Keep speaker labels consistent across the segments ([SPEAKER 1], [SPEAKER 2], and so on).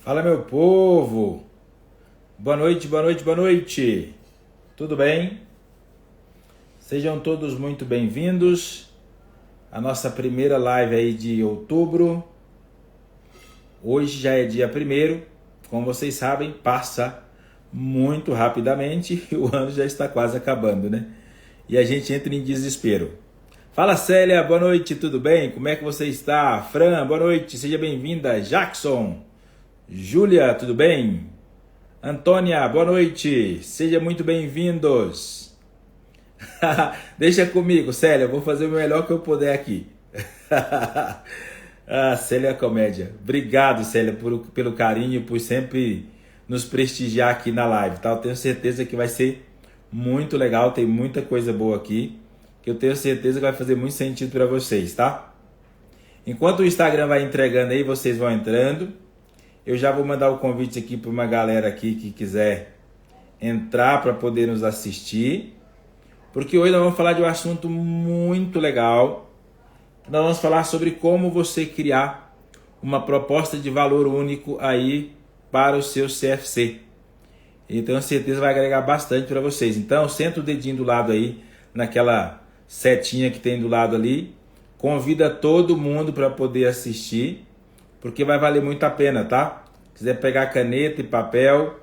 [SPEAKER 1] Fala, meu povo! Boa noite, boa noite, boa noite! Tudo bem? Sejam todos muito bem-vindos à nossa primeira live aí de outubro. Hoje já é dia 1º, como vocês sabem, passa muito rapidamente e o ano já está quase acabando, né? E a gente entra em desespero. Fala, Célia, boa noite, tudo bem? Como é que você está? Fran, boa noite, seja bem-vinda. Jackson, Júlia, tudo bem? Antônia, boa noite, sejam muito bem-vindos. Deixa comigo, Célia, eu vou fazer o melhor que eu puder aqui. Célia é comédia. Obrigado, Célia, pelo carinho, por sempre nos prestigiar aqui na live, tá? Eu tenho certeza que vai ser muito legal, tem muita coisa boa aqui, que eu tenho certeza que vai fazer muito sentido para vocês, tá? Enquanto o Instagram vai entregando aí, vocês vão entrando. Eu já vou mandar o convite aqui para uma galera aqui que quiser entrar para poder nos assistir, porque hoje nós vamos falar de um assunto muito legal. Nós vamos falar sobre como você criar uma proposta de valor único aí para o seu CFC. E tenho certeza vai agregar bastante para vocês. Então, senta o dedinho do lado aí, naquela setinha que tem do lado ali. Convida todo mundo para poder assistir, porque vai valer muito a pena, tá? Se quiser pegar caneta e papel,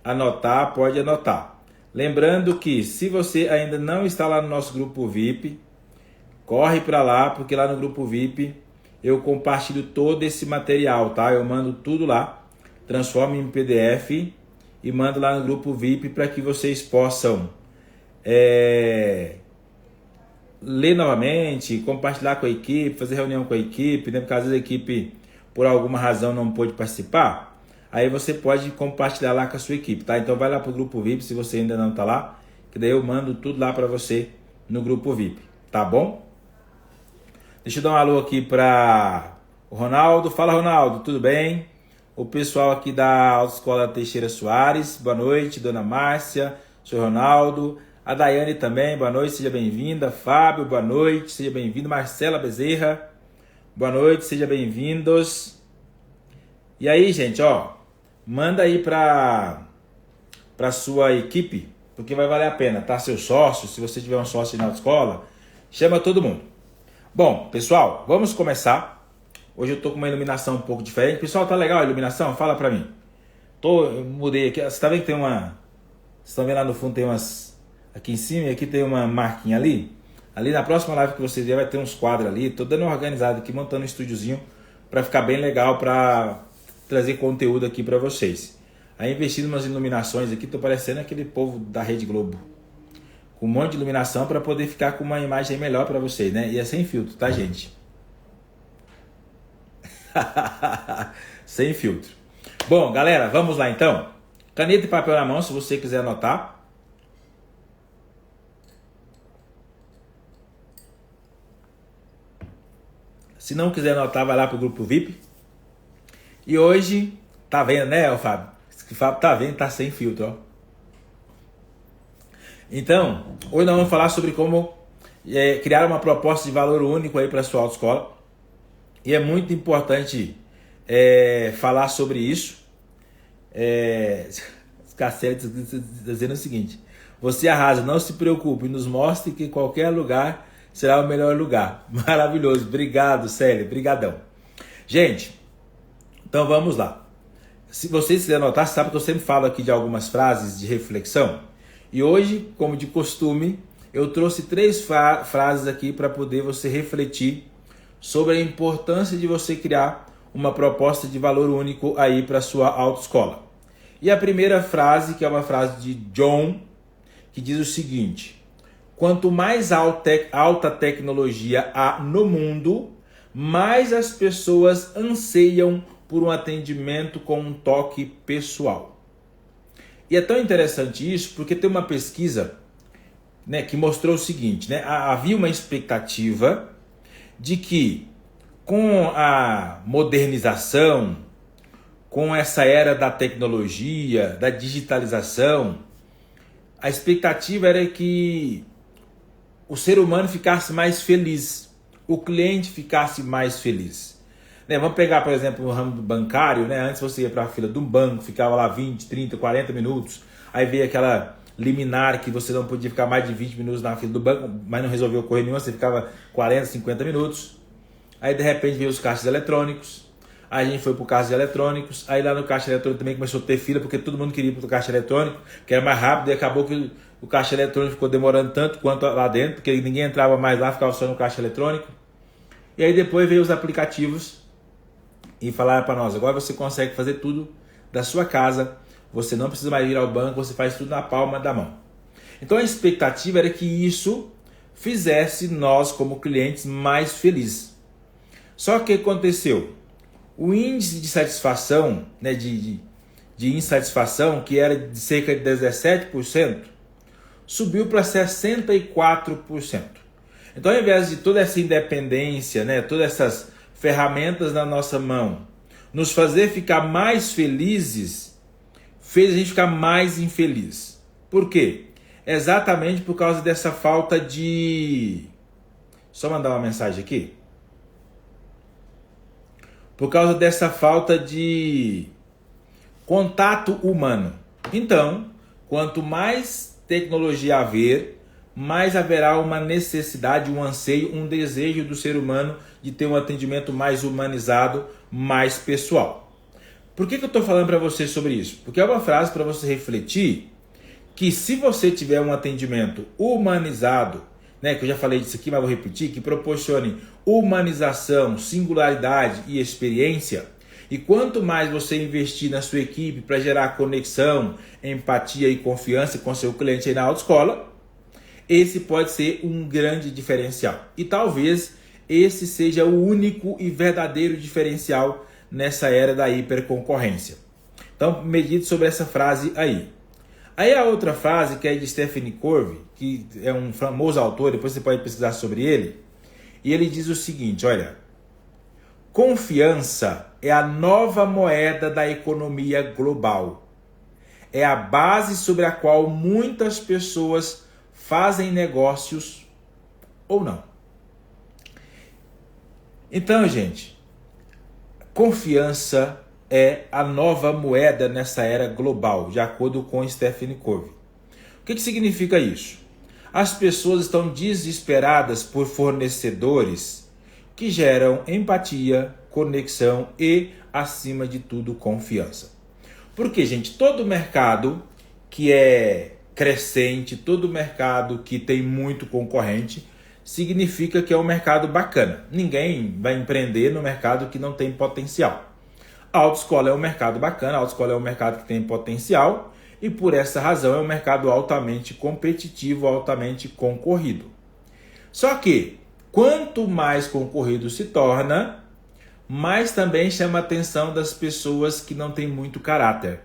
[SPEAKER 1] anotar, pode anotar. Lembrando que se você ainda não está lá no nosso grupo VIP, corre para lá, porque lá no grupo VIP eu compartilho todo esse material, tá? Eu mando tudo lá, transformo em PDF e mando lá no grupo VIP para que vocês possam ler novamente, compartilhar com a equipe, fazer reunião com a equipe, né? Porque às vezes a equipe por alguma razão não pôde participar, aí você pode compartilhar lá com a sua equipe, tá? Então vai lá pro grupo VIP se você ainda não tá lá, que daí eu mando tudo lá para você no grupo VIP, tá bom? Deixa eu dar um alô aqui para o Ronaldo. Fala, Ronaldo, tudo bem? O pessoal aqui da Autoescola Teixeira Soares, boa noite. Dona Márcia, senhor Ronaldo. A Daiane também, boa noite, seja bem-vinda. Fábio, boa noite, seja bem-vindo. Marcela Bezerra, boa noite, sejam bem-vindos. E aí, gente, ó, manda aí para sua equipe, porque vai valer a pena, tá? Seu sócio, se você tiver um sócio na autoescola, chama todo mundo. Bom, pessoal, vamos começar. Hoje eu tô com uma iluminação um pouco diferente. Pessoal, tá legal a iluminação? Fala pra mim. Eu mudei aqui. Você tá vendo que tem uma... Vocês estão vendo lá no fundo tem umas... Aqui em cima e aqui tem uma marquinha ali. Ali na próxima live que vocês verem vai ter uns quadros ali. Tô dando uma organizada aqui, montando um estúdiozinho pra ficar bem legal, pra trazer conteúdo aqui pra vocês. Aí investi em umas iluminações aqui. Tô parecendo aquele povo da Rede Globo, com um monte de iluminação para poder ficar com uma imagem melhor para vocês, né? E é sem filtro, tá, gente? Sem filtro. Bom, galera, vamos lá então. Caneta e papel na mão, se você quiser anotar. Se não quiser anotar, vai lá pro grupo VIP. E hoje, tá vendo, né, Fábio? O Fábio tá vendo, tá sem filtro, ó. Então, hoje nós vamos falar sobre como criar uma proposta de valor único aí para sua autoescola. E é muito importante falar sobre isso. Cassete dizendo o seguinte: você arrasa, não se preocupe, nos mostre que qualquer lugar será o melhor lugar. Maravilhoso, obrigado, Célia, brigadão. Gente, então vamos lá. Se vocês quiserem anotar, você sabe que eu sempre falo aqui de algumas frases de reflexão. E hoje, como de costume, eu trouxe 3 frases aqui para poder você refletir sobre a importância de você criar uma proposta de valor único aí para sua autoescola. E a primeira frase, que é uma frase de John, que diz o seguinte: quanto mais alta tecnologia há no mundo, mais as pessoas anseiam por um atendimento com um toque pessoal. E é tão interessante isso porque tem uma pesquisa, né, que mostrou o seguinte, né? Havia uma expectativa de que com a modernização, com essa era da tecnologia, da digitalização, a expectativa era que o ser humano ficasse mais feliz, o cliente ficasse mais feliz. Né, vamos pegar, por exemplo, o ramo bancário, né? Antes você ia para a fila de um banco, ficava lá 20, 30, 40 minutos, aí veio aquela liminar que você não podia ficar mais de 20 minutos na fila do banco, mas não resolveu correr nenhuma, você ficava 40, 50 minutos. Aí de repente veio os caixas eletrônicos, aí a gente foi para o caixa eletrônicos, aí lá no caixa eletrônico também começou a ter fila, porque todo mundo queria ir para o caixa eletrônico, que era mais rápido, e acabou que o caixa eletrônico ficou demorando tanto quanto lá dentro, porque ninguém entrava mais lá, ficava só no caixa eletrônico. E aí depois veio os aplicativos e falaram para nós, agora você consegue fazer tudo da sua casa, você não precisa mais ir ao banco, você faz tudo na palma da mão. Então a expectativa era que isso fizesse nós como clientes mais felizes. Só que aconteceu, o índice de satisfação, né, de insatisfação, que era de cerca de 17%, subiu para 64%. Então, ao invés de toda essa independência, né, todas essas ferramentas na nossa mão, nos fazer ficar mais felizes, fez a gente ficar mais infeliz. Por quê? Exatamente por causa dessa falta de... Só mandar uma mensagem aqui. Por causa dessa falta de contato humano. Então, quanto mais tecnologia haver, mais haverá uma necessidade, um anseio, um desejo do ser humano de ter um atendimento mais humanizado, mais pessoal. Por que eu estou falando para você sobre isso? Porque é uma frase para você refletir que se você tiver um atendimento humanizado, né, que eu já falei disso aqui, mas vou repetir, que proporcione humanização, singularidade e experiência, e quanto mais você investir na sua equipe para gerar conexão, empatia e confiança com seu cliente aí na autoescola, esse pode ser um grande diferencial. E talvez esse seja o único e verdadeiro diferencial nessa era da hiperconcorrência. Então, medite sobre essa frase aí. Aí a outra frase, que é de Stephen Covey, que é um famoso autor, depois você pode pesquisar sobre ele, e ele diz o seguinte, olha, confiança é a nova moeda da economia global. É a base sobre a qual muitas pessoas fazem negócios ou não. Então, gente, confiança é a nova moeda nessa era global, de acordo com Stephen Covey. O que significa isso? As pessoas estão desesperadas por fornecedores que geram empatia, conexão e, acima de tudo, confiança. Porque, gente, todo mercado que é crescente, todo mercado que tem muito concorrente, significa que é um mercado bacana. Ninguém vai empreender no mercado que não tem potencial. A autoescola é um mercado bacana, a autoescola é um mercado que tem potencial e por essa razão é um mercado altamente competitivo, altamente concorrido. Só que quanto mais concorrido se torna, mais também chama a atenção das pessoas que não têm muito caráter,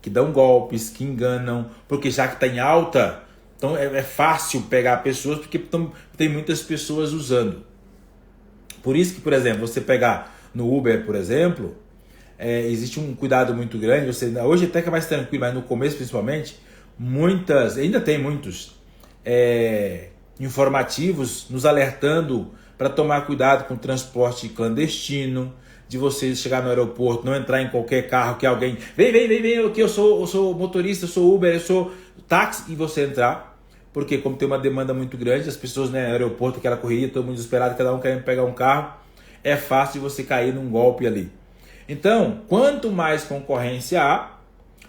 [SPEAKER 1] que dão golpes, que enganam, porque já que está em alta, então é fácil pegar pessoas, porque tem muitas pessoas usando. Por isso que, por exemplo, você pegar no Uber, por exemplo, existe um cuidado muito grande. Hoje até que é mais tranquilo, mas no começo principalmente, ainda tem muitos informativos nos alertando para tomar cuidado com o transporte clandestino, de você chegar no aeroporto, não entrar em qualquer carro que alguém vem aqui, eu sou motorista, eu sou Uber, eu sou táxi, e você entrar, porque como tem uma demanda muito grande, as pessoas, né, no aeroporto, aquela correria, todo mundo desesperado, cada um querendo pegar um carro, é fácil de você cair num golpe ali. Então, quanto mais concorrência há,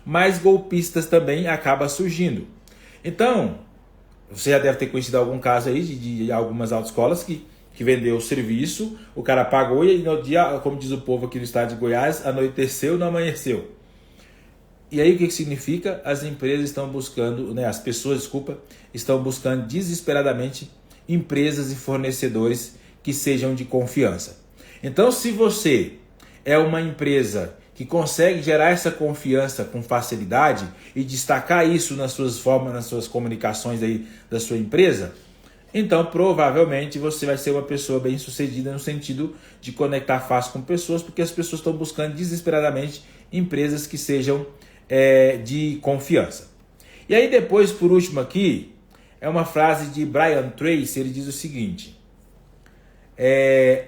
[SPEAKER 1] mais golpistas também acaba surgindo. Então, você já deve ter conhecido algum caso aí de algumas autoescolas que vendeu o serviço, o cara pagou e no dia, como diz o povo aqui no estado de Goiás, anoiteceu, não amanheceu. E aí o que significa? As empresas estão buscando, né, as pessoas, estão buscando desesperadamente empresas e fornecedores que sejam de confiança. Então, se você é uma empresa que consegue gerar essa confiança com facilidade e destacar isso nas suas formas, nas suas comunicações aí da sua empresa, então provavelmente você vai ser uma pessoa bem sucedida no sentido de conectar fácil com pessoas, porque as pessoas estão buscando desesperadamente empresas que sejam de confiança. E aí depois, por último aqui, é uma frase de Brian Tracy, ele diz o seguinte,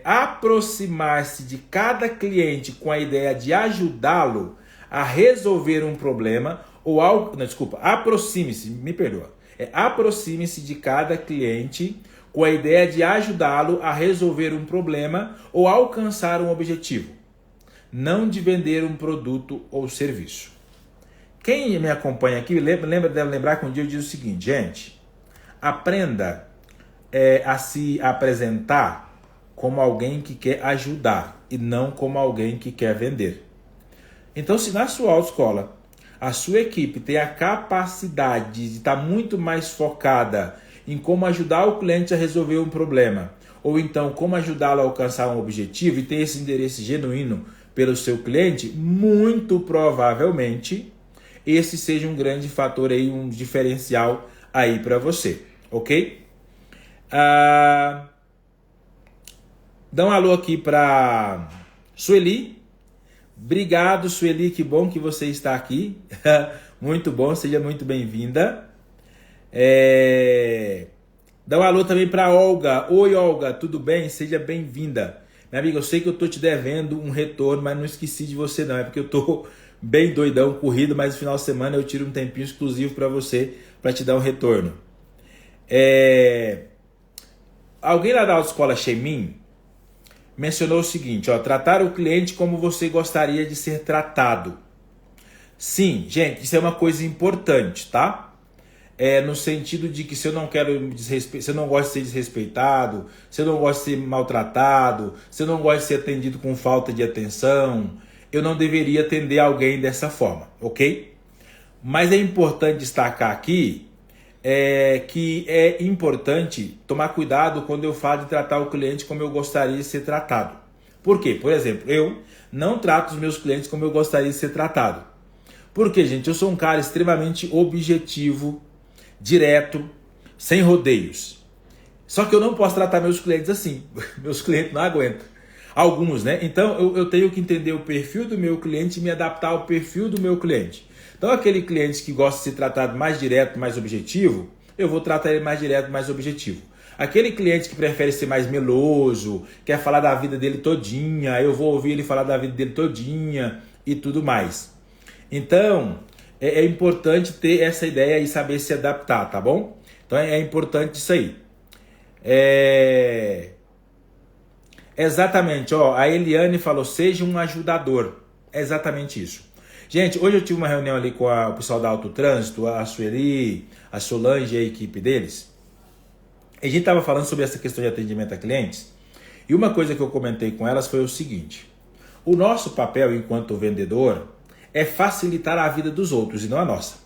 [SPEAKER 1] aproximar-se de cada cliente com a ideia de ajudá-lo a resolver um problema ou algo... Não, desculpa, aproxime-se, me perdoa. Aproxime-se de cada cliente com a ideia de ajudá-lo a resolver um problema ou alcançar um objetivo, não de vender um produto ou serviço. Quem me acompanha aqui deve lembrar que um dia eu disse o seguinte, gente, aprenda a se apresentar como alguém que quer ajudar e não como alguém que quer vender. Então, se na sua autoescola a sua equipe tem a capacidade de estar muito mais focada em como ajudar o cliente a resolver um problema, ou então como ajudá-lo a alcançar um objetivo e ter esse interesse genuíno pelo seu cliente, muito provavelmente esse seja um grande fator aí, um diferencial aí para você, ok? Dá um alô aqui para Sueli. Obrigado, Sueli, que bom que você está aqui. Muito bom, seja muito bem-vinda. Dá um alô também para Olga. Oi, Olga, tudo bem? Seja bem-vinda. Minha amiga, eu sei que eu tô te devendo um retorno, mas não esqueci de você não. É porque eu tô bem doidão, corrido, mas no final de semana eu tiro um tempinho exclusivo para você, para te dar um retorno. Alguém lá da autoescola Shemin mencionou o seguinte, tratar o cliente como você gostaria de ser tratado. Sim, gente, isso é uma coisa importante, tá? No sentido de que se eu não se eu não gosto de ser desrespeitado, se eu não gosto de ser maltratado, se eu não gosto de ser atendido com falta de atenção, eu não deveria atender alguém dessa forma, ok? Mas é importante destacar aqui que é importante tomar cuidado quando eu falo de tratar o cliente como eu gostaria de ser tratado. Por quê? Por exemplo, eu não trato os meus clientes como eu gostaria de ser tratado. Porque, gente, eu sou um cara extremamente objetivo, direto, sem rodeios. Só que eu não posso tratar meus clientes assim. Meus clientes não aguentam. Alguns, né? Então, eu tenho que entender o perfil do meu cliente e me adaptar ao perfil do meu cliente. Então, aquele cliente que gosta de ser tratado mais direto, mais objetivo, eu vou tratar ele mais direto, mais objetivo. Aquele cliente que prefere ser mais meloso, quer falar da vida dele todinha, eu vou ouvir ele falar da vida dele todinha e tudo mais. Então, é importante ter essa ideia e saber se adaptar, tá bom? Então, é importante isso aí. Exatamente, a Eliane falou, seja um ajudador. É exatamente isso. Gente, hoje eu tive uma reunião ali com o pessoal da Autotrânsito, a Sueli, a Solange e a equipe deles. E a gente estava falando sobre essa questão de atendimento a clientes. E uma coisa que eu comentei com elas foi o seguinte. O nosso papel enquanto vendedor é facilitar a vida dos outros e não a nossa.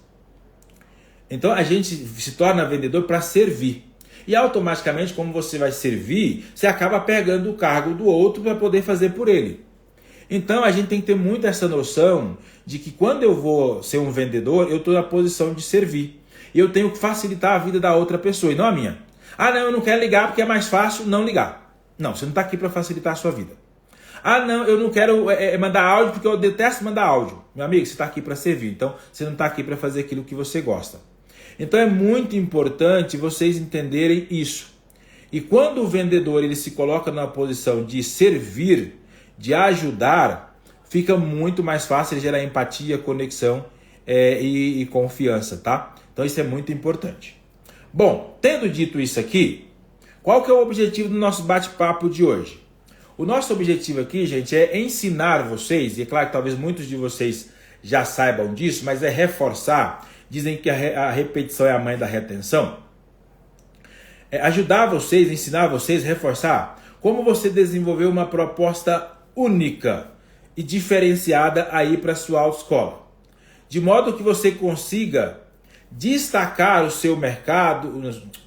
[SPEAKER 1] Então a gente se torna vendedor para servir. E automaticamente, como você vai servir, você acaba pegando o cargo do outro para poder fazer por ele. Então a gente tem que ter muito essa noção de que quando eu vou ser um vendedor, eu estou na posição de servir. E eu tenho que facilitar a vida da outra pessoa e não a minha. Ah, não, eu não quero ligar porque é mais fácil não ligar. Não, você não está aqui para facilitar a sua vida. Ah, não, eu não quero mandar áudio porque eu detesto mandar áudio. Meu amigo, você está aqui para servir. Então você não está aqui para fazer aquilo que você gosta. Então é muito importante vocês entenderem isso. E quando o vendedor ele se coloca numa posição de servir, de ajudar, fica muito mais fácil gerar empatia, conexão e confiança, tá? Então isso é muito importante. Bom, tendo dito isso aqui, qual que é o objetivo do nosso bate-papo de hoje? O nosso objetivo aqui, gente, é ensinar vocês, e é claro que talvez muitos de vocês já saibam disso, mas é reforçar, dizem que a repetição é a mãe da retenção, ajudar vocês, ensinar vocês, reforçar como você desenvolver uma proposta única e diferenciada aí para a sua autoescola. De modo que você consiga destacar o seu mercado,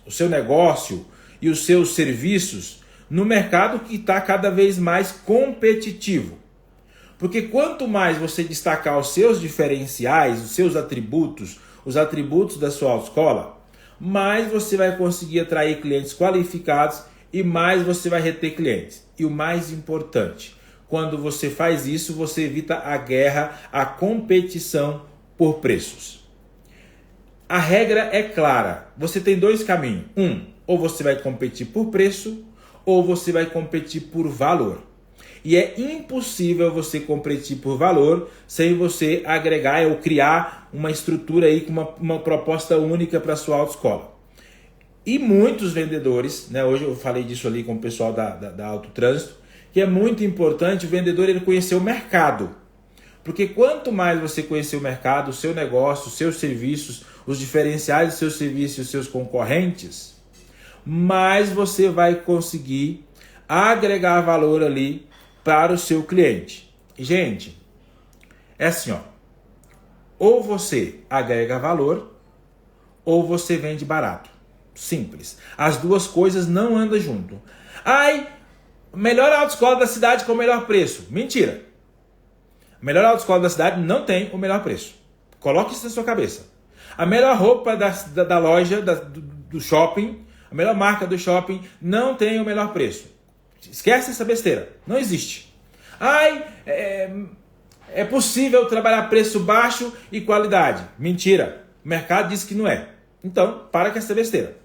[SPEAKER 1] o seu negócio e os seus serviços no mercado que está cada vez mais competitivo. Porque quanto mais você destacar os seus diferenciais, os seus atributos, os atributos da sua autoescola, mais você vai conseguir atrair clientes qualificados e mais você vai reter clientes. E o mais importante, quando você faz isso, você evita a guerra, a competição por preços. A regra é clara. Você tem dois caminhos. Ou você vai competir por preço, ou você vai competir por valor. E é impossível você competir por valor sem você agregar ou criar uma estrutura aí com uma proposta única para a sua autoescola. E muitos vendedores, né, hoje eu falei disso ali com o pessoal da Autotrânsito, que é muito importante o vendedor ele conhecer o mercado. Porque quanto mais você conhecer o mercado, o seu negócio, os seus serviços, os diferenciais dos seus serviços e os seus concorrentes, mais você vai conseguir agregar valor ali para o seu cliente. Gente, é assim, ó. Ou você agrega valor, ou você vende barato. Simples. As duas coisas não andam junto. Ai, melhor autoescola da cidade com o melhor preço. Mentira. A melhor autoescola da cidade não tem o melhor preço. Coloque isso na sua cabeça. A melhor roupa da loja, do shopping, a melhor marca do shopping não tem o melhor preço. Esquece essa besteira. Não existe. Ai, é possível trabalhar preço baixo e qualidade. Mentira. O mercado diz que não é. Então, para com essa besteira.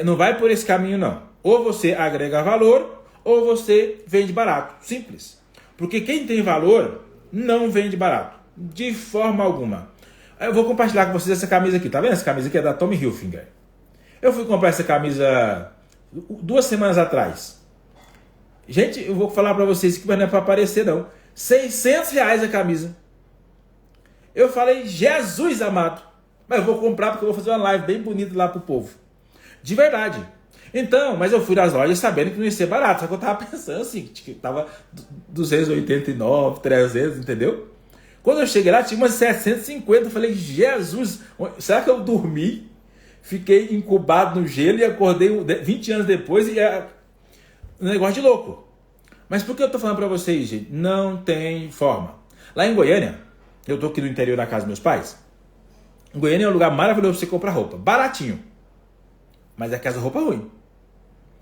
[SPEAKER 1] Não vai por esse caminho, não. Ou você agrega valor, ou você vende barato. Simples. Porque quem tem valor não vende barato. De forma alguma. Eu vou compartilhar com vocês essa camisa aqui. Tá vendo? Essa camisa aqui é da Tommy Hilfiger. Eu fui comprar essa camisa 2 semanas atrás. Gente, eu vou falar para vocês que não é para aparecer, não. R$600 a camisa. Eu falei, Jesus amado. Mas eu vou comprar porque eu vou fazer uma live bem bonita lá pro povo. De verdade. Então, mas eu fui nas lojas sabendo que não ia ser barato. Só que eu tava pensando assim, que tava 289, 300, entendeu? Quando eu cheguei lá, tinha umas 750. Eu falei, Jesus, será que eu dormi? Fiquei incubado no gelo e acordei 20 anos depois e é um negócio de louco. Mas por que eu tô falando pra vocês, gente? Não tem forma. Lá em Goiânia, eu tô aqui no interior da casa dos meus pais. Goiânia é um lugar maravilhoso pra você comprar roupa. Baratinho. Mas é que essa roupa é ruim.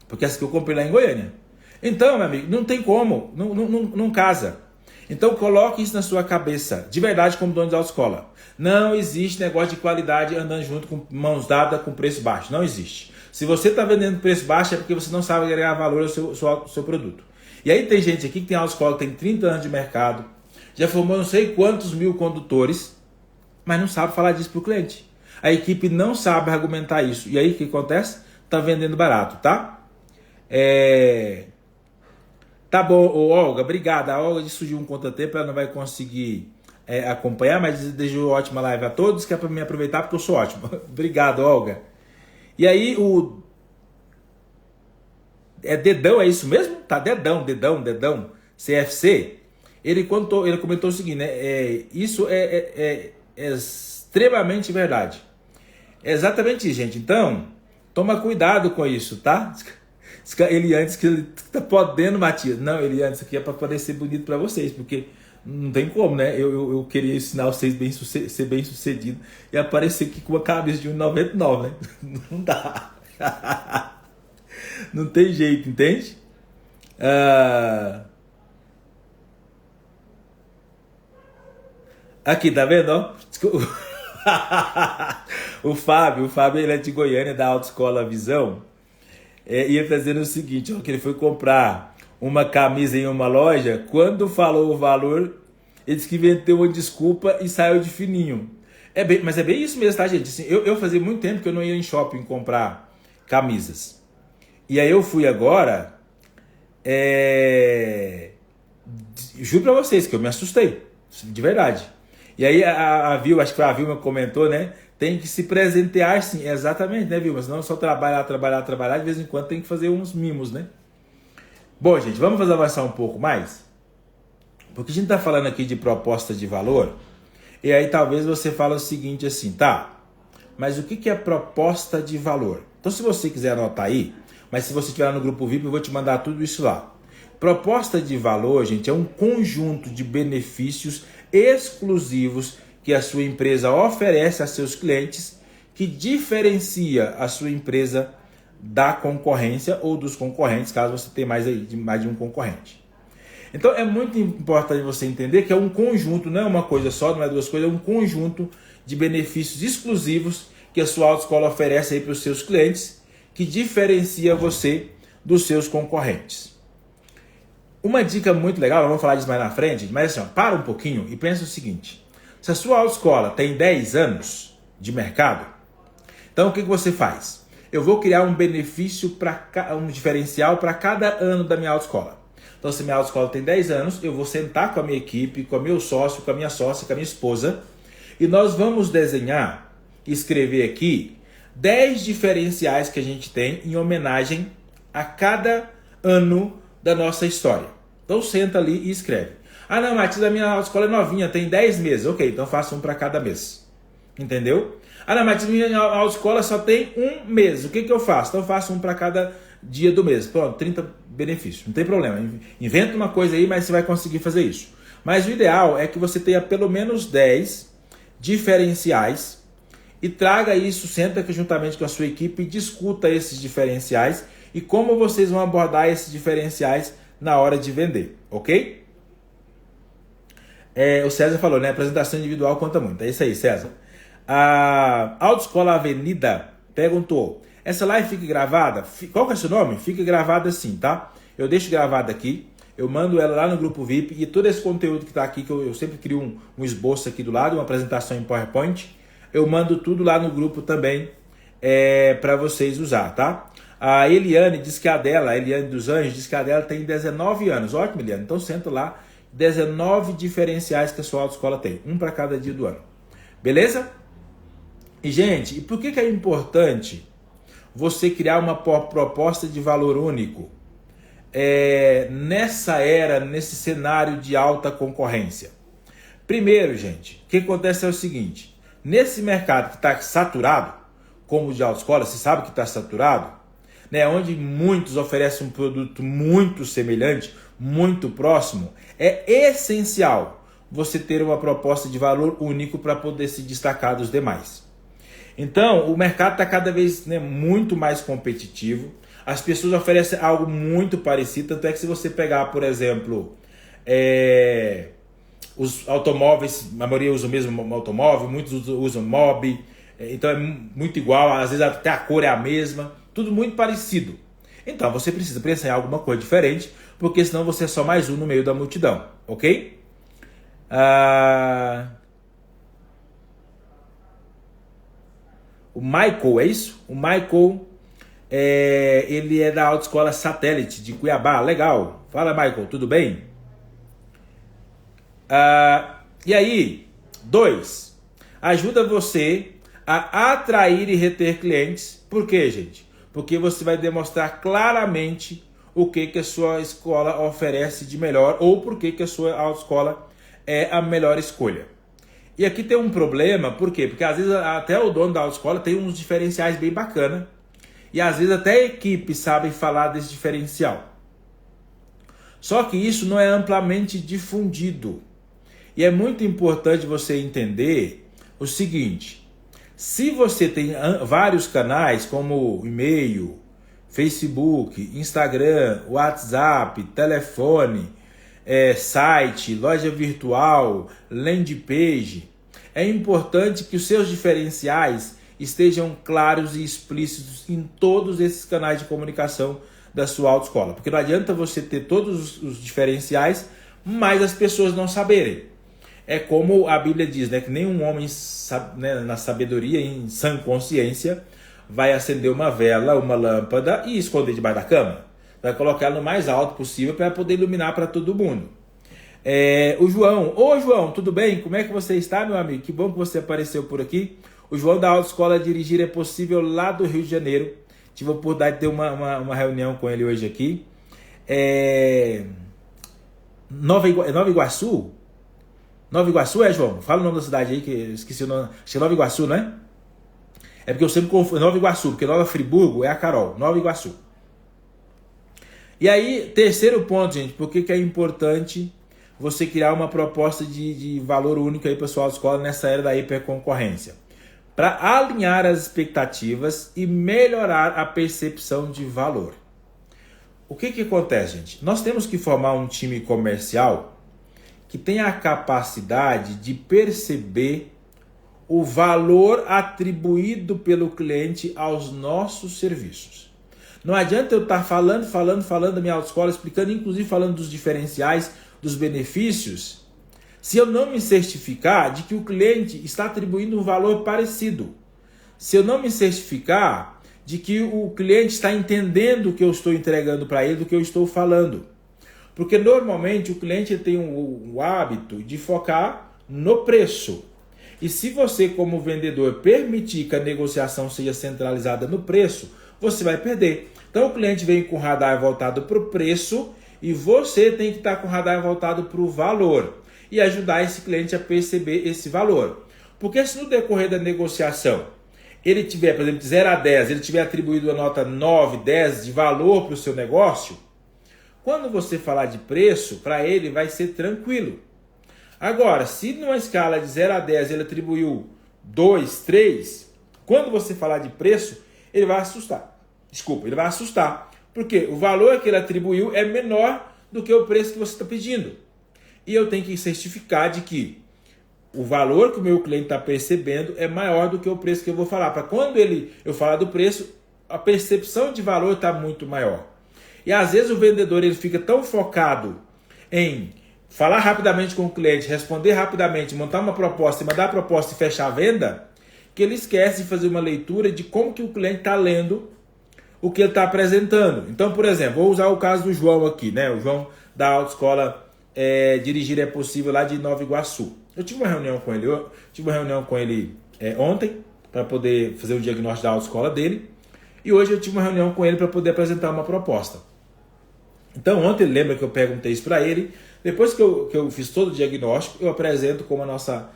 [SPEAKER 1] Porque essa que eu comprei lá em Goiânia. Então, meu amigo, não tem como. Não casa. Então coloque isso na sua cabeça. De verdade, como dono de autoescola. Não existe negócio de qualidade andando junto com mãos dadas com preço baixo. Não existe. Se você está vendendo preço baixo é porque você não sabe agregar valor ao seu produto. E aí tem gente aqui que tem autoescola, que tem 30 anos de mercado. Já formou não sei quantos mil condutores. Mas não sabe falar disso para o cliente. A equipe não sabe argumentar isso. E aí o que acontece? Está vendendo barato, tá? Tá bom, Olga, obrigado. A Olga surgiu um contratempo, ela não vai conseguir acompanhar, mas desejou ótima live a todos, que é para me aproveitar porque eu sou ótimo. Obrigado, Olga. E aí o... Dedão, é isso mesmo? Tá, Dedão. CFC. Ele comentou o seguinte, né? Isso é extremamente verdade. É exatamente isso, gente. Então, toma cuidado com isso, tá? Eliane que ele tá podendo, Matias. Não, Eliane, isso aqui é para poder ser bonito para vocês, porque não tem como, né? Eu queria ensinar vocês ser bem sucedido e aparecer aqui com uma camisa de 1,99, né? Não dá. Não tem jeito, entende? Aqui, tá vendo? Ó? O Fábio, ele é de Goiânia, da Autoescola Visão. E ele está dizendo o seguinte, ó, que ele foi comprar uma camisa em uma loja, quando falou o valor, ele disse que inventou uma desculpa e saiu de fininho. Mas é bem isso mesmo, tá, gente? Assim, eu fazia muito tempo que eu não ia em shopping comprar camisas. E aí eu fui agora, juro pra vocês que eu me assustei, de verdade. E aí a Vilma, acho que a Vilma comentou, né? Tem que se presentear sim, exatamente, né, Vilma? Senão só trabalhar, de vez em quando tem que fazer uns mimos, né? Bom, gente, vamos avançar um pouco mais? Porque a gente tá falando aqui de proposta de valor, e aí talvez você fale o seguinte assim, tá, mas o que é proposta de valor? Então se você quiser anotar aí, mas se você estiver no grupo VIP, eu vou te mandar tudo isso lá. Proposta de valor, gente, é um conjunto de benefícios exclusivos que a sua empresa oferece a seus clientes, que diferencia a sua empresa da concorrência ou dos concorrentes, caso você tenha mais de um concorrente. Então é muito importante você entender que é um conjunto, não é uma coisa só, não é duas coisas, é um conjunto de benefícios exclusivos que a sua autoescola oferece aí para os seus clientes, que diferencia você dos seus concorrentes. Uma dica muito legal, vamos falar disso mais na frente, mas assim, ó, para um pouquinho e pensa o seguinte: se a sua autoescola tem 10 anos de mercado, então o que você faz? Eu vou criar um benefício, um diferencial para cada ano da minha autoescola. Então, se minha autoescola tem 10 anos, eu vou sentar com a minha equipe, com o meu sócio, com a minha sócia, com a minha esposa, e nós vamos desenhar e escrever aqui 10 diferenciais que a gente tem em homenagem a cada ano da nossa história. Então senta ali e escreve. Ah não, Matheus, a minha autoescola é novinha, tem 10 meses. Ok, então faça um para cada mês. Entendeu? Ah não, Matheus, minha autoescola só tem um mês. O que eu faço? Então faça um para cada dia do mês. Pronto, 30 benefícios. Não tem problema. Inventa uma coisa aí, mas você vai conseguir fazer isso. Mas o ideal é que você tenha pelo menos 10 diferenciais e traga isso, senta aqui juntamente com a sua equipe e discuta esses diferenciais e como vocês vão abordar esses diferenciais na hora de vender, ok? O César falou, né? Apresentação individual conta muito. É isso aí, César. A Autoescola Avenida perguntou, essa live fica gravada? Qual que é o seu nome? Fica gravada sim, tá? Eu deixo gravada aqui, eu mando ela lá no grupo VIP e todo esse conteúdo que está aqui, que eu sempre crio um esboço aqui do lado, uma apresentação em PowerPoint, eu mando tudo lá no grupo também para vocês usar, tá? A Eliane diz que a dela, a Eliane dos Anjos, diz que a dela tem 19 anos. Ótimo, Eliane. Então senta lá, 19 diferenciais que a sua autoescola tem, um para cada dia do ano. Beleza? E, gente, e por que é importante você criar uma proposta de valor único nessa era, nesse cenário de alta concorrência? Primeiro, gente, o que acontece é o seguinte, nesse mercado que está saturado, como o de autoescola, você sabe que está saturado, né, onde muitos oferecem um produto muito semelhante, muito próximo, é essencial você ter uma proposta de valor único para poder se destacar dos demais. Então, o mercado está cada vez muito mais competitivo, as pessoas oferecem algo muito parecido, tanto é que se você pegar, por exemplo, os automóveis, a maioria usa o mesmo automóvel, muitos usam Mobi, então é muito igual, às vezes até a cor é a mesma, tudo muito parecido. Então você precisa pensar em alguma coisa diferente, porque senão você é só mais um no meio da multidão, ok? O Michael, é isso? O Michael, ele é da Autoescola Satélite de Cuiabá, legal. Fala, Michael, tudo bem? E aí, 2, ajuda você a atrair e reter clientes. Por quê, gente? Porque você vai demonstrar claramente o que a sua escola oferece de melhor ou por que a sua autoescola é a melhor escolha. E aqui tem um problema, por quê? Porque às vezes até o dono da autoescola tem uns diferenciais bem bacana e às vezes até a equipe sabe falar desse diferencial. Só que isso não é amplamente difundido. E é muito importante você entender o seguinte: se você tem vários canais como e-mail, Facebook, Instagram, WhatsApp, telefone, site, loja virtual, landing page, é importante que os seus diferenciais estejam claros e explícitos em todos esses canais de comunicação da sua autoescola. Porque não adianta você ter todos os diferenciais, mas as pessoas não saberem. É como a Bíblia diz, né, que nenhum homem na sabedoria, em sã consciência, vai acender uma vela, uma lâmpada e esconder debaixo da cama. Vai colocar ela no mais alto possível para poder iluminar para todo mundo. O João, ô João, tudo bem? Como é que você está, meu amigo? Que bom que você apareceu por aqui. O João da Autoescola Dirigir é Possível lá do Rio de Janeiro. Tive a oportunidade de ter uma reunião com ele hoje aqui. Nova Iguaçu? Nova Iguaçu, João? Fala o nome da cidade aí, que eu esqueci o nome. Acho que é Nova Iguaçu, não é? É porque eu sempre confundo Nova Iguaçu, porque Nova Friburgo é a Carol. Nova Iguaçu. E aí, terceiro ponto, gente, por que é importante você criar uma proposta de valor único aí para a sua autoescola nessa era da hiperconcorrência? Para alinhar as expectativas e melhorar a percepção de valor. O que acontece, gente? Nós temos que formar um time comercial que tenha a capacidade de perceber o valor atribuído pelo cliente aos nossos serviços. Não adianta eu estar falando da minha autoescola, explicando, inclusive falando dos diferenciais, dos benefícios, se eu não me certificar de que o cliente está atribuindo um valor parecido. Se eu não me certificar de que o cliente está entendendo o que eu estou entregando para ele, do que eu estou falando. Porque normalmente o cliente tem o hábito de focar no preço. E se você, como vendedor, permitir que a negociação seja centralizada no preço, você vai perder. Então o cliente vem com o radar voltado para o preço e você tem que estar com o radar voltado para o valor e ajudar esse cliente a perceber esse valor. Porque se no decorrer da negociação ele tiver, por exemplo, de 0 a 10, ele tiver atribuído a nota 9, 10 de valor para o seu negócio, quando você falar de preço, para ele vai ser tranquilo. Agora, se numa escala de 0 a 10 ele atribuiu 2, 3, quando você falar de preço, ele vai assustar. Desculpa, ele vai assustar. Porque o valor que ele atribuiu é menor do que o preço que você está pedindo. E eu tenho que certificar de que o valor que o meu cliente está percebendo é maior do que o preço que eu vou falar. Para quando eu falar do preço, a percepção de valor está muito maior. E às vezes o vendedor ele fica tão focado em falar rapidamente com o cliente, responder rapidamente, montar uma proposta e mandar a proposta e fechar a venda, que ele esquece de fazer uma leitura de como que o cliente está lendo o que ele está apresentando. Então, por exemplo, vou usar o caso do João aqui, né? O João da autoescola Dirigir é Possível lá de Nova Iguaçu. Eu tive uma reunião com ele, ontem para poder fazer o diagnóstico da autoescola dele e hoje eu tive uma reunião com ele para poder apresentar uma proposta. Então ontem, lembra que eu perguntei isso para ele, depois que eu fiz todo o diagnóstico, eu apresento como a nossa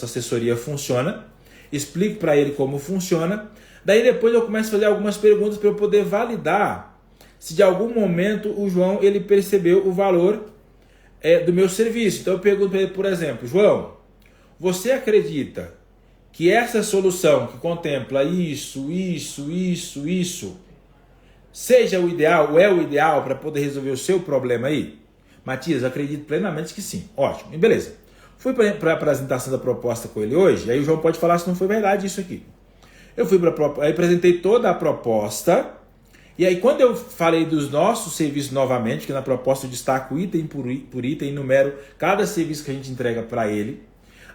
[SPEAKER 1] assessoria funciona, explico para ele como funciona, daí depois eu começo a fazer algumas perguntas para eu poder validar se de algum momento o João ele percebeu o valor do meu serviço. Então eu pergunto para ele, por exemplo, João, você acredita que essa solução que contempla isso, seja o ideal, ou é o ideal para poder resolver o seu problema aí? Matias, eu acredito plenamente que sim. Ótimo, e beleza. Fui para a apresentação da proposta com ele hoje, aí o João pode falar se não foi verdade isso aqui. Eu aí apresentei toda a proposta, e aí quando eu falei dos nossos serviços novamente, que na proposta eu destaco item por item, enumero cada serviço que a gente entrega para ele,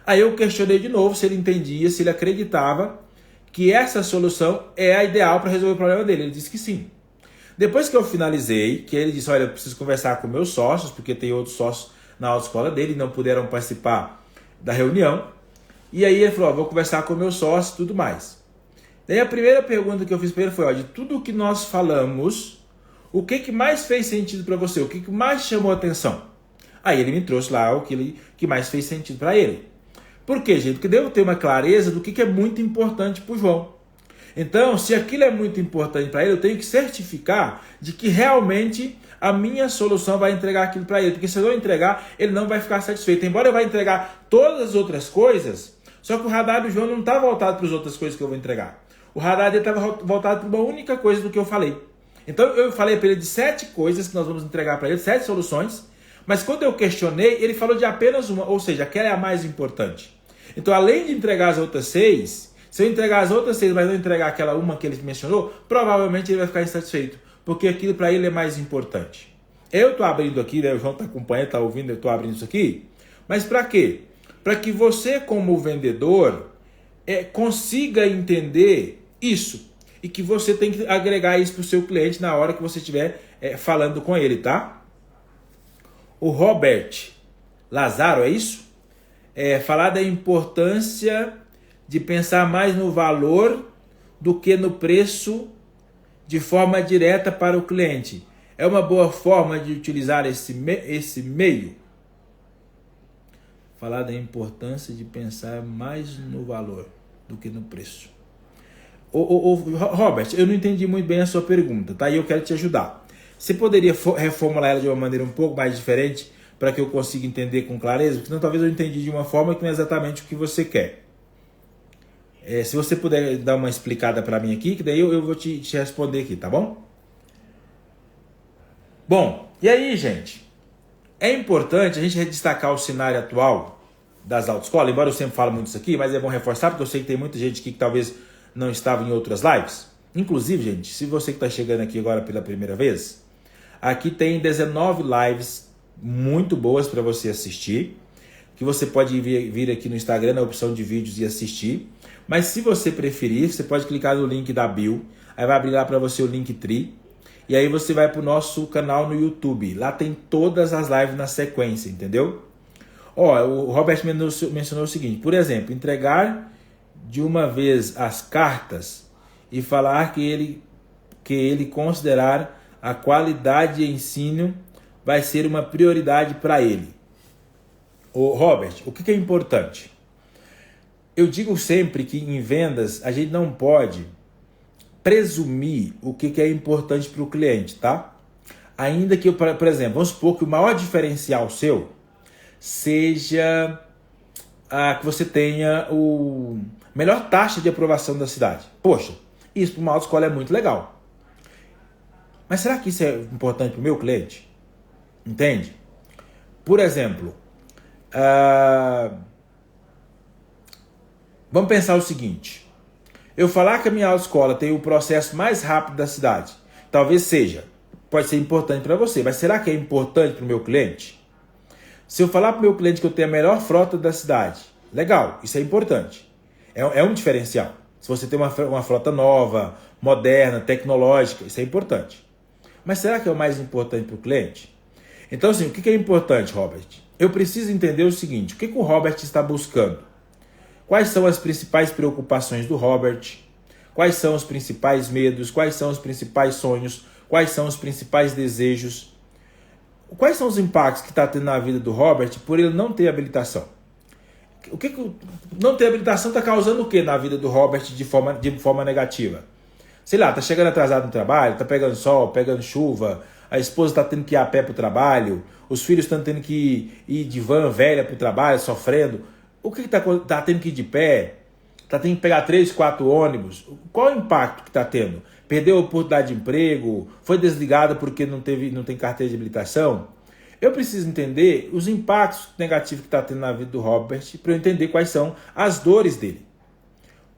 [SPEAKER 1] aí eu questionei de novo se ele entendia, se ele acreditava que essa solução é a ideal para resolver o problema dele. Ele disse que sim. Depois que eu finalizei, que ele disse, olha, eu preciso conversar com meus sócios, porque tem outros sócios na autoescola dele, não puderam participar da reunião. E aí ele falou, vou conversar com meus sócios e tudo mais. Daí a primeira pergunta que eu fiz para ele foi, de tudo o que nós falamos, o que mais fez sentido para você? O que mais chamou a atenção? Aí ele me trouxe lá o que mais fez sentido para ele. Por quê, gente? Porque devo ter uma clareza do que é muito importante para o João. Então, se aquilo é muito importante para ele, eu tenho que certificar de que realmente a minha solução vai entregar aquilo para ele. Porque se eu não entregar, ele não vai ficar satisfeito. Embora eu vá entregar todas as outras coisas, só que o radar do João não está voltado para as outras coisas que eu vou entregar. O radar dele estava voltado para uma única coisa do que eu falei. Então, eu falei para ele de 7 coisas que nós vamos entregar para ele, 7 soluções. Mas quando eu questionei, ele falou de apenas uma, ou seja, aquela é a mais importante. Então, além de entregar as outras 6... Se eu entregar as outras 6, mas não entregar aquela uma que ele mencionou, provavelmente ele vai ficar insatisfeito, porque aquilo para ele é mais importante. Eu estou abrindo aqui, né? O João está acompanhando, está ouvindo, eu estou abrindo isso aqui. Mas para quê? Para que você, como vendedor, consiga entender isso e que você tem que agregar isso para o seu cliente na hora que você estiver falando com ele, tá? O Robert Lazaro, é isso? Falar da importância de pensar mais no valor do que no preço de forma direta para o cliente. É uma boa forma de utilizar esse meio? Falar da importância de pensar mais no valor do que no preço. Robert, eu não entendi muito bem a sua pergunta, tá? E eu quero te ajudar. Você poderia reformular ela de uma maneira um pouco mais diferente para que eu consiga entender com clareza? Porque senão talvez eu entendi de uma forma que não é exatamente o que você quer. Se você puder dar uma explicada para mim aqui, que daí eu vou te responder aqui, tá bom? Bom, e aí, gente? É importante a gente destacar o cenário atual das autoescolas, embora eu sempre falo muito isso aqui, mas é bom reforçar, porque eu sei que tem muita gente aqui que talvez não estava em outras lives. Inclusive, gente, se você que está chegando aqui agora pela primeira vez, aqui tem 19 lives muito boas para você assistir, que você pode vir aqui no Instagram, na opção de vídeos e assistir. Mas se você preferir, você pode clicar no link da bio, aí vai abrir lá para você o Linktree, e aí você vai para o nosso canal no YouTube. Lá tem todas as lives na sequência, entendeu? Ó, o Robert mencionou o seguinte, por exemplo, entregar de uma vez as cartas e falar que ele considerar a qualidade de ensino vai ser uma prioridade para ele. Ô, Robert, o que é importante? Eu digo sempre que em vendas a gente não pode presumir o que é importante para o cliente, tá? Ainda que, por exemplo, vamos supor que o maior diferencial seu seja que você tenha o melhor taxa de aprovação da cidade. Poxa, isso para uma autoescola é muito legal. Mas será que isso é importante para o meu cliente? Entende? Por exemplo, vamos pensar o seguinte. Eu falar que a minha autoescola tem o processo mais rápido da cidade, talvez seja, pode ser importante para você, mas será que é importante para o meu cliente? Se eu falar para o meu cliente que eu tenho a melhor frota da cidade, legal, isso é importante. É um diferencial. Se você tem uma frota nova, moderna, tecnológica, isso é importante. Mas será que é o mais importante para o cliente? Então, assim, o que é importante, Robert? Eu preciso entender o seguinte, o que o Robert está buscando? Quais são as principais preocupações do Robert? Quais são os principais medos? Quais são os principais sonhos? Quais são os principais desejos? Quais são os impactos que está tendo na vida do Robert por ele não ter habilitação? O que não ter habilitação está causando o que na vida do Robert de forma negativa? Sei lá, está chegando atrasado no trabalho, está pegando sol, pegando chuva, a esposa está tendo que ir a pé para o trabalho, os filhos estão tendo que ir de van velha para o trabalho, sofrendo. O que está tendo que ir de pé? Está tendo que pegar 3, 4 ônibus? Qual o impacto que está tendo? Perdeu a oportunidade de emprego? Foi desligado porque não tem carteira de habilitação? Eu preciso entender os impactos negativos que está tendo na vida do Robert para eu entender quais são as dores dele.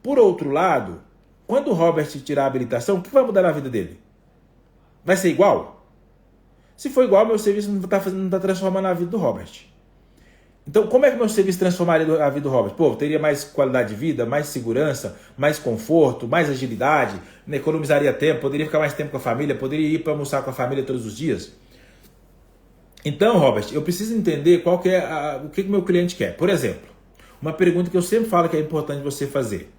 [SPEAKER 1] Por outro lado, quando o Robert tirar a habilitação, o que vai mudar na vida dele? Vai ser igual? Se for igual, meu serviço não está transformando a vida do Robert. Então, como é que meu serviço transformaria a vida do Robert? Pô, teria mais qualidade de vida, mais segurança, mais conforto, mais agilidade, economizaria tempo, poderia ficar mais tempo com a família, poderia ir para almoçar com a família todos os dias. Então, Robert, eu preciso entender qual que é o que o meu cliente quer. Por exemplo, uma pergunta que eu sempre falo que é importante você fazer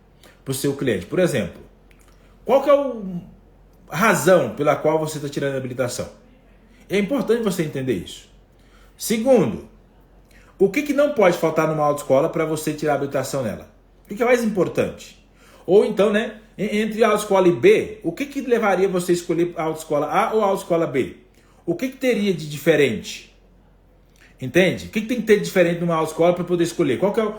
[SPEAKER 1] para o seu cliente. Por exemplo, qual que é a razão pela qual você está tirando a habilitação? É importante você entender isso. Segundo, o que não pode faltar numa autoescola para você tirar a habilitação nela? O que é mais importante? Ou então, né, entre a autoescola e B, o que levaria você a escolher a autoescola A ou a autoescola B? O que teria de diferente? Entende? O que tem que ter de diferente numa autoescola para poder escolher? Qual que é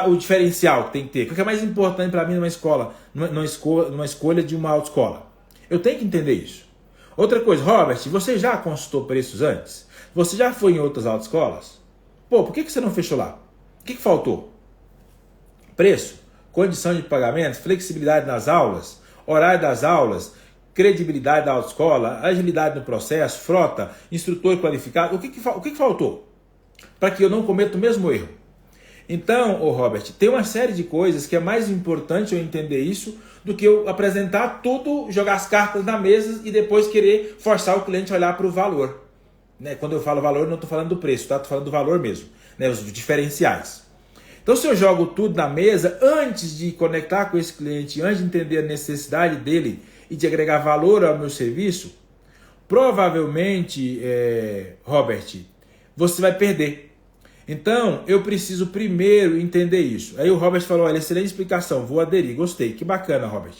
[SPEAKER 1] o diferencial que tem que ter? O que é mais importante para mim numa escolha de uma autoescola? Eu tenho que entender isso. Outra coisa, Robert, você já consultou preços antes? Você já foi em outras autoescolas? Pô, por que você não fechou lá? O que faltou? Preço, condição de pagamento, flexibilidade nas aulas, horário das aulas, credibilidade da autoescola, agilidade no processo, frota, instrutor qualificado. O que faltou? Para que eu não cometa o mesmo erro. Então, Robert, tem uma série de coisas que é mais importante eu entender isso do que eu apresentar tudo, jogar as cartas na mesa e depois querer forçar o cliente a olhar para o valor. Né? Quando eu falo valor, não estou falando do preço, tá? Estou falando do valor mesmo, né? Os diferenciais. Então, se eu jogo tudo na mesa, antes de conectar com esse cliente, antes de entender a necessidade dele e de agregar valor ao meu serviço, provavelmente, Robert, você vai perder. Então, eu preciso primeiro entender isso. Aí o Robert falou, olha, excelente explicação, vou aderir, gostei, que bacana, Robert.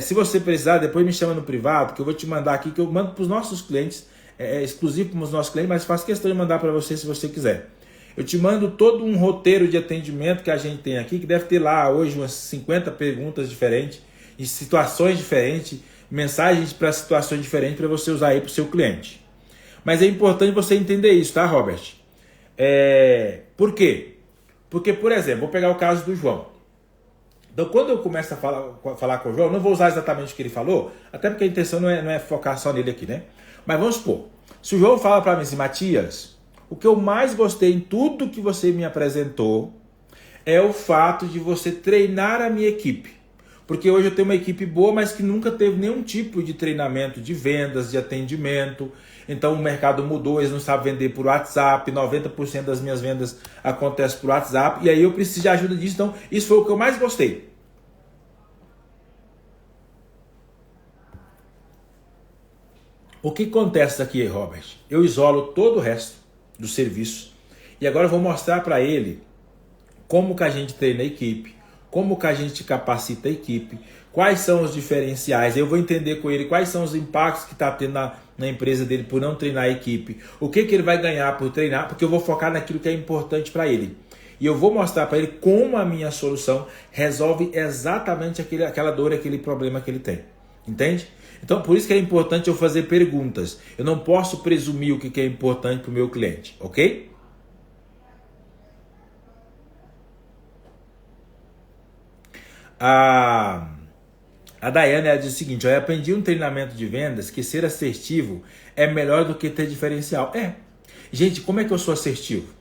[SPEAKER 1] Se você precisar, depois me chama no privado, que eu vou te mandar aqui, que eu mando para os nossos clientes, exclusivo para os nossos clientes, mas faço questão de mandar para você se você quiser. Eu te mando todo um roteiro de atendimento que a gente tem aqui, que deve ter lá hoje umas 50 perguntas diferentes, em situações diferentes, mensagens para situações diferentes para você usar aí para o seu cliente. Mas é importante você entender isso, tá, Robert? Por quê? Porque, por exemplo, vou pegar o caso do João. Então, quando eu começo a falar com o João, não vou usar exatamente o que ele falou, até porque a intenção não é focar só nele aqui, né? Mas vamos supor, se o João fala para mim assim, Matias, o que eu mais gostei em tudo que você me apresentou é o fato de você treinar a minha equipe. Porque hoje eu tenho uma equipe boa, mas que nunca teve nenhum tipo de treinamento de vendas, de atendimento. Então o mercado mudou, eles não sabem vender por WhatsApp, 90% das minhas vendas acontecem por WhatsApp, e aí eu preciso de ajuda disso, então isso foi o que eu mais gostei. O que acontece aqui, Robert? Eu isolo todo o resto do serviço e agora eu vou mostrar para ele como que a gente treina a equipe, como que a gente capacita a equipe, quais são os diferenciais. Eu vou entender com ele quais são os impactos que está tendo na empresa dele por não treinar a equipe, o que ele vai ganhar por treinar, porque eu vou focar naquilo que é importante para ele. E eu vou mostrar para ele como a minha solução resolve exatamente aquela dor, aquele problema que ele tem. Entende? Então, por isso que é importante eu fazer perguntas. Eu não posso presumir o que é importante para o meu cliente, ok? A Daiane, ela diz o seguinte, eu aprendi um treinamento de vendas que ser assertivo é melhor do que ter diferencial. Gente, como é que eu sou assertivo?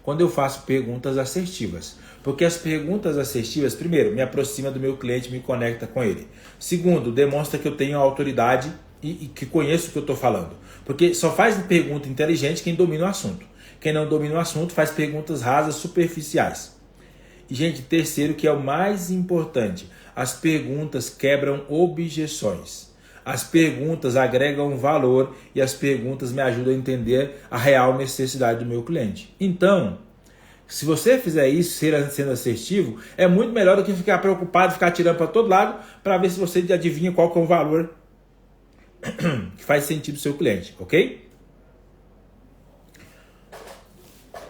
[SPEAKER 1] Quando eu faço perguntas assertivas. Porque as perguntas assertivas, primeiro, me aproxima do meu cliente, me conecta com ele. Segundo, demonstra que eu tenho autoridade e que conheço o que eu estou falando. Porque só faz pergunta inteligente quem domina o assunto. Quem não domina o assunto faz perguntas rasas, superficiais. E, gente, terceiro, que é o mais importante, as perguntas quebram objeções. As perguntas agregam valor e as perguntas me ajudam a entender a real necessidade do meu cliente. Então, se você fizer isso, sendo assertivo, é muito melhor do que ficar preocupado, ficar tirando para todo lado para ver se você adivinha qual que é o valor que faz sentido do seu cliente, ok?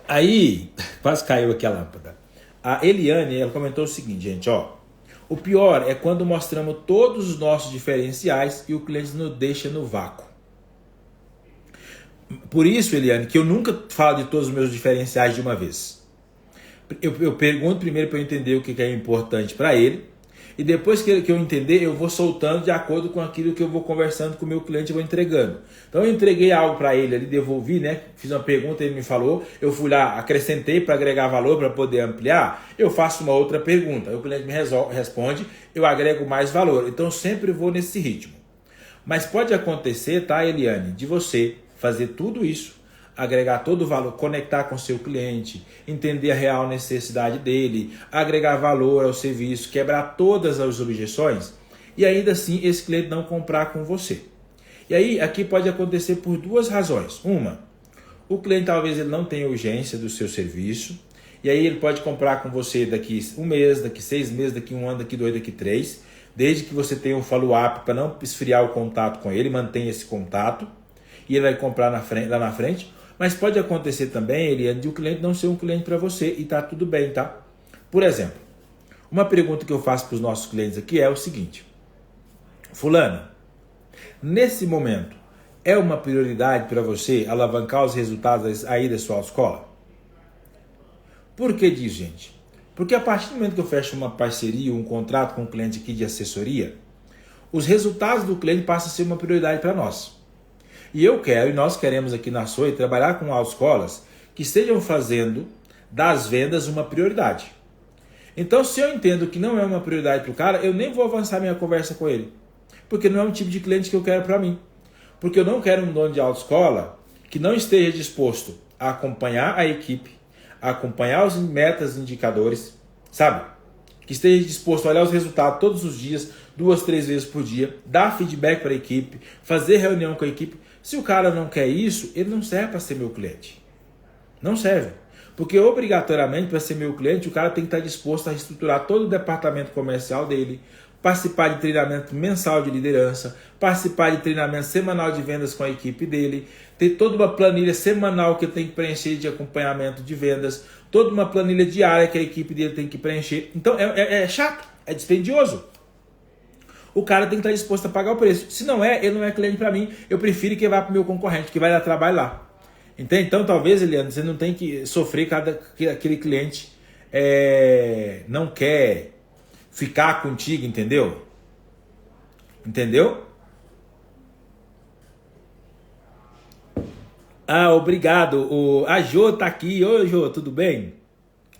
[SPEAKER 1] Aí, quase caiu aqui a lâmpada. A Eliane, ela comentou o seguinte, gente, o pior é quando mostramos todos os nossos diferenciais e o cliente nos deixa no vácuo. Por isso, Eliane, que eu nunca falo de todos os meus diferenciais de uma vez. Eu pergunto primeiro para eu entender o que é importante para ele. E depois que eu entender, eu vou soltando de acordo com aquilo que eu vou conversando com o meu cliente e vou entregando. Então eu entreguei algo para ele ali, devolvi, né? Fiz uma pergunta, ele me falou, eu fui lá, acrescentei para agregar valor, para poder ampliar, eu faço uma outra pergunta. Aí o cliente me responde, eu agrego mais valor. Então eu sempre vou nesse ritmo. Mas pode acontecer, tá, Eliane, de você fazer tudo isso, agregar todo o valor, conectar com o seu cliente, entender a real necessidade dele, agregar valor ao serviço, quebrar todas as objeções e ainda assim esse cliente não comprar com você. E aí aqui pode acontecer por duas razões. Uma, o cliente talvez ele não tenha urgência do seu serviço e aí ele pode comprar com você daqui um mês, daqui 6 meses, daqui 1 ano, daqui 2, daqui 3, desde que você tenha um follow-up para não esfriar o contato com ele, mantenha esse contato e ele vai comprar lá na frente. Mas pode acontecer também, Eliane, de o cliente não ser um cliente para você e tá tudo bem, tá? Por exemplo, uma pergunta que eu faço para os nossos clientes aqui é o seguinte. Fulano, nesse momento, é uma prioridade para você alavancar os resultados aí da sua autoescola? Por que disso, gente? Porque a partir do momento que eu fecho uma parceria, um contrato com um cliente aqui de assessoria, os resultados do cliente passam a ser uma prioridade para nós. E eu quero, e nós queremos aqui na SOI, trabalhar com autoescolas que estejam fazendo das vendas uma prioridade. Então, se eu entendo que não é uma prioridade para o cara, eu nem vou avançar minha conversa com ele. Porque não é um tipo de cliente que eu quero para mim. Porque eu não quero um dono de autoescola que não esteja disposto a acompanhar a equipe, a acompanhar os metas, indicadores, sabe? Que esteja disposto a olhar os resultados todos os dias, 2, 3 vezes por dia, dar feedback para a equipe, fazer reunião com a equipe. Se o cara não quer isso, ele não serve para ser meu cliente. Não serve. Porque obrigatoriamente, para ser meu cliente, o cara tem que estar disposto a reestruturar todo o departamento comercial dele, participar de treinamento mensal de liderança, participar de treinamento semanal de vendas com a equipe dele, ter toda uma planilha semanal que ele tem que preencher de acompanhamento de vendas, toda uma planilha diária que a equipe dele tem que preencher. Então é chato, é dispendioso. O cara tem que estar disposto a pagar o preço. Se não é, ele não é cliente para mim. Eu prefiro que vá para o meu concorrente, que vai dar trabalho lá. Entende? Então, talvez, Eliane, você não tem que sofrer cada que aquele cliente não quer ficar contigo, entendeu? Entendeu? Ah, obrigado. A Jô tá aqui. Oi, Jô, tudo bem?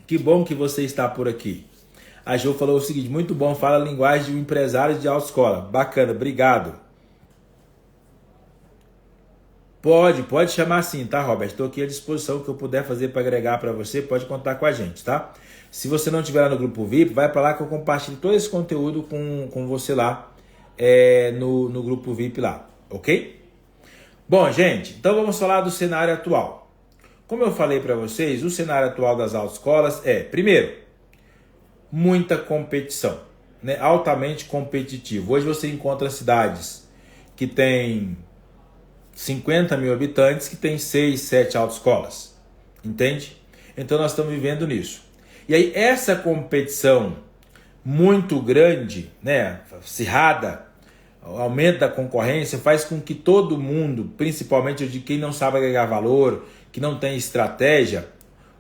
[SPEAKER 1] Que bom que você está por aqui. A Jô falou o seguinte, muito bom, fala a linguagem de um empresário de autoescola. Bacana, obrigado. Pode chamar assim, tá, Robert? Estou aqui à disposição, o que eu puder fazer para agregar para você, pode contar com a gente, tá? Se você não estiver lá no grupo VIP, vai para lá que eu compartilho todo esse conteúdo com você lá no grupo VIP lá, ok? Bom, gente, então vamos falar do cenário atual. Como eu falei para vocês, o cenário atual das autoescolas primeiro, muita competição, né? Altamente competitivo. Hoje você encontra cidades que têm 50 mil habitantes que tem 6, 7 autoescolas, entende? Então nós estamos vivendo nisso. E aí essa competição muito grande, né, acirrada, o aumento da concorrência faz com que todo mundo, principalmente de quem não sabe agregar valor, que não tem estratégia,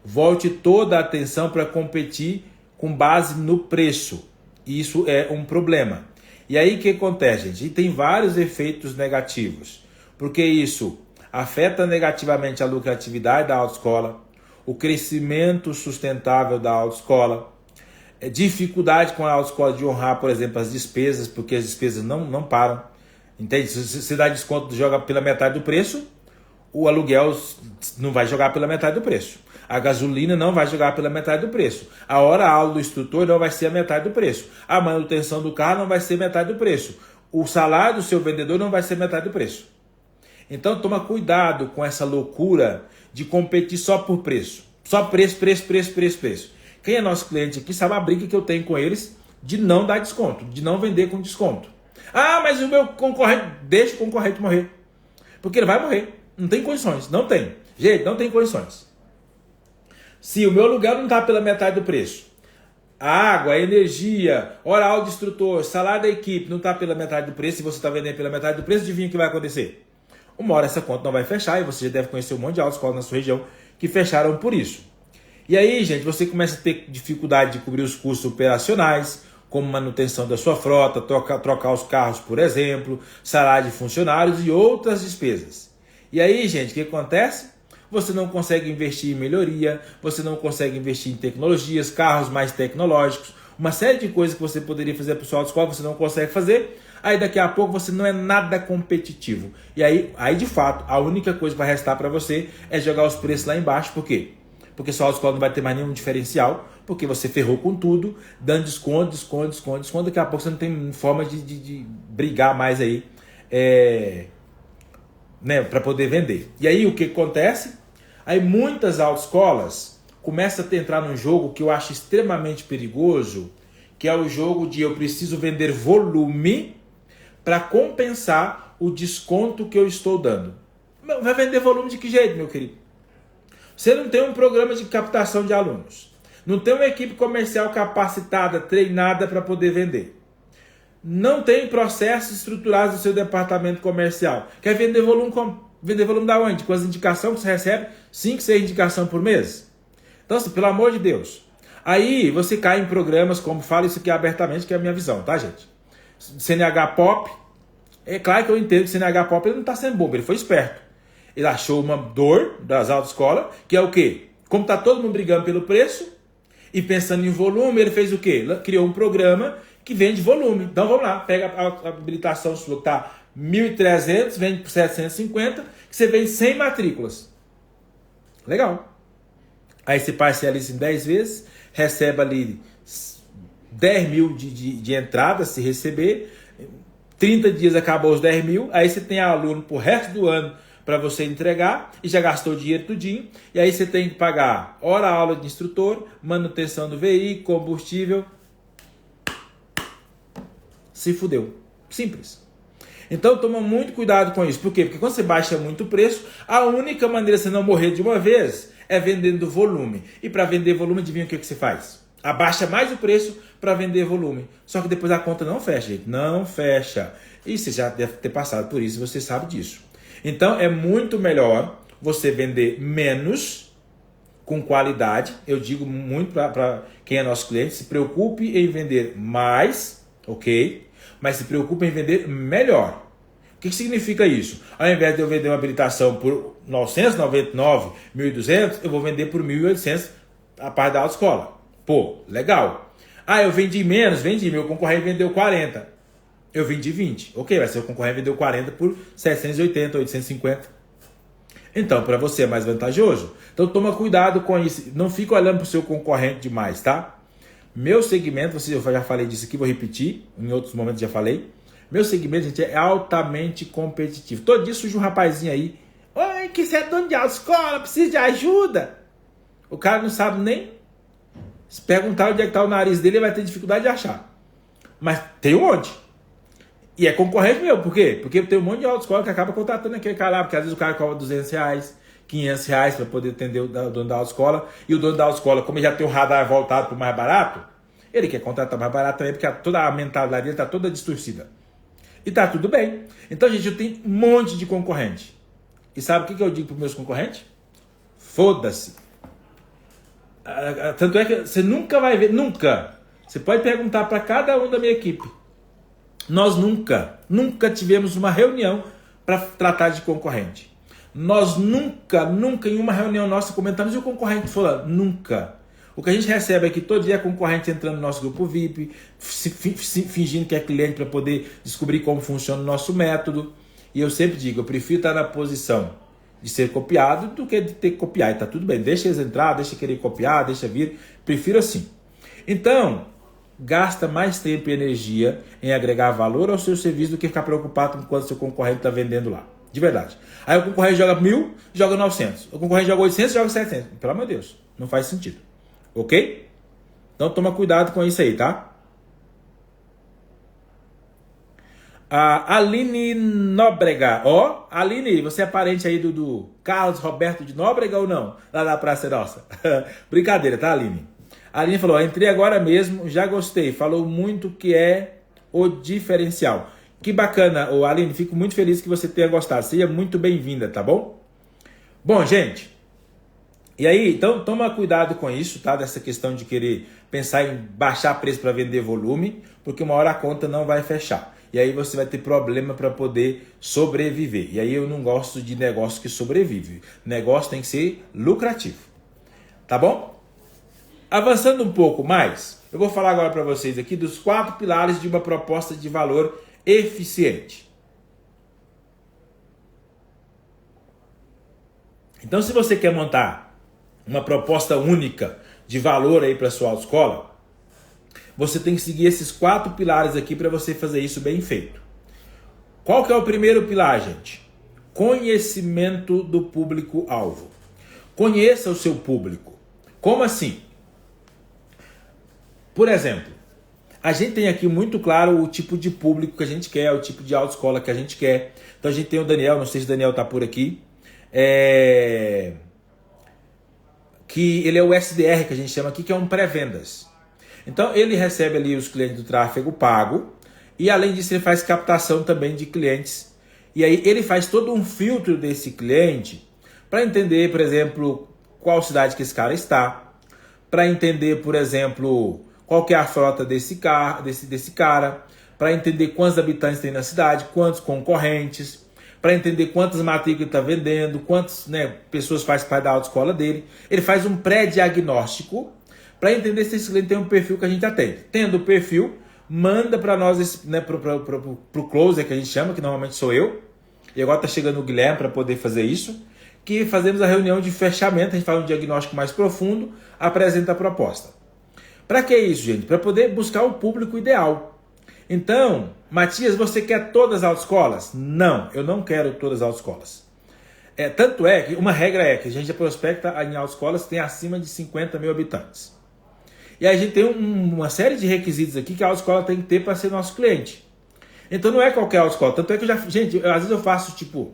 [SPEAKER 1] volte toda a atenção para competir com base no preço. Isso é um problema. E aí o que acontece, gente? E tem vários efeitos negativos. Porque isso afeta negativamente a lucratividade da autoescola, o crescimento sustentável da autoescola, dificuldade com a autoescola de honrar, por exemplo, as despesas, porque as despesas não param. Entende? Se você dá desconto, joga pela metade do preço, o aluguel não vai jogar pela metade do preço. A gasolina não vai jogar pela metade do preço. A hora-aula do instrutor não vai ser a metade do preço. A manutenção do carro não vai ser metade do preço. O salário do seu vendedor não vai ser metade do preço. Então toma cuidado com essa loucura de competir só por preço. Só preço. Quem é nosso cliente aqui sabe a briga que eu tenho com eles de não dar desconto, de não vender com desconto. Ah, mas o meu concorrente, deixa o concorrente morrer. Porque ele vai morrer. Não tem condições, não tem. Gente, não tem condições. Se o meu aluguel não está pela metade do preço, a água, a energia, hora-aula de instrutor, salário da equipe não está pela metade do preço, e você está vendendo pela metade do preço, adivinha o que vai acontecer? Uma hora essa conta não vai fechar e você já deve conhecer um monte de autoescolas na sua região que fecharam por isso. E aí, gente, você começa a ter dificuldade de cobrir os custos operacionais, como manutenção da sua frota, trocar os carros, por exemplo, salário de funcionários e outras despesas. E aí, gente, o que acontece? Você não consegue investir em melhoria, você não consegue investir em tecnologias, carros mais tecnológicos, uma série de coisas que você poderia fazer para o seu autoescola, você não consegue fazer. Aí daqui a pouco você não é nada competitivo. E aí de fato, a única coisa que vai restar para você é jogar os preços lá embaixo. Por quê? Porque sua autoescola não vai ter mais nenhum diferencial, porque você ferrou com tudo, dando desconto. Daqui a pouco você não tem forma de brigar mais aí, né, para poder vender. E aí o que acontece? Aí muitas autoescolas começam a entrar num jogo que eu acho extremamente perigoso, que é o jogo de eu preciso vender volume para compensar o desconto que eu estou dando. Vai vender volume de que jeito, meu querido? Você não tem um programa de captação de alunos. Não tem uma equipe comercial capacitada, treinada para poder vender. Não tem processos estruturados no seu departamento comercial. Quer vender volume como? Vender volume da onde? Com as indicações que você recebe? 5, 6 indicações por mês? Então, assim, pelo amor de Deus. Aí você cai em programas como, falo isso aqui abertamente, que é a minha visão, tá, gente? CNH Pop, é claro que eu entendo que o CNH Pop ele não está sendo bobo, ele foi esperto. Ele achou uma dor das autoescolas, que é o quê? Como está todo mundo brigando pelo preço e pensando em volume, ele fez o quê? Criou um programa que vende volume. Então vamos lá, pega a habilitação sua que está 1.300, vende por 750, que você vende 100 matrículas. Legal. Aí você parcela isso em 10 vezes, recebe ali 10 mil de entrada, se receber, 30 dias acabou os 10 mil, aí você tem aluno pro resto do ano para você entregar e já gastou dinheiro tudinho, e aí você tem que pagar hora-aula de instrutor, manutenção do veículo, combustível. Se fudeu. Simples. Então toma muito cuidado com isso. Por quê? Porque quando você baixa muito o preço, a única maneira de você não morrer de uma vez é vendendo volume. E para vender volume, adivinha o que você faz? Abaixa mais o preço para vender volume. Só que depois a conta não fecha, gente. Não fecha. E você já deve ter passado por isso, você sabe disso. Então é muito melhor você vender menos com qualidade. Eu digo muito para quem é nosso cliente, se preocupe em vender mais, ok? Mas se preocupe em vender melhor. O que significa isso? Ao invés de eu vender uma habilitação por 999, 1.200, eu vou vender por 1.800 a parte da autoescola. Pô, legal. Ah, eu vendi menos, vendi. Meu concorrente vendeu 40. Eu vendi 20. Ok, vai ser o concorrente vendeu 40 por 780, 850. Então, para você é mais vantajoso. Então, toma cuidado com isso. Não fica olhando para o seu concorrente demais, tá? Meu segmento, eu já falei disso aqui, vou repetir. Em outros momentos já falei. Meu segmento, gente, é altamente competitivo. Todo dia surge um rapazinho aí. Oi, que você é dono de autoescola, precisa de ajuda. O cara não sabe nem... Se perguntar onde é que está o nariz dele, ele vai ter dificuldade de achar. Mas tem um monte. E é concorrente meu. Por quê? Porque tem um monte de autoescola que acaba contratando aquele cara lá. Porque às vezes o cara cobra R$200, R$500 para poder atender o dono da autoescola. E o dono da autoescola, como ele já tem o radar voltado para o mais barato, ele quer contratar mais barato também, porque toda a mentalidade dele está toda distorcida. E tá tudo bem. Então, gente, eu tenho um monte de concorrente. E sabe o que eu digo para os meus concorrentes? Foda-se. Tanto é que você nunca vai ver, nunca. Você pode perguntar para cada um da minha equipe. Nós nunca tivemos uma reunião para tratar de concorrente. Nós nunca em uma reunião nossa comentamos e o concorrente falando, nunca. O que a gente recebe aqui todo dia é concorrente entrando no nosso grupo VIP, fingindo que é cliente para poder descobrir como funciona o nosso método. E eu sempre digo, eu prefiro estar na posição de ser copiado do que de ter que copiar. E tá tudo bem, deixa eles entrar, deixa querer copiar, deixa vir. Prefiro assim. Então, gasta mais tempo e energia em agregar valor ao seu serviço do que ficar preocupado com quanto seu concorrente está vendendo lá. De verdade. Aí o concorrente joga 1.000, joga 900. O concorrente joga 800, joga 700. Pelo amor de Deus, não faz sentido. Ok? Então toma cuidado com isso aí, tá? A Aline Nóbrega. Ó, Aline, você é parente aí do Carlos Roberto de Nóbrega ou não? Lá da Praça Nossa. Brincadeira, tá, Aline? A Aline falou, entrei agora mesmo, já gostei. Falou muito que é o diferencial. Que bacana, ô Aline. Fico muito feliz que você tenha gostado. Seja muito bem-vinda, tá bom? Bom, gente. E aí, então toma cuidado com isso, tá? Dessa questão de querer pensar em baixar preço para vender volume, porque uma hora a conta não vai fechar. E aí você vai ter problema para poder sobreviver. E aí eu não gosto de negócio que sobrevive. Negócio tem que ser lucrativo. Tá bom? Avançando um pouco mais, eu vou falar agora para vocês aqui dos 4 pilares de uma proposta de valor eficiente. Então, se você quer montar uma proposta única de valor aí para sua autoescola, você tem que seguir esses 4 pilares aqui para você fazer isso bem feito. Qual que é o primeiro pilar, gente? Conhecimento do público-alvo. Conheça o seu público. Como assim? Por exemplo, a gente tem aqui muito claro o tipo de público que a gente quer, o tipo de autoescola que a gente quer. Então a gente tem o Daniel, não sei se o Daniel está por aqui, que ele é o SDR, que a gente chama aqui, que é um pré-vendas. Então ele recebe ali os clientes do tráfego pago e além disso ele faz captação também de clientes. E aí ele faz todo um filtro desse cliente para entender, por exemplo, qual cidade que esse cara está, para entender, por exemplo, qual que é a frota desse cara, para entender quantos habitantes tem na cidade, quantos concorrentes, para entender quantas matrículas ele está vendendo, quantas pessoas faz parte da autoescola dele. Ele faz um pré-diagnóstico para entender se esse cliente tem um perfil que a gente atende. Tendo o perfil, manda para nós, para o closer, que a gente chama, que normalmente sou eu, e agora está chegando o Guilherme para poder fazer isso, que fazemos a reunião de fechamento, a gente faz um diagnóstico mais profundo, apresenta a proposta. Para que isso, gente? Para poder buscar o público ideal. Então, Matias, você quer todas as autoescolas? Não, eu não quero todas as autoescolas. Tanto é que uma regra é que a gente prospecta em autoescolas que tem acima de 50 mil habitantes. E aí a gente tem uma série de requisitos aqui que a autoescola tem que ter para ser nosso cliente. Então não é qualquer autoescola. Tanto é que às vezes eu faço tipo...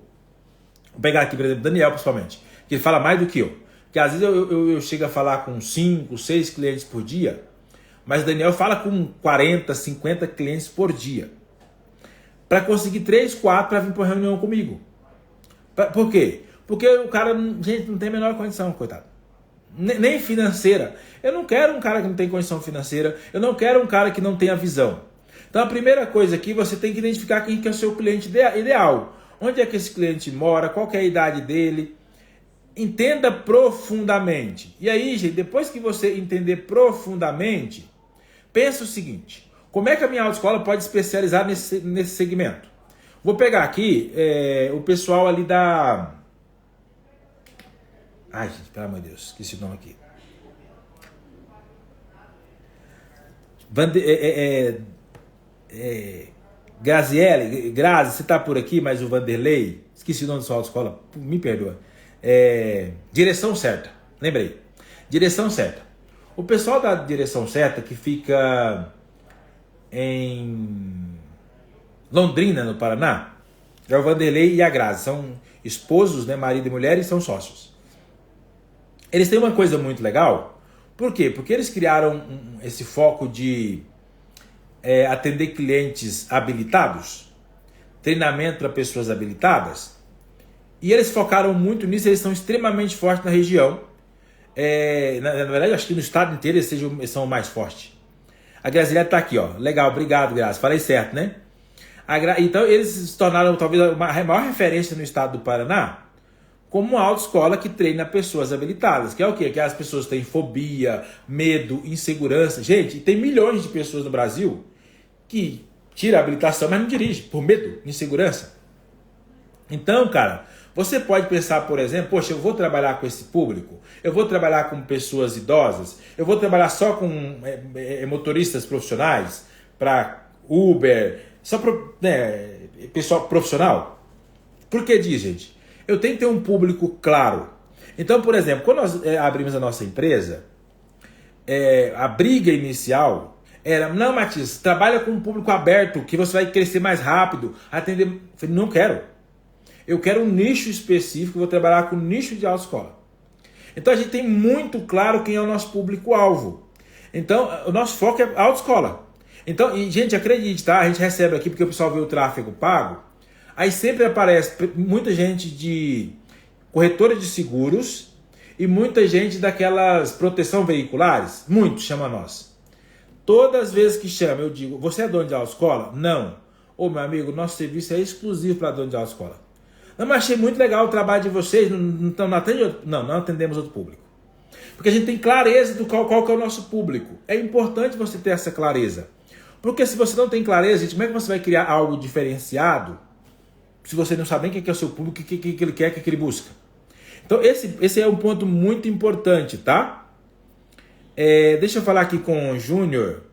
[SPEAKER 1] Vou pegar aqui, por exemplo, Daniel, principalmente, que ele fala mais do que eu. Porque às vezes eu chego a falar com 5, 6 clientes por dia, mas o Daniel fala com 40, 50 clientes por dia. Para conseguir 3, 4 para vir para uma reunião comigo. Por quê? Porque o cara, gente, não tem a menor condição, coitado. nem financeira. Eu não quero um cara que não tem condição financeira, eu não quero um cara que não tenha visão. Então a primeira coisa aqui, você tem que identificar quem que é o seu cliente ideal. Onde é que esse cliente mora, qual que é a idade dele. Entenda profundamente. E aí, gente, depois que você entender profundamente, pensa o seguinte: como é que a minha autoescola pode especializar nesse segmento? Vou pegar aqui o pessoal ali da... Ai, gente, pelo amor de Deus, esqueci o nome aqui. Graziele, Grazi, você tá por aqui, mas o Vanderlei, esqueci o nome da sua autoescola, me perdoa. Direção Certa, lembrei. Direção Certa. O pessoal da Direção Certa, que fica em Londrina, no Paraná, é o Vanderlei e a Grazi. São esposos, né, marido e mulher, e são sócios. Eles têm uma coisa muito legal. Por quê? Porque eles criaram esse foco de atender clientes habilitados, treinamento para pessoas habilitadas, e eles focaram muito nisso. Eles são extremamente fortes na região. Na verdade, acho que no estado inteiro eles são mais fortes. A Graziella está aqui, ó. Legal, obrigado, Grazi. Falei certo, né? Então, eles se tornaram talvez a maior referência no estado do Paraná como uma autoescola que treina pessoas habilitadas. Que é o quê? Que as pessoas têm fobia, medo, insegurança. Gente, tem milhões de pessoas no Brasil que tiram a habilitação, mas não dirigem, por medo, insegurança. Então, cara, você pode pensar, por exemplo, poxa, eu vou trabalhar com esse público, eu vou trabalhar com pessoas idosas, eu vou trabalhar só com motoristas profissionais, para Uber, só para pessoal profissional. Por que diz, gente? Eu tenho que ter um público claro. Então, por exemplo, quando nós abrimos a nossa empresa, a briga inicial era: não, Matias, trabalha com um público aberto, que você vai crescer mais rápido, atender. Eu falei, não quero. Eu quero um nicho específico, vou trabalhar com nicho de autoescola. Então a gente tem muito claro quem é o nosso público-alvo. Então o nosso foco é autoescola. Então, e, gente, acredite, tá? A gente recebe aqui, porque o pessoal vê o tráfego pago, aí sempre aparece muita gente de corretora de seguros e muita gente daquelas proteção veiculares. Muitos chama nós. Todas as vezes que chama, eu digo: você é dono de autoescola? Não. Ô, meu amigo, nosso serviço é exclusivo para dono de autoescola. Não, mas achei muito legal o trabalho de vocês, não atendemos outro público. Porque a gente tem clareza do qual que é o nosso público. É importante você ter essa clareza. Porque se você não tem clareza, gente, como é que você vai criar algo diferenciado se você não sabe nem quem é o seu público, o que ele quer, o que ele busca? Então esse é um ponto muito importante, tá? Deixa eu falar aqui com o Júnior.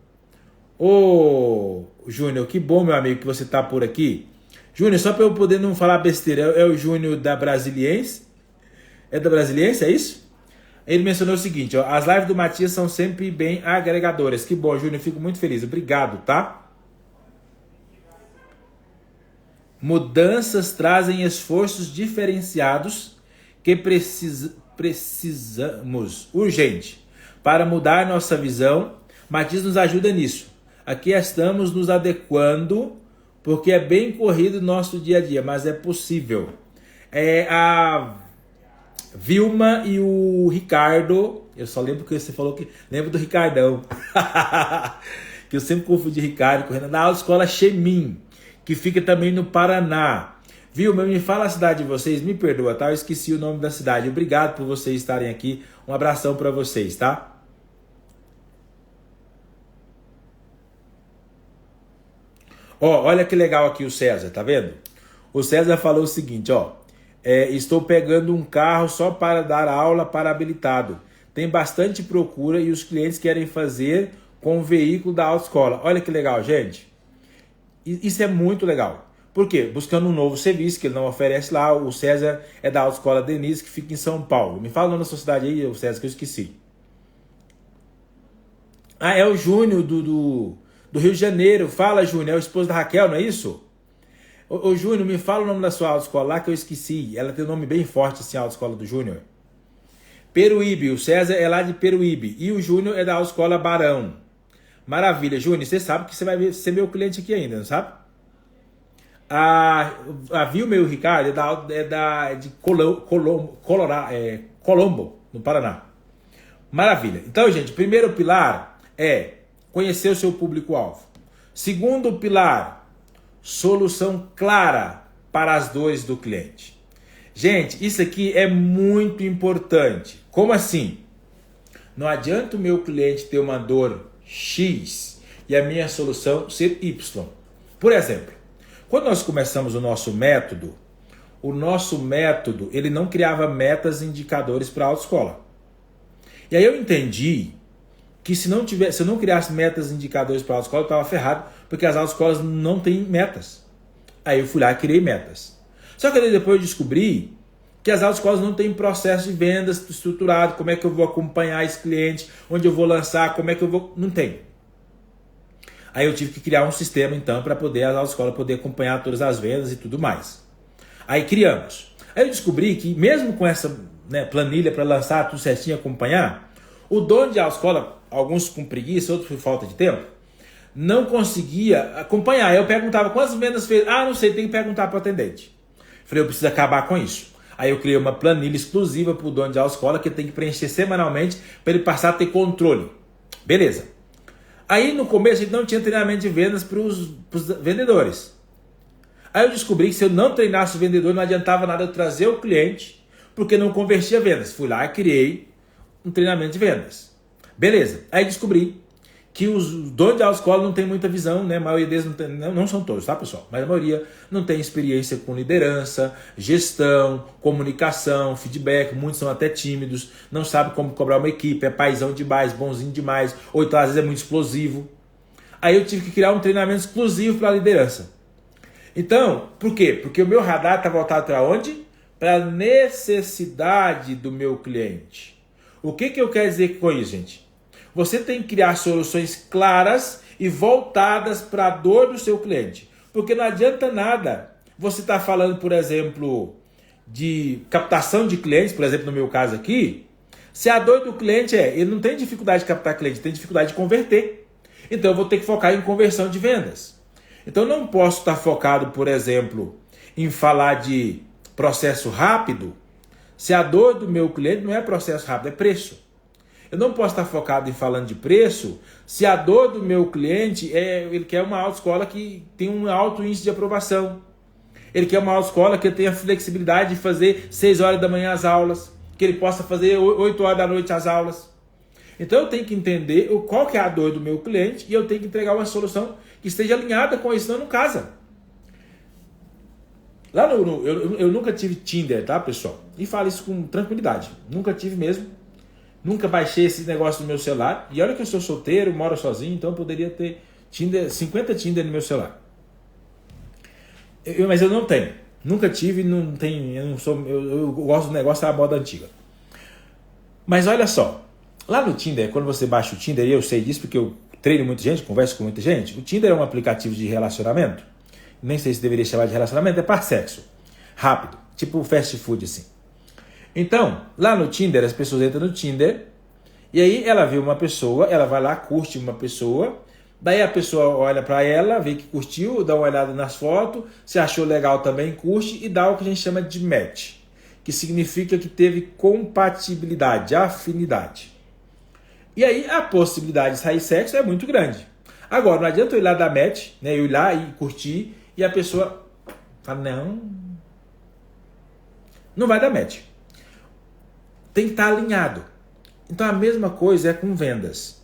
[SPEAKER 1] Ô, Júnior, que bom, meu amigo, que você tá por aqui. Júnior, só para eu poder não falar besteira, é o Júnior da Brasiliense? É da Brasiliense, é isso? Ele mencionou o seguinte, ó: as lives do Matias são sempre bem agregadoras. Que bom, Júnior, fico muito feliz. Obrigado, tá? Mudanças trazem esforços diferenciados que precisamos urgente para mudar nossa visão. Matias nos ajuda nisso. Aqui estamos nos adequando, porque é bem corrido o nosso dia a dia, mas é possível. A Vilma e o Ricardo, eu só lembro que você falou que... Lembro do Ricardão. Que eu sempre confundi Ricardo com Renan. Na autoescola Xemin, que fica também no Paraná. Vilma, me fala a cidade de vocês, me perdoa, tá? Eu esqueci o nome da cidade. Obrigado por vocês estarem aqui. Um abração para vocês, tá? Ó, olha que legal aqui o César, tá vendo? O César falou o seguinte, ó: estou pegando um carro só para dar aula para habilitado. Tem bastante procura e os clientes querem fazer com o veículo da autoescola. Olha que legal, gente. Isso é muito legal. Por quê? Buscando um novo serviço que ele não oferece lá. O César é da autoescola Denise, que fica em São Paulo. Me fala o nome da sua cidade aí, César, que eu esqueci. Ah, é o Júnior do Rio de Janeiro. Fala, Júnior, é o esposo da Raquel, não é isso? Ô Júnior, me fala o nome da sua autoescola lá, que eu esqueci. Ela tem um nome bem forte, assim, a autoescola do Júnior. Peruíbe, o César é lá de Peruíbe. E o Júnior é da autoescola Barão. Maravilha, Júnior, você sabe que você vai ser meu cliente aqui ainda, não sabe? A Vilma e o Ricardo é de Colombo, no Paraná. Maravilha. Então, gente, primeiro pilar é conhecer o seu público-alvo. Segundo pilar, solução clara para as dores do cliente. Gente, isso aqui é muito importante. Como assim? Não adianta o meu cliente ter uma dor X e a minha solução ser Y. Por exemplo, quando nós começamos o nosso método ele não criava metas e indicadores para a autoescola. E aí eu entendi que se eu não criasse metas e indicadores para a autoescola, eu estava ferrado, porque as autoescolas não têm metas. Aí eu fui lá e criei metas. Só que depois eu descobri que as autoescolas não têm processo de vendas estruturado, como é que eu vou acompanhar esse cliente, onde eu vou lançar, como é que eu vou... Não tem. Aí eu tive que criar um sistema, então, para poder as autoescolas poder acompanhar todas as vendas e tudo mais. Aí criamos. Aí eu descobri que mesmo com essa planilha para lançar tudo certinho, acompanhar, o dono de autoescola, alguns com preguiça, outros por falta de tempo, não conseguia acompanhar. Aí eu perguntava quantas vendas fez. Ah, não sei, tem que perguntar para o atendente. Falei, eu preciso acabar com isso. Aí eu criei uma planilha exclusiva para o dono de autoescola que tem que preencher semanalmente para ele passar a ter controle. Beleza. Aí no começo a gente não tinha treinamento de vendas para os vendedores. Aí eu descobri que se eu não treinasse o vendedor não adiantava nada eu trazer o cliente porque não convertia vendas. Fui lá e criei um treinamento de vendas. Beleza. Aí descobri que os donos de autoescola não tem muita visão, né? A maioria deles não são todos, tá, pessoal? Mas a maioria não tem experiência com liderança, gestão, comunicação, feedback. Muitos são até tímidos, não sabem como cobrar uma equipe, é paizão demais, bonzinho demais, ou então às vezes é muito explosivo. Aí eu tive que criar um treinamento exclusivo para a liderança. Então, por quê? Porque o meu radar está voltado para onde? Para a necessidade do meu cliente. O que eu quero dizer com isso, gente? Você tem que criar soluções claras e voltadas para a dor do seu cliente. Porque não adianta nada você estar falando, por exemplo, de captação de clientes, por exemplo, no meu caso aqui, se a dor do cliente ele não tem dificuldade de captar cliente, tem dificuldade de converter. Então eu vou ter que focar em conversão de vendas. Então eu não posso estar focado, por exemplo, em falar de processo rápido, se a dor do meu cliente não é processo rápido, é preço. Eu não posso estar focado em falando de preço se a dor do meu cliente ele quer uma autoescola que tem um alto índice de aprovação. Ele quer uma autoescola que tenha flexibilidade de fazer 6 horas da manhã as aulas, que ele possa fazer 8 horas da noite as aulas. Então eu tenho que entender qual que é a dor do meu cliente e eu tenho que entregar uma solução que esteja alinhada com isso, senão não casa. Lá eu nunca tive Tinder, tá, pessoal? E falo isso com tranquilidade. Nunca tive mesmo. Nunca baixei esse negócio no meu celular. E olha que eu sou solteiro, moro sozinho, então eu poderia ter 50 Tinder no meu celular. Mas eu não tenho. Nunca tive, não tenho. Eu gosto do negócio da moda antiga. Mas olha só. Lá no Tinder, quando você baixa o Tinder, e eu sei disso porque eu treino muita gente, converso com muita gente, o Tinder é um aplicativo de relacionamento. Nem sei se deveria chamar de relacionamento, é para sexo. Rápido. Tipo fast food, assim. Então, lá no Tinder, as pessoas entram no Tinder e aí ela vê uma pessoa, ela vai lá, curte uma pessoa, daí a pessoa olha para ela, vê que curtiu, dá uma olhada nas fotos, se achou legal também, curte e dá o que a gente chama de match, que significa que teve compatibilidade, afinidade. E aí a possibilidade de sair sexo é muito grande. Agora, não adianta eu ir lá dar match, né, eu ir lá e curtir e a pessoa fala, não vai dar match. Tem que estar alinhado. Então a mesma coisa é com vendas.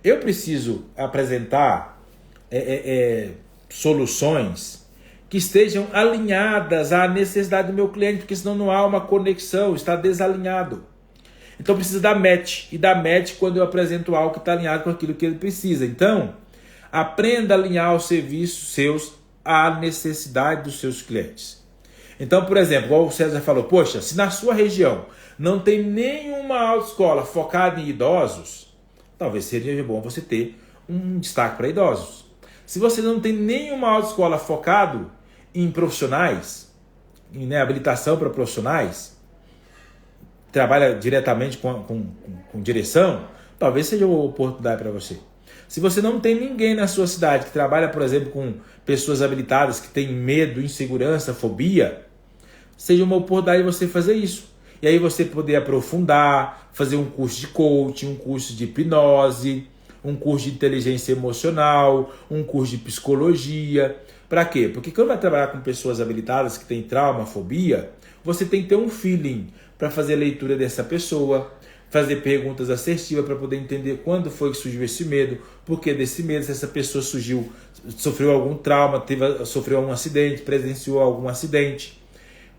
[SPEAKER 1] Eu preciso apresentar soluções que estejam alinhadas à necessidade do meu cliente, porque senão não há uma conexão, está desalinhado. Então precisa dar match, e dar match quando eu apresento algo que está alinhado com aquilo que ele precisa. Então, aprenda a alinhar os serviços seus à necessidade dos seus clientes. Então, por exemplo, igual o César falou, poxa, se na sua região não tem nenhuma autoescola focada em idosos, talvez seria bom você ter um destaque para idosos. Se você não tem nenhuma autoescola focada em profissionais, em habilitação para profissionais, trabalha diretamente com direção, talvez seja uma oportunidade para você. Se você não tem ninguém na sua cidade que trabalha, por exemplo, com pessoas habilitadas que têm medo, insegurança, fobia, seja uma oportunidade de você fazer isso. E aí você poder aprofundar, fazer um curso de coaching, um curso de hipnose, um curso de inteligência emocional, um curso de psicologia. Para quê? Porque quando vai trabalhar com pessoas habilitadas que têm trauma, fobia, você tem que ter um feeling para fazer a leitura dessa pessoa, fazer perguntas assertivas para poder entender quando foi que surgiu esse medo, por que desse medo, se essa pessoa sofreu algum trauma, sofreu um acidente, presenciou algum acidente.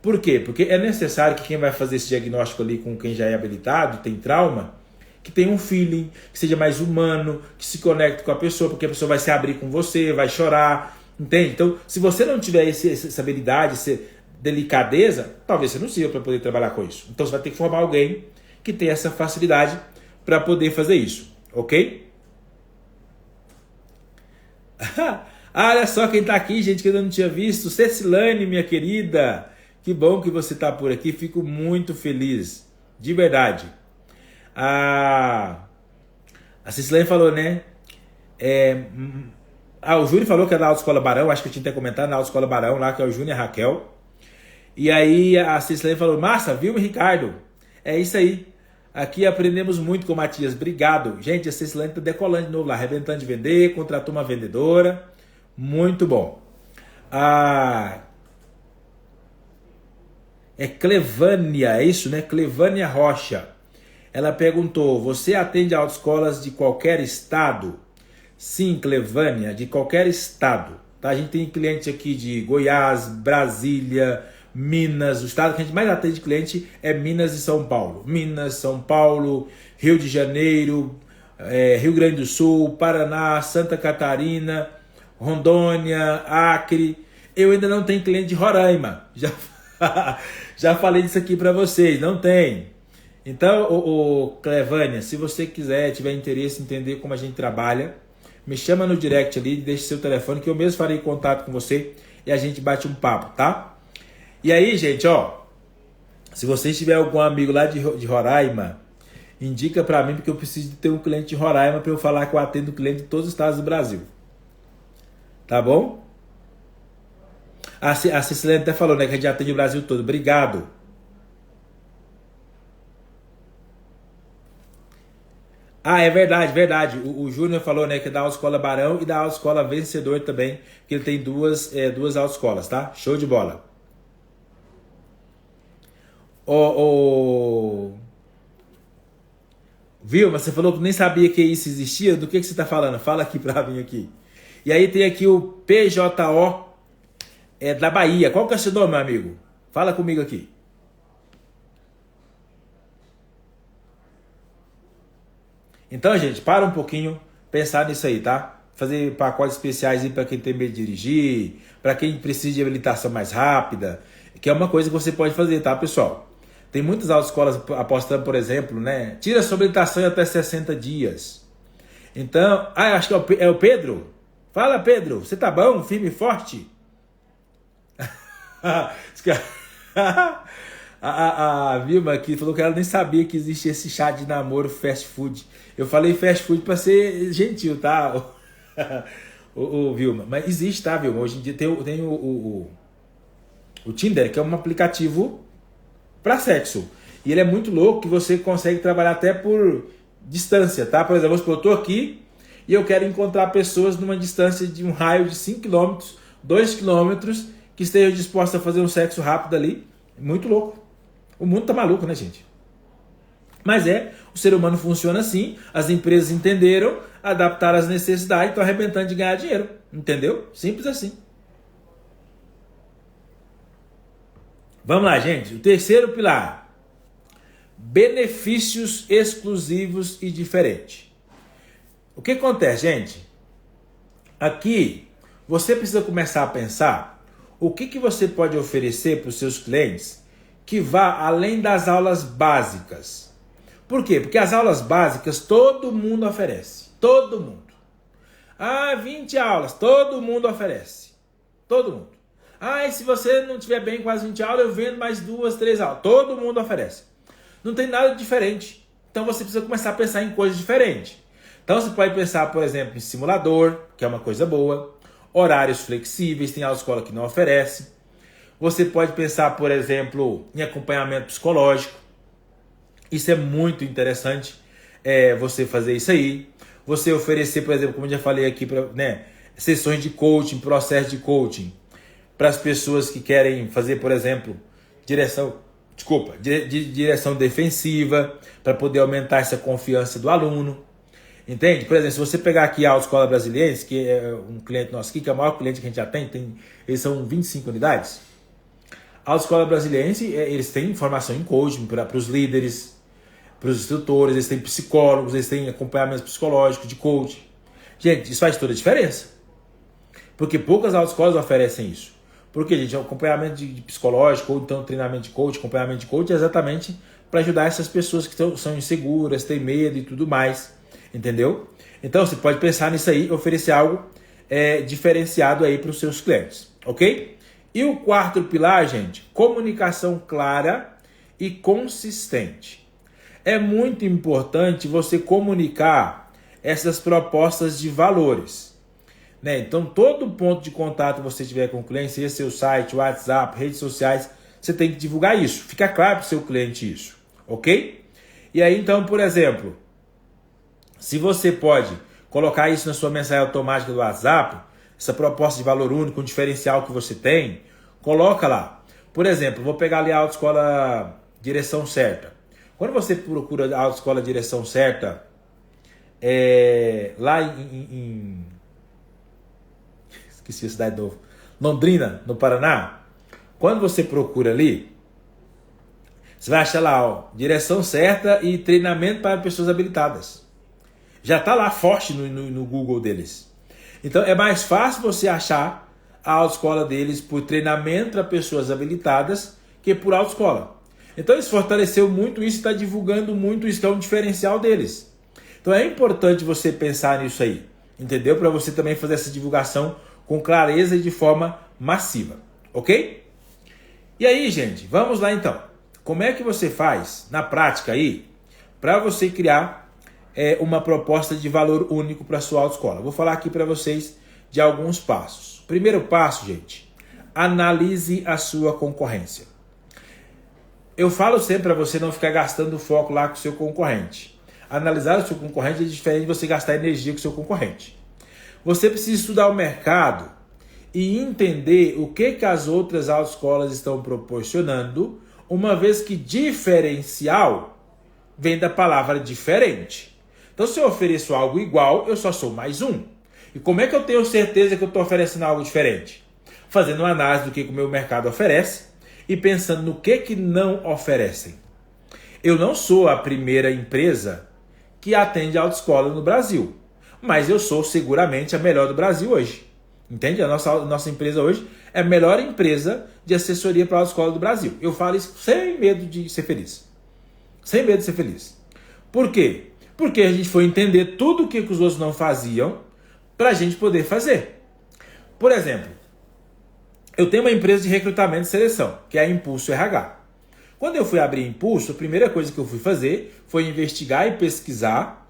[SPEAKER 1] Por quê? Porque é necessário que quem vai fazer esse diagnóstico ali com quem já é habilitado, tem trauma, que tenha um feeling, que seja mais humano, que se conecte com a pessoa, porque a pessoa vai se abrir com você, vai chorar, entende? Então, se você não tiver essa habilidade, essa delicadeza, talvez você não sirva para poder trabalhar com isso. Então, você vai ter que formar alguém que tenha essa facilidade para poder fazer isso, ok? Olha só quem está aqui, gente, que eu não tinha visto. Cecilane, minha querida. Que bom que você está por aqui. Fico muito feliz. De verdade. A Cecilane falou, né? O Júnior falou que é da Autoescola Barão. Acho que eu tinha até comentado na Autoescola Barão, lá que é o Júnior e a Raquel. E aí a Cecilane falou, massa, Vilma e Ricardo. É isso aí. Aqui aprendemos muito com o Matias. Obrigado. Gente, a Cecilane está decolando de novo lá, arrebentando de vender, contratou uma vendedora. Muito bom. É Clevânia, é isso, né? Clevânia Rocha. Ela perguntou, você atende autoescolas de qualquer estado? Sim, Clevânia, de qualquer estado. Tá? A gente tem cliente aqui de Goiás, Brasília, Minas. O estado que a gente mais atende cliente é Minas e São Paulo. Minas, São Paulo, Rio de Janeiro, Rio Grande do Sul, Paraná, Santa Catarina, Rondônia, Acre. Eu ainda não tenho cliente de Roraima. Já falei disso aqui para vocês, não tem. Então, Clevânia, se você quiser, tiver interesse em entender como a gente trabalha, me chama no direct ali, deixe seu telefone que eu mesmo farei contato com você e a gente bate um papo, tá? E aí, gente, ó, se você tiver algum amigo lá de Roraima, indica para mim, porque eu preciso de ter um cliente de Roraima para eu falar que eu atendo cliente de todos os estados do Brasil. Tá bom? A Cecilene até falou, né, que a gente atende o Brasil todo. Obrigado. É verdade, verdade. O Júnior falou, né, que é da Autoescola Barão e da Autoescola Vencedor também, que ele tem duas autoescolas, tá? Show de bola. Vilma, você falou que nem sabia que isso existia. Do que você está falando? Fala aqui pra mim aqui. E aí tem aqui o PJO da Bahia. Qual que é o seu nome, meu amigo? Fala comigo aqui. Então, gente, para um pouquinho, pensar nisso aí, tá? Fazer pacotes especiais aí para quem tem medo de dirigir, para quem precisa de habilitação mais rápida, que é uma coisa que você pode fazer, tá, pessoal? Tem muitas autoescolas apostando, por exemplo, né? Tira sua habilitação em até 60 dias. Então, acho que é o Pedro. Fala, Pedro, você tá bom? Firme e forte? A Vilma aqui falou que ela nem sabia que existia esse chá de namoro fast food. Eu falei fast food para ser gentil, tá? o Vilma. Mas existe, tá, Vilma? Hoje em dia tem o Tinder, que é um aplicativo para sexo. E ele é muito louco que você consegue trabalhar até por distância, tá? Por exemplo, eu estou aqui e eu quero encontrar pessoas numa distância de um raio de 5 km, 2 km, que estejam dispostas a fazer um sexo rápido ali. Muito louco. O mundo tá maluco, né, gente? Mas o ser humano funciona assim, as empresas entenderam, adaptaram as necessidades e estão arrebentando de ganhar dinheiro. Entendeu? Simples assim. Vamos lá, gente. O terceiro pilar. Benefícios exclusivos e diferentes. O que acontece, gente? Aqui, você precisa começar a pensar o que você pode oferecer para os seus clientes que vá além das aulas básicas. Por quê? Porque as aulas básicas todo mundo oferece. Todo mundo. 20 aulas, todo mundo oferece. Todo mundo. E se você não estiver bem com as 20 aulas, eu vendo mais 2, 3 aulas. Todo mundo oferece. Não tem nada de diferente. Então você precisa começar a pensar em coisas diferentes. Então você pode pensar, por exemplo, em simulador, que é uma coisa boa. Horários flexíveis, tem autoescola que não oferece. Você pode pensar, por exemplo, em acompanhamento psicológico. Isso é muito interessante, você fazer isso aí. Você oferecer, por exemplo, como eu já falei aqui, né, sessões de coaching, processo de coaching, para as pessoas que querem fazer, por exemplo, direção defensiva, para poder aumentar essa confiança do aluno. Entende? Por exemplo, se você pegar aqui a Autoescola Brasiliense, que é um cliente nosso aqui, que é o maior cliente que a gente já eles são 25 unidades. A Autoescola Brasiliense, eles têm formação em coaching para os líderes, para os instrutores, eles têm psicólogos, eles têm acompanhamento psicológico, de coaching. Gente, isso faz toda a diferença. Porque poucas autoescolas oferecem isso. Porque, gente, é um acompanhamento de psicológico, ou então treinamento de coach, acompanhamento de coach, é exatamente para ajudar essas pessoas que são inseguras, têm medo e tudo mais. Entendeu? Então você pode pensar nisso aí, oferecer algo diferenciado aí para os seus clientes, ok? E o quarto pilar, gente, comunicação clara e consistente. É muito importante você comunicar essas propostas de valores, né? Então todo ponto de contato que você tiver com o cliente, seja seu site, WhatsApp, redes sociais, você tem que divulgar isso. Fica claro para o seu cliente isso, ok? E aí então, por exemplo, se você pode colocar isso na sua mensagem automática do WhatsApp, essa proposta de valor único, um diferencial que você tem, coloca lá. Por exemplo, vou pegar ali a Autoescola Direção Certa. Quando você procura a Autoescola Direção Certa, lá esqueci a cidade de novo, Londrina, no Paraná, quando você procura ali, você vai achar lá, ó, Direção Certa e treinamento para pessoas habilitadas. Já está lá forte no Google deles. Então é mais fácil você achar a autoescola deles por treinamento para pessoas habilitadas que por autoescola. Então eles fortaleceu muito isso e está divulgando muito isso, que é um diferencial deles. Então é importante você pensar nisso aí, entendeu? Para você também fazer essa divulgação com clareza e de forma massiva, ok? E aí, gente, vamos lá então. Como é que você faz na prática aí para você criar uma proposta de valor único para a sua autoescola? Vou falar aqui para vocês de alguns passos. Primeiro passo, gente, analise a sua concorrência. Eu falo sempre para você não ficar gastando foco lá com o seu concorrente. Analisar o seu concorrente é diferente de você gastar energia com o seu concorrente. Você precisa estudar o mercado e entender o que as outras autoescolas estão proporcionando, uma vez que diferencial vem da palavra diferente. Então, se eu ofereço algo igual, eu só sou mais um. E como é que eu tenho certeza que eu estou oferecendo algo diferente? Fazendo uma análise do que o meu mercado oferece e pensando no que não oferecem. Eu não sou a primeira empresa que atende a autoescola no Brasil, mas eu sou seguramente a melhor do Brasil hoje. Entende? A nossa empresa hoje é a melhor empresa de assessoria para a autoescola do Brasil. Eu falo isso sem medo de ser feliz. Sem medo de ser feliz. Por quê? Porque a gente foi entender tudo o que os outros não faziam para a gente poder fazer. Por exemplo, eu tenho uma empresa de recrutamento e seleção, que é a Impulso RH. Quando eu fui abrir Impulso, a primeira coisa que eu fui fazer foi investigar e pesquisar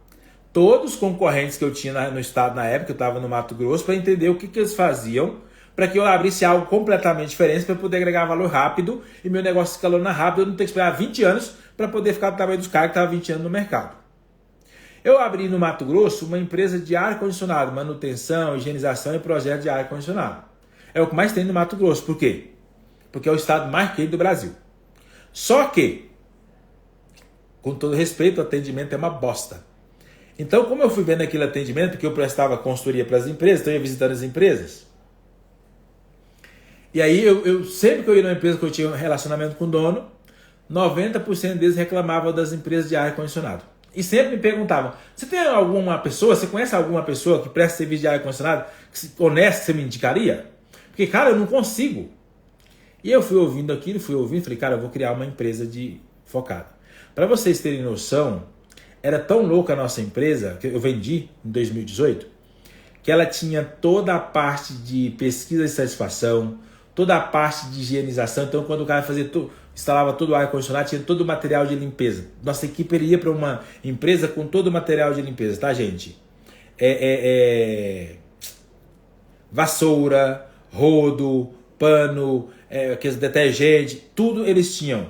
[SPEAKER 1] todos os concorrentes que eu tinha no estado na época, eu estava no Mato Grosso, para entender o que eles faziam, para que eu abrisse algo completamente diferente, para poder agregar valor rápido e meu negócio escalando rápido, eu não ter que esperar 20 anos para poder ficar do tamanho dos caras que estavam 20 anos no mercado. Eu abri no Mato Grosso uma empresa de ar-condicionado, manutenção, higienização e projeto de ar-condicionado. É o que mais tem no Mato Grosso. Por quê? Porque é o estado mais quente do Brasil. Só que, com todo respeito, o atendimento é uma bosta. Então, como eu fui vendo aquele atendimento, que eu prestava consultoria para as empresas, então eu ia visitando as empresas. E aí, eu sempre que eu ia numa empresa que eu tinha um relacionamento com o dono, 90% deles reclamavam das empresas de ar-condicionado. E sempre me perguntavam, você tem alguma pessoa, você conhece alguma pessoa que presta serviço de ar-condicionado, honesta, que você me indicaria? Porque, cara, eu não consigo. E eu fui ouvindo aquilo, falei, cara, eu vou criar uma empresa focada. Para vocês terem noção, era tão louca a nossa empresa, que eu vendi em 2018, que ela tinha toda a parte de pesquisa de satisfação, toda a parte de higienização. Então, quando o cara instalava todo o ar-condicionado, tinha todo o material de limpeza. Nossa equipe ia para uma empresa com todo o material de limpeza, tá, gente? Vassoura, rodo, pano, aqueles detergente, tudo eles tinham.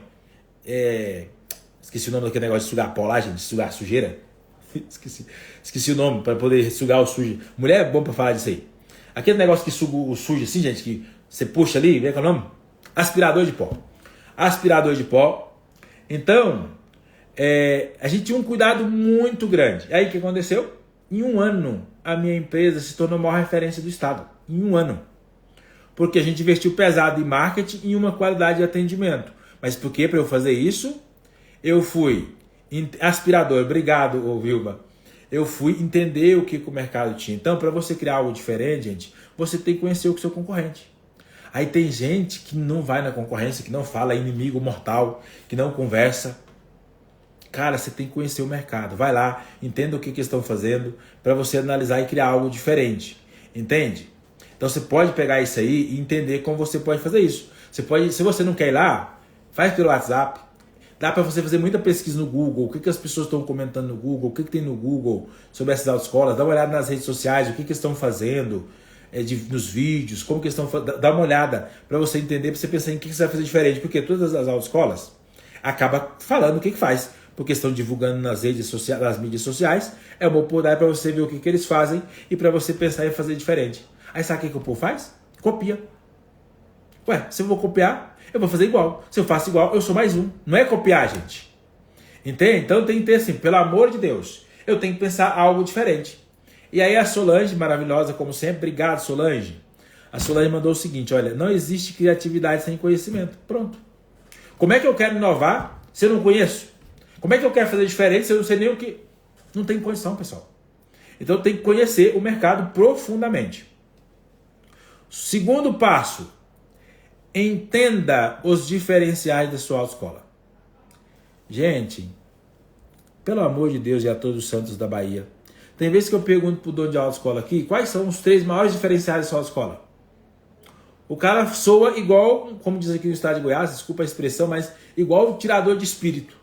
[SPEAKER 1] Esqueci o nome daquele negócio de sugar pó lá, gente, de sugar sujeira. Esqueci o nome para poder sugar o sujo. Mulher é bom para falar disso aí. Aquele negócio que suga o sujo assim, gente, que você puxa ali, vê qual é o nome? Aspirador de pó. Aspirador de pó. Então, a gente tinha um cuidado muito grande. Aí o que aconteceu? Em um ano, a minha empresa se tornou a maior referência do estado. Em um ano. Porque a gente investiu pesado em marketing e uma qualidade de atendimento. Mas por que para eu fazer isso? Eu fui aspirador, obrigado, Vilma. Eu fui entender o que o mercado tinha. Então, para você criar algo diferente, gente, você tem que conhecer o seu concorrente. Aí tem gente que não vai na concorrência, que não fala, é inimigo mortal, que não conversa. Cara, você tem que conhecer o mercado. Vai lá, entenda o que estão fazendo, para você analisar e criar algo diferente. Entende? Então você pode pegar isso aí e entender como você pode fazer isso. Você pode, se você não quer ir lá, faz pelo WhatsApp. Dá para você fazer muita pesquisa no Google, o que as pessoas estão comentando no Google, o que tem no Google sobre essas autoescolas, dá uma olhada nas redes sociais, o que estão fazendo nos vídeos, como que estão fazendo, dá uma olhada para você entender, para você pensar em o que você vai fazer diferente, porque todas as autoescolas acabam falando o que faz, porque estão divulgando nas redes sociais, nas mídias sociais, é uma oportunidade para você ver o que eles fazem e para você pensar em fazer diferente. Aí sabe o que o povo faz? Copia. Ué, se eu vou copiar, eu vou fazer igual. Se eu faço igual, eu sou mais um. Não é copiar, gente. Entende? Então tem que ter assim, pelo amor de Deus, eu tenho que pensar algo diferente. E aí a Solange, maravilhosa como sempre, obrigado Solange. A Solange mandou o seguinte, olha, não existe criatividade sem conhecimento. Pronto. Como é que eu quero inovar se eu não conheço? Como é que eu quero fazer diferente se eu não sei nem o que... Não tem condição, pessoal. Então tem que conhecer o mercado profundamente. Segundo passo, entenda os diferenciais da sua autoescola. Gente, pelo amor de Deus e a todos os santos da Bahia, tem vezes que eu pergunto pro dono de autoescola aqui, quais são os 3 maiores diferenciais da sua autoescola? O cara soa igual, como diz aqui no estado de Goiás, desculpa a expressão, mas igual o tirador de espírito.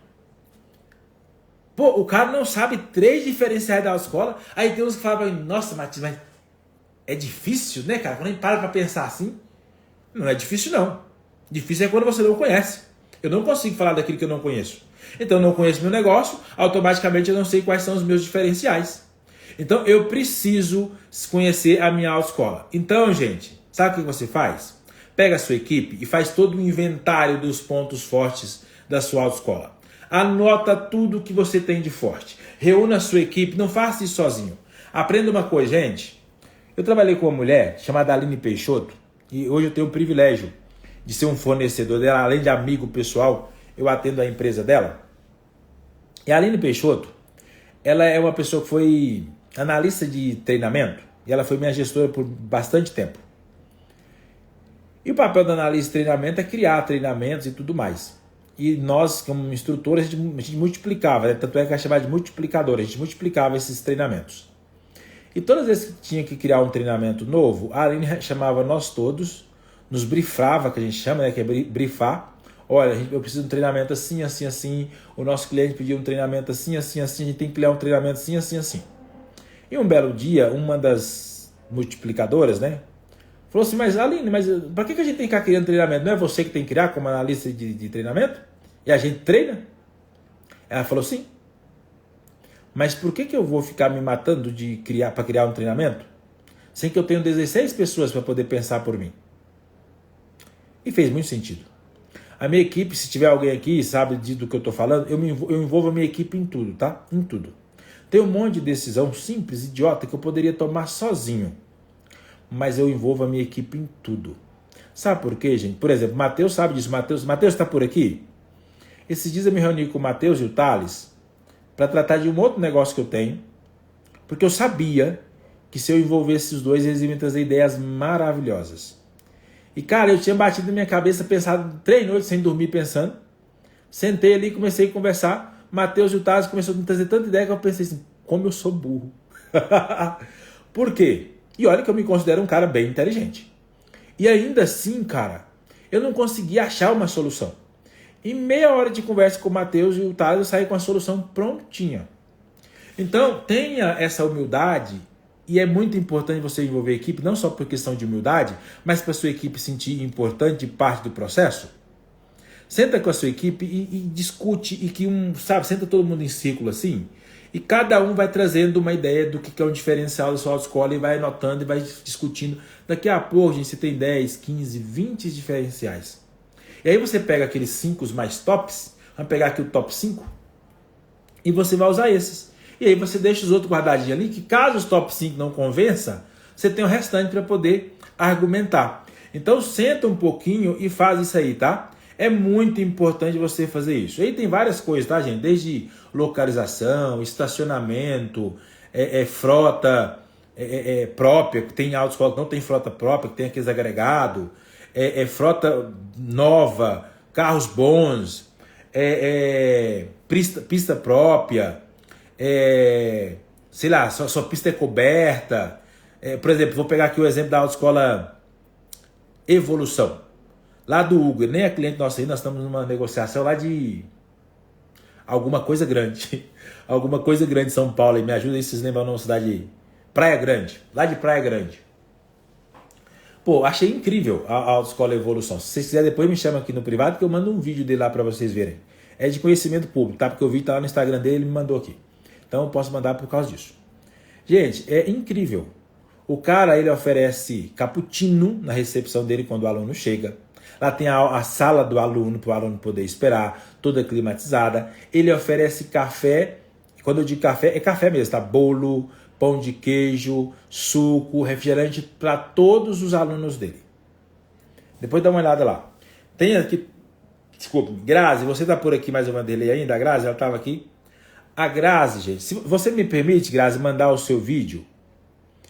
[SPEAKER 1] Pô, o cara não sabe 3 diferenciais da autoescola, aí tem uns que falam, nossa, Matias, mas é difícil, né, cara? Quando a gente para pra pensar assim, não é difícil, não. Difícil é quando você não conhece. Eu não consigo falar daquilo que eu não conheço. Então, eu não conheço meu negócio, automaticamente eu não sei quais são os meus diferenciais. Então, eu preciso conhecer a minha autoescola. Então, gente, sabe o que você faz? Pega a sua equipe e faz todo o inventário dos pontos fortes da sua autoescola. Anota tudo que você tem de forte. Reúna a sua equipe, não faça isso sozinho. Aprenda uma coisa, gente. Eu trabalhei com uma mulher chamada Aline Peixoto e hoje eu tenho o privilégio de ser um fornecedor dela, além de amigo pessoal, eu atendo a empresa dela. E a Aline Peixoto, ela é uma pessoa que foi analista de treinamento e ela foi minha gestora por bastante tempo. E o papel do analista de treinamento é criar treinamentos e tudo mais. E nós, como instrutores, a gente multiplicava, né? Tanto é que é chamado de multiplicador, a gente multiplicava esses treinamentos. E todas as vezes que tinha que criar um treinamento novo, a Aline chamava nós todos, nos briefava, que a gente chama, né, que é briefar. Olha, eu preciso de um treinamento assim, assim, assim. O nosso cliente pediu um treinamento assim, assim, assim. A gente tem que criar um treinamento assim, assim, assim. E um belo dia, uma das multiplicadoras, né, falou assim, mas Aline, mas para que a gente tem que ficar criando treinamento? Não é você que tem que criar como analista de treinamento? E a gente treina? Ela falou, sim. Mas por que eu vou ficar me matando para criar um treinamento, sem que eu tenha 16 pessoas para poder pensar por mim? E fez muito sentido. A minha equipe, se tiver alguém aqui sabe do que eu estou falando, eu envolvo a minha equipe em tudo, tá? Em tudo. Tem um monte de decisão simples, idiota, que eu poderia tomar sozinho. Mas eu envolvo a minha equipe em tudo. Sabe por quê, gente? Por exemplo, Matheus sabe disso. Matheus está por aqui? Esses dias eu me reuni com o Matheus e o Thales para tratar de um outro negócio que eu tenho, porque eu sabia que se eu envolvesse os dois, eles iam me trazer ideias maravilhosas. E, cara, eu tinha batido na minha cabeça, pensado 3 noites sem dormir pensando. Sentei ali, comecei a conversar. Matheus e o Thales começaram a me trazer tanta ideia que eu pensei assim, como eu sou burro. Por quê? E olha que eu me considero um cara bem inteligente. E ainda assim, cara, eu não consegui achar uma solução. Em meia hora de conversa com o Matheus e o Thales, eu saí com a solução prontinha. Então, tenha essa humildade, e é muito importante você envolver a equipe, não só por questão de humildade, mas para a sua equipe sentir importante parte do processo. Senta com a sua equipe e discute, e que senta todo mundo em círculo assim, e cada um vai trazendo uma ideia do que é um diferencial da sua autoescola e vai anotando e vai discutindo. Daqui a pouco, gente, você tem 10, 15, 20 diferenciais. E aí você pega aqueles 5 mais tops, vamos pegar aqui o top 5, e você vai usar esses. E aí você deixa os outros guardadinhos ali, que caso os top 5 não convença, você tem o restante para poder argumentar. Então senta um pouquinho e faz isso aí, tá? É muito importante você fazer isso. Aí tem várias coisas, tá, gente? Desde localização, estacionamento, frota própria, que tem autoescola que não tem frota própria, que tem aqueles agregados, frota nova, carros bons, pista própria, sei lá, sua pista é coberta. Por exemplo, vou pegar aqui o exemplo da autoescola Evolução. Lá do Hugo, nem é cliente nosso aí, nós estamos numa negociação lá de alguma coisa grande. Alguma coisa grande em São Paulo. E me ajuda aí, vocês lembram uma cidade Praia Grande. Lá de Praia Grande. Pô, achei incrível a autoescola Evolução. Se vocês quiserem, depois me chama aqui no privado que eu mando um vídeo dele lá para vocês verem. É de conhecimento público, tá? Porque o vídeo tá lá no Instagram dele, ele me mandou aqui. Então eu posso mandar por causa disso. Gente, é incrível. O cara, ele oferece cappuccino na recepção dele quando o aluno chega. Lá tem a sala do aluno, para o aluno poder esperar, toda climatizada. Ele oferece café, quando eu digo café, é café mesmo, tá? Bolo, pão de queijo, suco, refrigerante para todos os alunos dele. Depois dá uma olhada lá. Tem aqui, desculpa, Grazi, você tá por aqui mais uma dele ainda? A Grazi, ela estava aqui. A Grazi, gente, se você me permite, Grazi, mandar o seu vídeo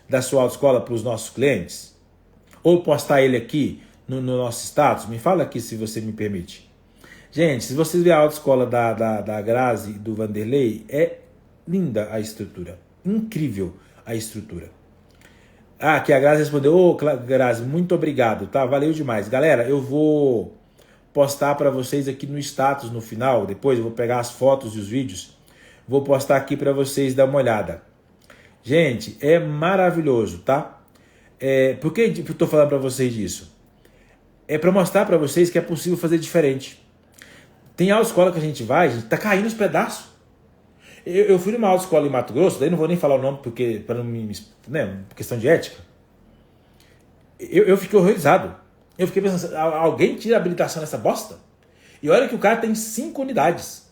[SPEAKER 1] da sua autoescola para os nossos clientes, ou postar ele aqui no nosso status, me fala aqui se você me permite. Gente, se vocês verem a autoescola da Grazi e do Vanderlei, é linda a estrutura. Incrível a estrutura. Ah, aqui a Grazi respondeu, ô Grazi, muito obrigado, tá? Valeu demais. Galera, eu vou postar para vocês aqui no status no final, depois eu vou pegar as fotos e os vídeos, vou postar aqui para vocês dar uma olhada. Gente, é maravilhoso, tá? Por que eu estou falando para vocês disso? É para mostrar para vocês que é possível fazer diferente. Tem autoescola que a gente vai, a gente tá caindo os pedaços. Eu fui numa autoescola em Mato Grosso, daí não vou nem falar o nome porque para não me, né, questão de ética. Eu fiquei horrorizado. Eu fiquei pensando, alguém tira a habilitação nessa bosta? E olha que o cara tem 5 unidades.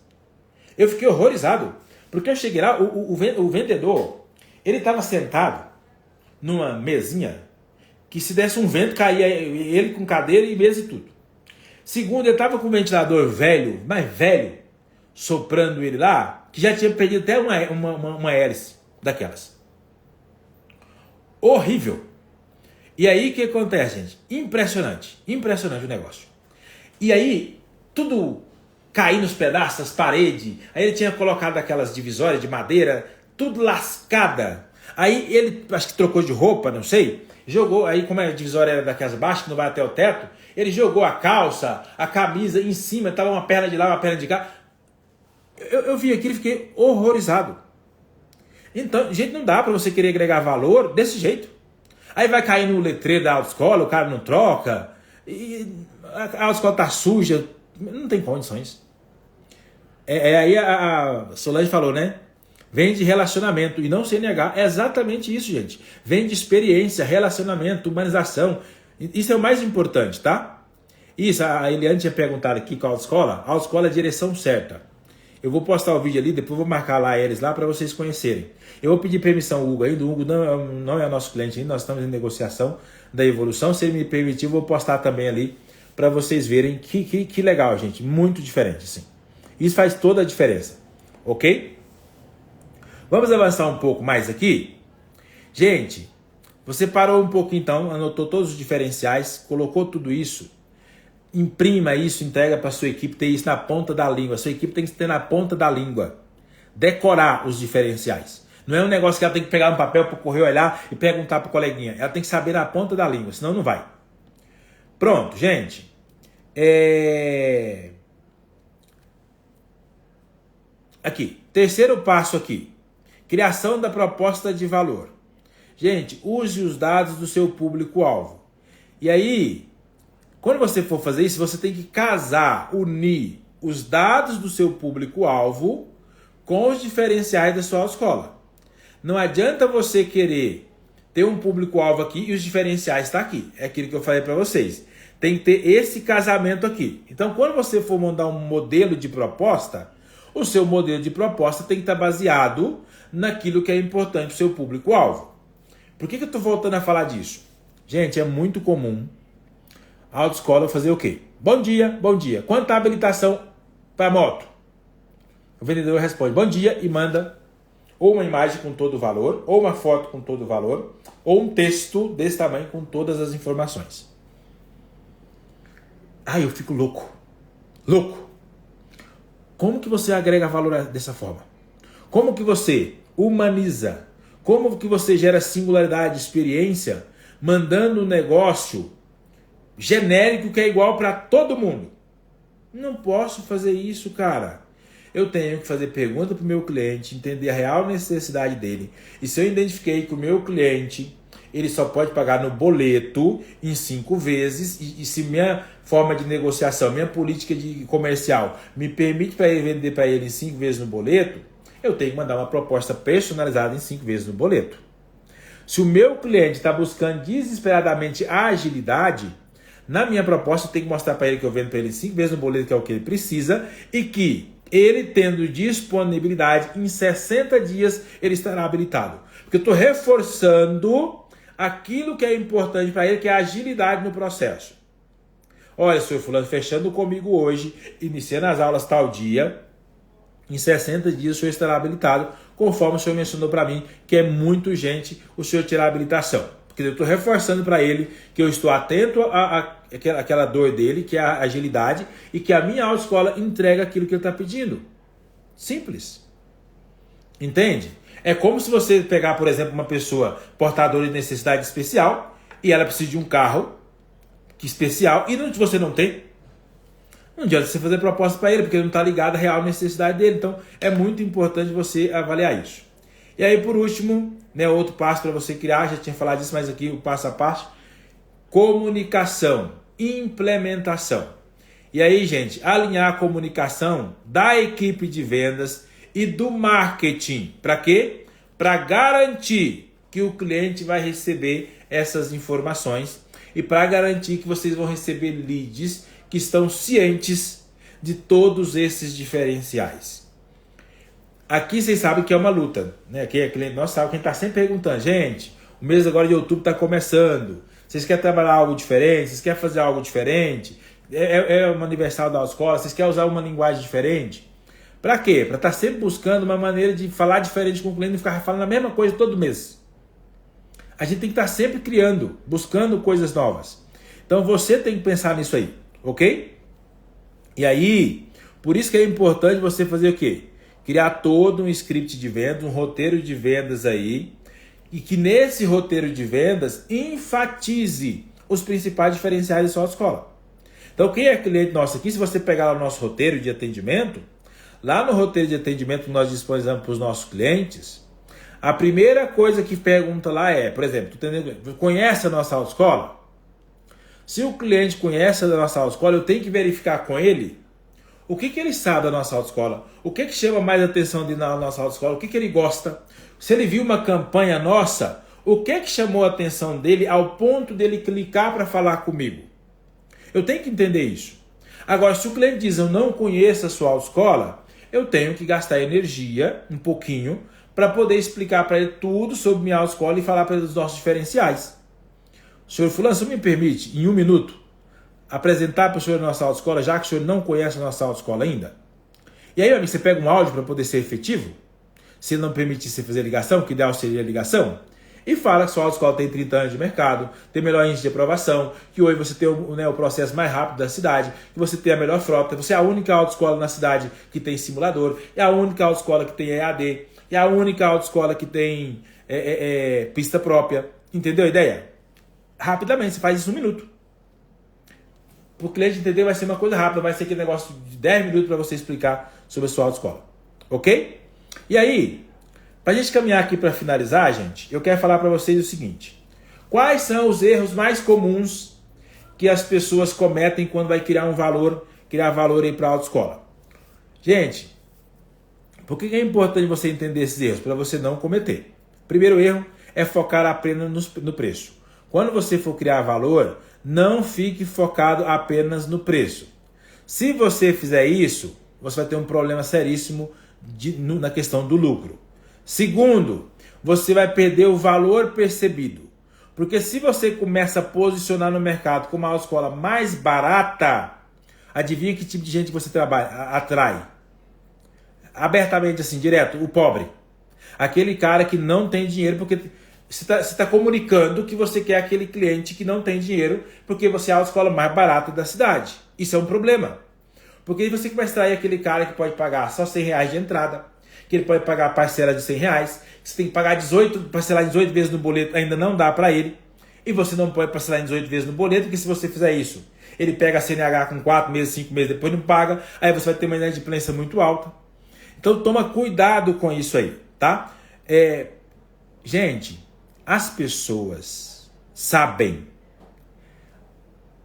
[SPEAKER 1] Eu fiquei horrorizado, porque eu cheguei lá, o vendedor, ele estava sentado numa mesinha que se desse um vento, caía ele com cadeira e mesa e tudo. Segundo, ele estava com um ventilador velho, mais velho, soprando ele lá, que já tinha perdido até uma hélice daquelas. Horrível. E aí, o que acontece, gente? Impressionante. Impressionante o negócio. E aí, tudo caindo nos pedaços, as paredes. Aí ele tinha colocado aquelas divisórias de madeira, tudo lascada. Aí ele, acho que trocou de roupa, não sei, jogou, aí como a divisória era daquelas baixas, que não vai até o teto, ele jogou a calça, a camisa em cima, estava uma perna de lá, uma perna de cá. Eu vi aquilo e fiquei horrorizado. Então, gente, não dá para você querer agregar valor desse jeito. Aí vai cair no letreiro da autoescola, o cara não troca, e a autoescola tá suja, não tem condições. Aí a Solange falou, né? Vem de relacionamento e não CNH. É exatamente isso, gente. Vem de experiência, relacionamento, humanização. Isso é o mais importante, tá? Isso, a Eliane tinha perguntado aqui qual a autoescola. A autoescola é a direção certa. Eu vou postar o vídeo ali, depois vou marcar lá eles lá para vocês conhecerem. Eu vou pedir permissão ao Hugo ainda. O Hugo não é nosso cliente ainda, nós estamos em negociação da Evolução. Se ele me permitir, eu vou postar também ali para vocês verem que legal, gente. Muito diferente, sim. Isso faz toda a diferença, ok? Vamos avançar um pouco mais aqui? Gente, você parou um pouco então, anotou todos os diferenciais, colocou tudo isso, imprima isso, entrega para a sua equipe, ter isso na ponta da língua. A sua equipe tem que ter na ponta da língua. Decorar os diferenciais. Não é um negócio que ela tem que pegar um papel para correr, olhar e perguntar para o coleguinha. Ela tem que saber na ponta da língua, senão não vai. Pronto, gente. Aqui, terceiro passo aqui. Criação da proposta de valor. Gente, use os dados do seu público-alvo. E aí, Quando você for fazer isso, você tem que casar, unir os dados do seu público-alvo com os diferenciais da sua autoescola. Não adianta você querer ter um público-alvo aqui e os diferenciais estão aqui. É aquilo que eu falei para vocês. Tem que ter esse casamento aqui. Então, quando você for mandar um modelo de proposta, o seu modelo de proposta tem que estar baseado naquilo que é importante para o seu público-alvo. Por que eu estou voltando a falar disso? Gente, é muito comum a autoescola fazer o quê? Bom dia, bom dia. Quanto a habilitação para moto? O vendedor responde bom dia e manda ou uma imagem com todo o valor, ou uma foto com todo o valor, ou um texto desse tamanho com todas as informações. Eu fico louco. Louco. Como que você agrega valor dessa forma? Como que você humaniza? Como que você gera singularidade, experiência, mandando um negócio genérico que é igual para todo mundo? Não posso fazer isso, cara. Eu tenho que fazer pergunta para o meu cliente, entender a real necessidade dele. E se eu identifiquei que o meu cliente ele só pode pagar no boleto em 5 vezes, e se minha forma de negociação, minha política de comercial me permite para ele vender para ele em 5 vezes no boleto, eu tenho que mandar uma proposta personalizada em 5 vezes no boleto. Se o meu cliente está buscando desesperadamente a agilidade, na minha proposta eu tenho que mostrar para ele que eu vendo para ele em 5 vezes no boleto, que é o que ele precisa, e que ele tendo disponibilidade, em 60 dias ele estará habilitado. Porque eu estou reforçando aquilo que é importante para ele, que é a agilidade no processo. Olha, senhor fulano, fechando comigo hoje, iniciando as aulas tal dia, em 60 dias o senhor estará habilitado, conforme o senhor mencionou para mim, que é muito urgente o senhor tirar a habilitação. Porque eu estou reforçando para ele que eu estou atento àquela dor dele, que é a agilidade, e que a minha autoescola entrega aquilo que ele está pedindo. Simples. Entende? É como se você pegar, por exemplo, uma pessoa portadora de necessidade especial e ela precisa de um carro especial e você não tem. Não adianta você fazer proposta para ele, porque ele não está ligado à real necessidade dele. Então, é muito importante você avaliar isso. E aí, por último, outro passo para você criar, já tinha falado disso, mas aqui o passo a passo, comunicação, implementação. E aí, gente, alinhar a comunicação da equipe de vendas e do marketing. Para quê? Para garantir que o cliente vai receber essas informações e para garantir que vocês vão receber leads que estão cientes de todos esses diferenciais. Aqui vocês sabem que é uma luta, né? Quem é cliente nosso sabe, quem está sempre perguntando, gente, o mês agora de outubro está começando, vocês querem trabalhar algo diferente, vocês querem fazer algo diferente, é uma aniversário da autoescola, vocês querem usar uma linguagem diferente? Para quê? Para estar sempre buscando uma maneira de falar diferente com o cliente e ficar falando a mesma coisa todo mês. A gente tem que estar sempre criando, buscando coisas novas. Então você tem que pensar nisso aí, ok? E aí, por isso que é importante você fazer o quê? Criar todo um script de vendas, um roteiro de vendas aí, e que nesse roteiro de vendas enfatize os principais diferenciais da sua autoescola. Então, quem é cliente nosso aqui, se você pegar lá o nosso roteiro de atendimento, lá no roteiro de atendimento que nós disponibilizamos para os nossos clientes, a primeira coisa que pergunta lá é, por exemplo, conhece a nossa autoescola? Se o cliente conhece a nossa autoescola, eu tenho que verificar com ele o que ele sabe da nossa autoescola, o que chama mais atenção dele na nossa autoescola, o que ele gosta. Se ele viu uma campanha nossa, o que chamou a atenção dele ao ponto dele clicar para falar comigo? Eu tenho que entender isso. Agora, se o cliente diz, eu não conheço a sua autoescola, eu tenho que gastar energia, um pouquinho, para poder explicar para ele tudo sobre minha autoescola e falar para ele dos nossos diferenciais. Senhor fulano, você me permite, em 1 minuto, apresentar para o senhor a nossa autoescola, já que o senhor não conhece a nossa autoescola ainda? E aí, amigo, você pega um áudio para poder ser efetivo, se ele não permitir você fazer ligação, que ideal seria a ligação, e fala que sua autoescola tem 30 anos de mercado, tem melhor índice de aprovação, que hoje você tem o processo mais rápido da cidade, que você tem a melhor frota, você é a única autoescola na cidade que tem simulador, é a única autoescola que tem EAD, é a única autoescola que tem pista própria. Entendeu a ideia? Rapidamente, você faz isso em 1 minuto. Para o cliente entender vai ser uma coisa rápida, vai ser aquele negócio de 10 minutos para você explicar sobre a sua autoescola. Ok? E aí, para a gente caminhar aqui para finalizar, gente, eu quero falar para vocês o seguinte. Quais são os erros mais comuns que as pessoas cometem quando vai criar valor aí para a autoescola. Gente, por que é importante você entender esses erros? Para você não cometer. Primeiro erro é focar apenas no preço. Quando você for criar valor, não fique focado apenas no preço. Se você fizer isso, você vai ter um problema seríssimo na questão do lucro. Segundo, você vai perder o valor percebido. Porque se você começa a posicionar no mercado como a autoescola mais barata, adivinha que tipo de gente você atrai? Abertamente assim, direto, o pobre. Aquele cara que não tem dinheiro porque você está comunicando que você quer aquele cliente que não tem dinheiro porque você é a autoescola mais barata da cidade. Isso é um problema. Porque você vai extrair aquele cara que pode pagar só R$100 de entrada, que ele pode pagar parcela de R$100, que você tem que pagar parcelar 18 vezes no boleto, ainda não dá para ele. E você não pode parcelar em 18 vezes no boleto, porque se você fizer isso, ele pega a CNH com 4 meses, 5 meses, depois não paga, aí você vai ter uma inadimplência muito alta. Então toma cuidado com isso aí, tá? Gente, as pessoas sabem.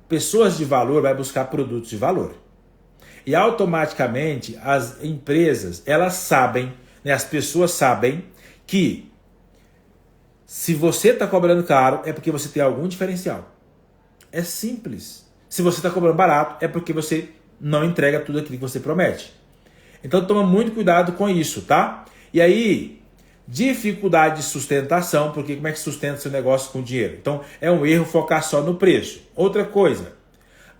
[SPEAKER 1] Pessoas de valor vai buscar produtos de valor. E automaticamente as empresas, elas sabem, né, as pessoas sabem que se você está cobrando caro é porque você tem algum diferencial. É simples. Se você está cobrando barato é porque você não entrega tudo aquilo que você promete. Então toma muito cuidado com isso, tá? E aí, dificuldade de sustentação, porque como é que sustenta seu negócio com dinheiro? Então é um erro focar só no preço. Outra coisa,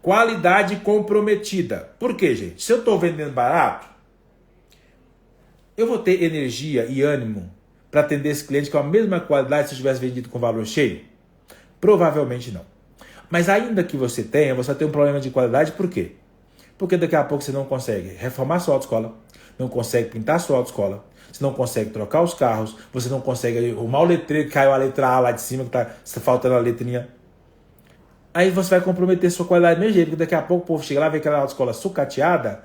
[SPEAKER 1] qualidade comprometida. Por quê, gente? Se eu estou vendendo barato, eu vou ter energia e ânimo para atender esse cliente com a mesma qualidade se eu tivesse vendido com valor cheio? Provavelmente não. Mas ainda que você tenha, você vai ter um problema de qualidade, por quê? Porque daqui a pouco você não consegue reformar sua autoescola, não consegue pintar sua autoescola, você não consegue trocar os carros, você não consegue arrumar o letreiro que caiu a letra A lá de cima, que está faltando a letrinha. Aí você vai comprometer sua qualidade do mesmo jeito, porque daqui a pouco o povo chega lá, vê aquela autoescola sucateada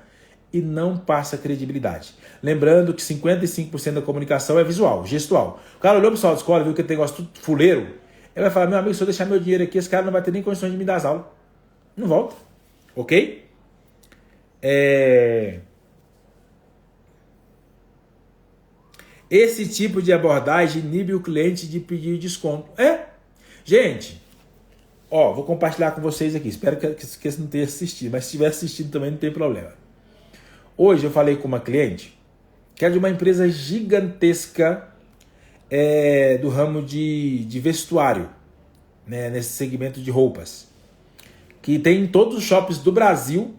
[SPEAKER 1] e não passa credibilidade. Lembrando que 55% da comunicação é visual, gestual. O cara olhou para sua autoescola, viu que tem negócio tudo fuleiro, ele vai falar, meu amigo, se eu deixar meu dinheiro aqui, esse cara não vai ter nem condições de me dar as aulas. Não volta. Ok? Esse tipo de abordagem inibe o cliente de pedir desconto. Gente, vou compartilhar com vocês aqui. Espero que você não tenha assistido, mas se tiver assistido também não tem problema. Hoje eu falei com uma cliente que é de uma empresa gigantesca do ramo de vestuário, né, nesse segmento de roupas. Que tem em todos os shoppings do Brasil,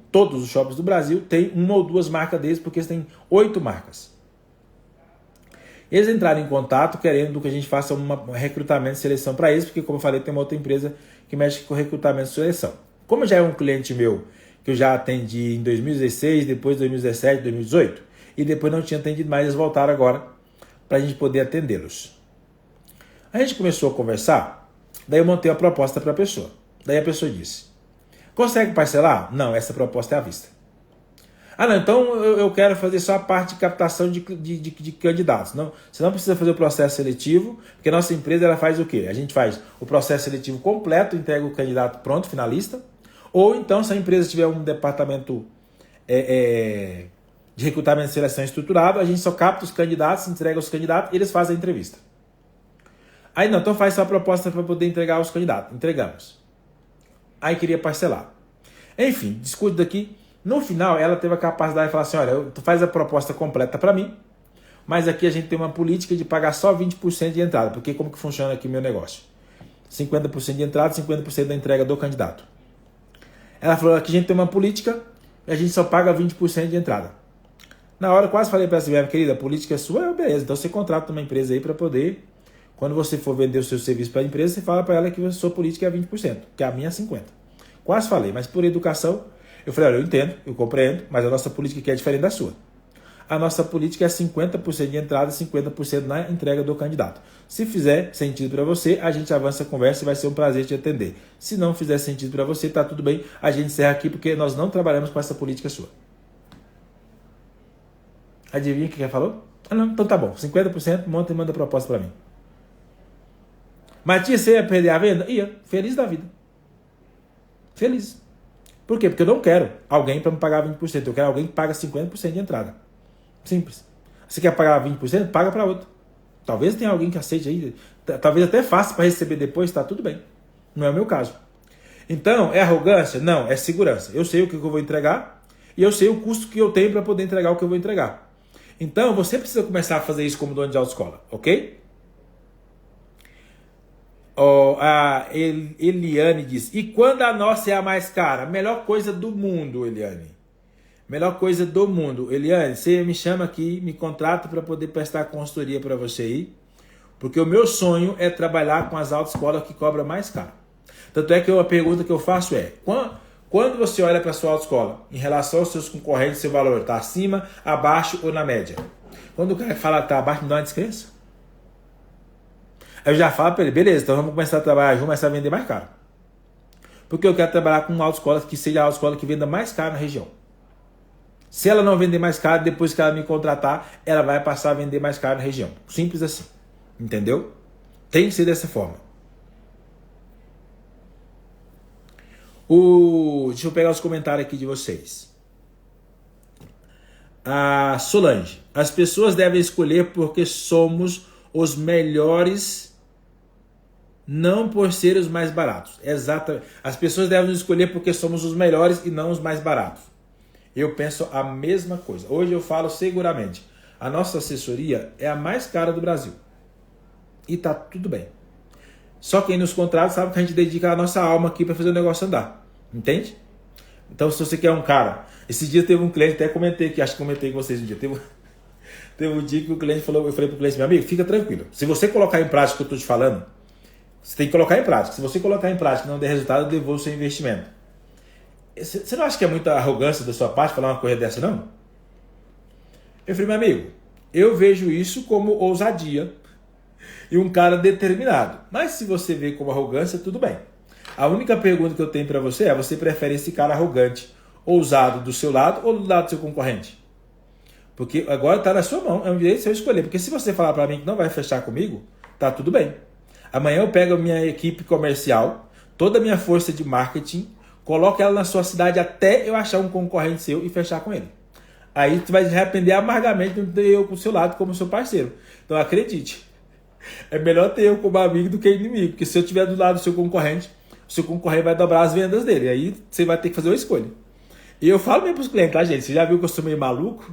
[SPEAKER 1] tem uma ou duas marcas deles, porque eles têm 8 marcas. Eles entraram em contato querendo que a gente faça um recrutamento e seleção para eles, porque como eu falei, tem uma outra empresa que mexe com recrutamento e seleção. Como já é um cliente meu, que eu já atendi em 2016, depois 2017, 2018, e depois não tinha atendido mais, eles voltaram agora para a gente poder atendê-los. A gente começou a conversar, daí eu montei a proposta para a pessoa. Daí a pessoa disse, consegue parcelar? Não, essa proposta é à vista. Ah, não, então eu quero fazer só a parte de captação de candidatos. Não, você não precisa fazer o processo seletivo, porque a nossa empresa ela faz o quê? A gente faz o processo seletivo completo, entrega o candidato pronto, finalista, ou então se a empresa tiver um departamento de recrutamento e seleção estruturado, a gente só capta os candidatos, entrega os candidatos e eles fazem a entrevista. Aí não, então faz só a proposta para poder entregar os candidatos. Entregamos. Aí queria parcelar. Enfim, discute daqui. No final, ela teve a capacidade de falar assim, olha, tu faz a proposta completa para mim, mas aqui a gente tem uma política de pagar só 20% de entrada, porque como que funciona aqui o meu negócio? 50% de entrada, 50% da entrega do candidato. Ela falou, aqui a gente tem uma política e a gente só paga 20% de entrada. Na hora, eu quase falei para ela assim, minha querida, a política é sua, beleza, então você contrata uma empresa aí para poder, quando você for vender o seu serviço para a empresa, você fala para ela que a sua política é 20%, que a minha é 50%. Quase falei, mas por educação, eu falei, olha, eu entendo, eu compreendo, mas a nossa política aqui é diferente da sua. A nossa política é 50% de entrada e 50% na entrega do candidato. Se fizer sentido para você, a gente avança a conversa e vai ser um prazer te atender. Se não fizer sentido para você, tá tudo bem, a gente encerra aqui porque nós não trabalhamos com essa política sua. Adivinha o que ela falou? Ah, não, então tá bom, 50%, monta e manda a proposta para mim. Matias, você ia perder a venda? Ia, feliz da vida. Feliz. Por quê? Porque eu não quero alguém para me pagar 20%. Eu quero alguém que paga 50% de entrada. Simples. Você quer pagar 20%? Paga para outro. Talvez tenha alguém que aceite aí. Talvez até faça para receber depois, tá tudo bem. Não é o meu caso. Então, é arrogância? Não, é segurança. Eu sei o que eu vou entregar e eu sei o custo que eu tenho para poder entregar o que eu vou entregar. Então, você precisa começar a fazer isso como dono de autoescola, ok? A Eliane diz, e quando a nossa é a mais cara? Melhor coisa do mundo, Eliane. Melhor coisa do mundo. Eliane, você me chama aqui, me contrata para poder prestar consultoria para você aí. Porque o meu sonho é trabalhar com as autoescolas que cobram mais caro. Tanto é que a pergunta que eu faço é, quando você olha para a sua autoescola, em relação aos seus concorrentes, seu valor está acima, abaixo ou na média? Quando o cara fala que está abaixo, me dá uma descrença. Aí eu já falo para ele, beleza, então vamos começar a trabalhar, vamos começar a vender mais caro. Porque eu quero trabalhar com uma autoescola que seja a autoescola que venda mais caro na região. Se ela não vender mais caro, depois que ela me contratar, ela vai passar a vender mais caro na região. Simples assim. Entendeu? Tem que ser dessa forma. Deixa eu pegar os comentários aqui de vocês. A Solange. As pessoas devem escolher porque somos os melhores, não por ser os mais baratos. Exatamente. As pessoas devem escolher porque somos os melhores e não os mais baratos. Eu penso a mesma coisa. Hoje eu falo seguramente. A nossa assessoria é a mais cara do Brasil. E tá tudo bem. Só quem nos contrata sabe que a gente dedica a nossa alma aqui para fazer o negócio andar. Entende? Então, se você quer um cara... Esses dias teve um cliente, até comentei aqui, acho que comentei com vocês um dia. Teve um dia que o cliente falou, eu falei pro cliente, meu amigo, fica tranquilo. Se você colocar em prática o que eu tô te falando, você tem que colocar em prática. Se você colocar em prática e não der resultado, eu devolvo o seu investimento. Você não acha que é muita arrogância da sua parte falar uma coisa dessa, não? Eu falei, meu amigo, eu vejo isso como ousadia e um cara determinado. Mas se você vê como arrogância, tudo bem. A única pergunta que eu tenho para você é, você prefere esse cara arrogante, ousado do seu lado ou do lado do seu concorrente? Porque agora está na sua mão, é um direito seu escolher. Porque se você falar para mim que não vai fechar comigo, tá tudo bem. Amanhã eu pego a minha equipe comercial, toda a minha força de marketing, coloco ela na sua cidade até eu achar um concorrente seu e fechar com ele. Aí tu vai se arrepender amargamente de não ter eu com o seu lado como seu parceiro. Então acredite, é melhor ter eu como amigo do que inimigo. Porque se eu estiver do lado do seu concorrente, o seu concorrente vai dobrar as vendas dele. Aí você vai ter que fazer uma escolha. E eu falo mesmo para os clientes, tá, gente? Você já viu que eu sou meio maluco?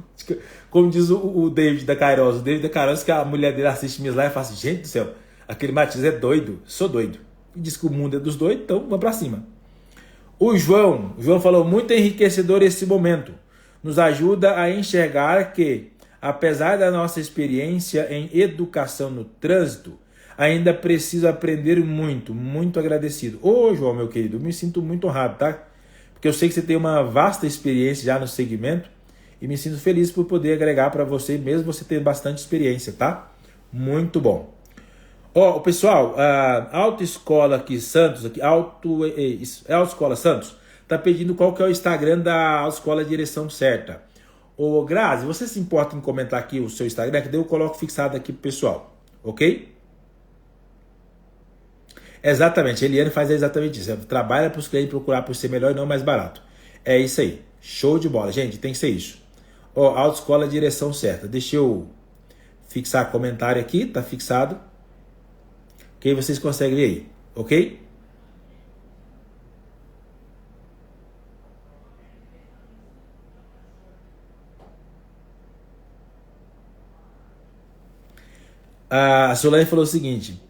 [SPEAKER 1] Como diz o David da Kairos. O David da Kairos, que a mulher dele assiste minhas lives e fala assim, gente do céu, aquele Matias é doido. Sou doido. E diz que o mundo é dos doidos, então vamos para cima. O João falou, muito enriquecedor esse momento. Nos ajuda a enxergar que, apesar da nossa experiência em educação no trânsito, ainda preciso aprender muito, muito agradecido. Ô, João, meu querido, eu me sinto muito honrado, tá? Porque eu sei que você tem uma vasta experiência já no segmento e me sinto feliz por poder agregar para você, mesmo você tendo bastante experiência, tá? Muito bom. Ó, pessoal, a Autoescola aqui, Santos, aqui, Autoescola Santos, tá pedindo qual que é o Instagram da Autoescola Direção Certa. Ô, Grazi, você se importa em comentar aqui o seu Instagram, que daí eu coloco fixado aqui pro pessoal, ok? Exatamente, a Eliane faz exatamente isso. Ela trabalha para os clientes procurar por ser melhor e não mais barato. É isso aí. Show de bola, gente. Tem que ser isso. Ó, Autoescola Direção Certa. Deixa eu fixar comentário aqui. Tá fixado. Ok? Vocês conseguem ver aí. Ok? A Solane falou o seguinte.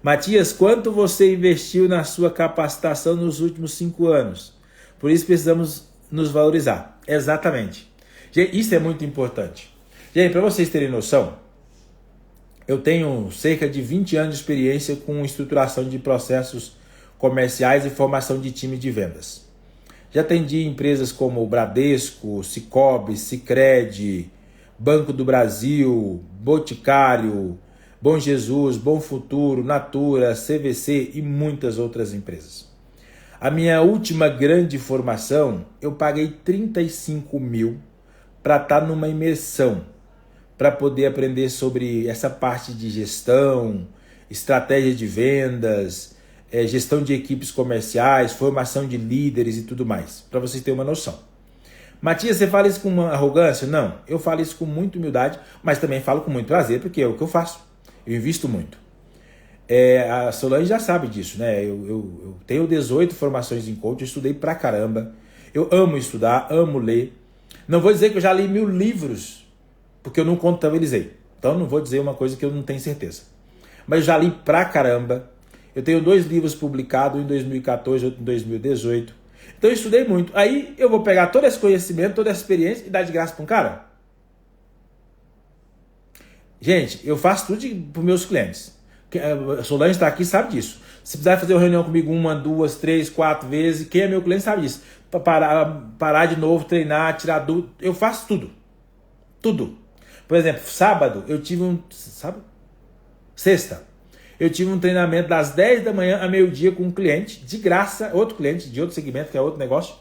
[SPEAKER 1] Matias, quanto você investiu na sua capacitação nos últimos 5 anos? Por isso precisamos nos valorizar. Exatamente. Gente, isso é muito importante. Gente, para vocês terem noção, eu tenho cerca de 20 anos de experiência com estruturação de processos comerciais e formação de time de vendas. Já atendi empresas como Bradesco, Sicoob, Sicredi, Banco do Brasil, Boticário, Bom Jesus, Bom Futuro, Natura, CVC e muitas outras empresas. A minha última grande formação, eu paguei 35 mil para estar numa imersão, para poder aprender sobre essa parte de gestão, estratégia de vendas, gestão de equipes comerciais, formação de líderes e tudo mais, para vocês terem uma noção. Matias, você fala isso com uma arrogância? Não, eu falo isso com muita humildade, mas também falo com muito prazer, porque é o que eu faço. Eu invisto muito. A Solange já sabe disso, né? Eu tenho 18 formações em coaching, eu estudei pra caramba. Eu amo estudar, amo ler. Não vou dizer que eu já li 1000 livros, porque eu não contabilizei. Então não vou dizer uma coisa que eu não tenho certeza. Mas eu já li pra caramba. Eu tenho 2 livros publicados, um em 2014 e outro em 2018. Então eu estudei muito. Aí eu vou pegar todo esse conhecimento, toda essa experiência e dar de graça para um cara? Gente, eu faço tudo para os meus clientes. A Solange está aqui, sabe disso. Se precisar fazer uma reunião comigo 1, 2, 3, 4 vezes, quem é meu cliente sabe disso. Para parar de novo, treinar, tirar dúvida, eu faço tudo. Tudo. Por exemplo, sábado eu tive sexta. Eu tive um treinamento das 10 da manhã a meio-dia com um cliente, de graça, outro cliente de outro segmento, que é outro negócio,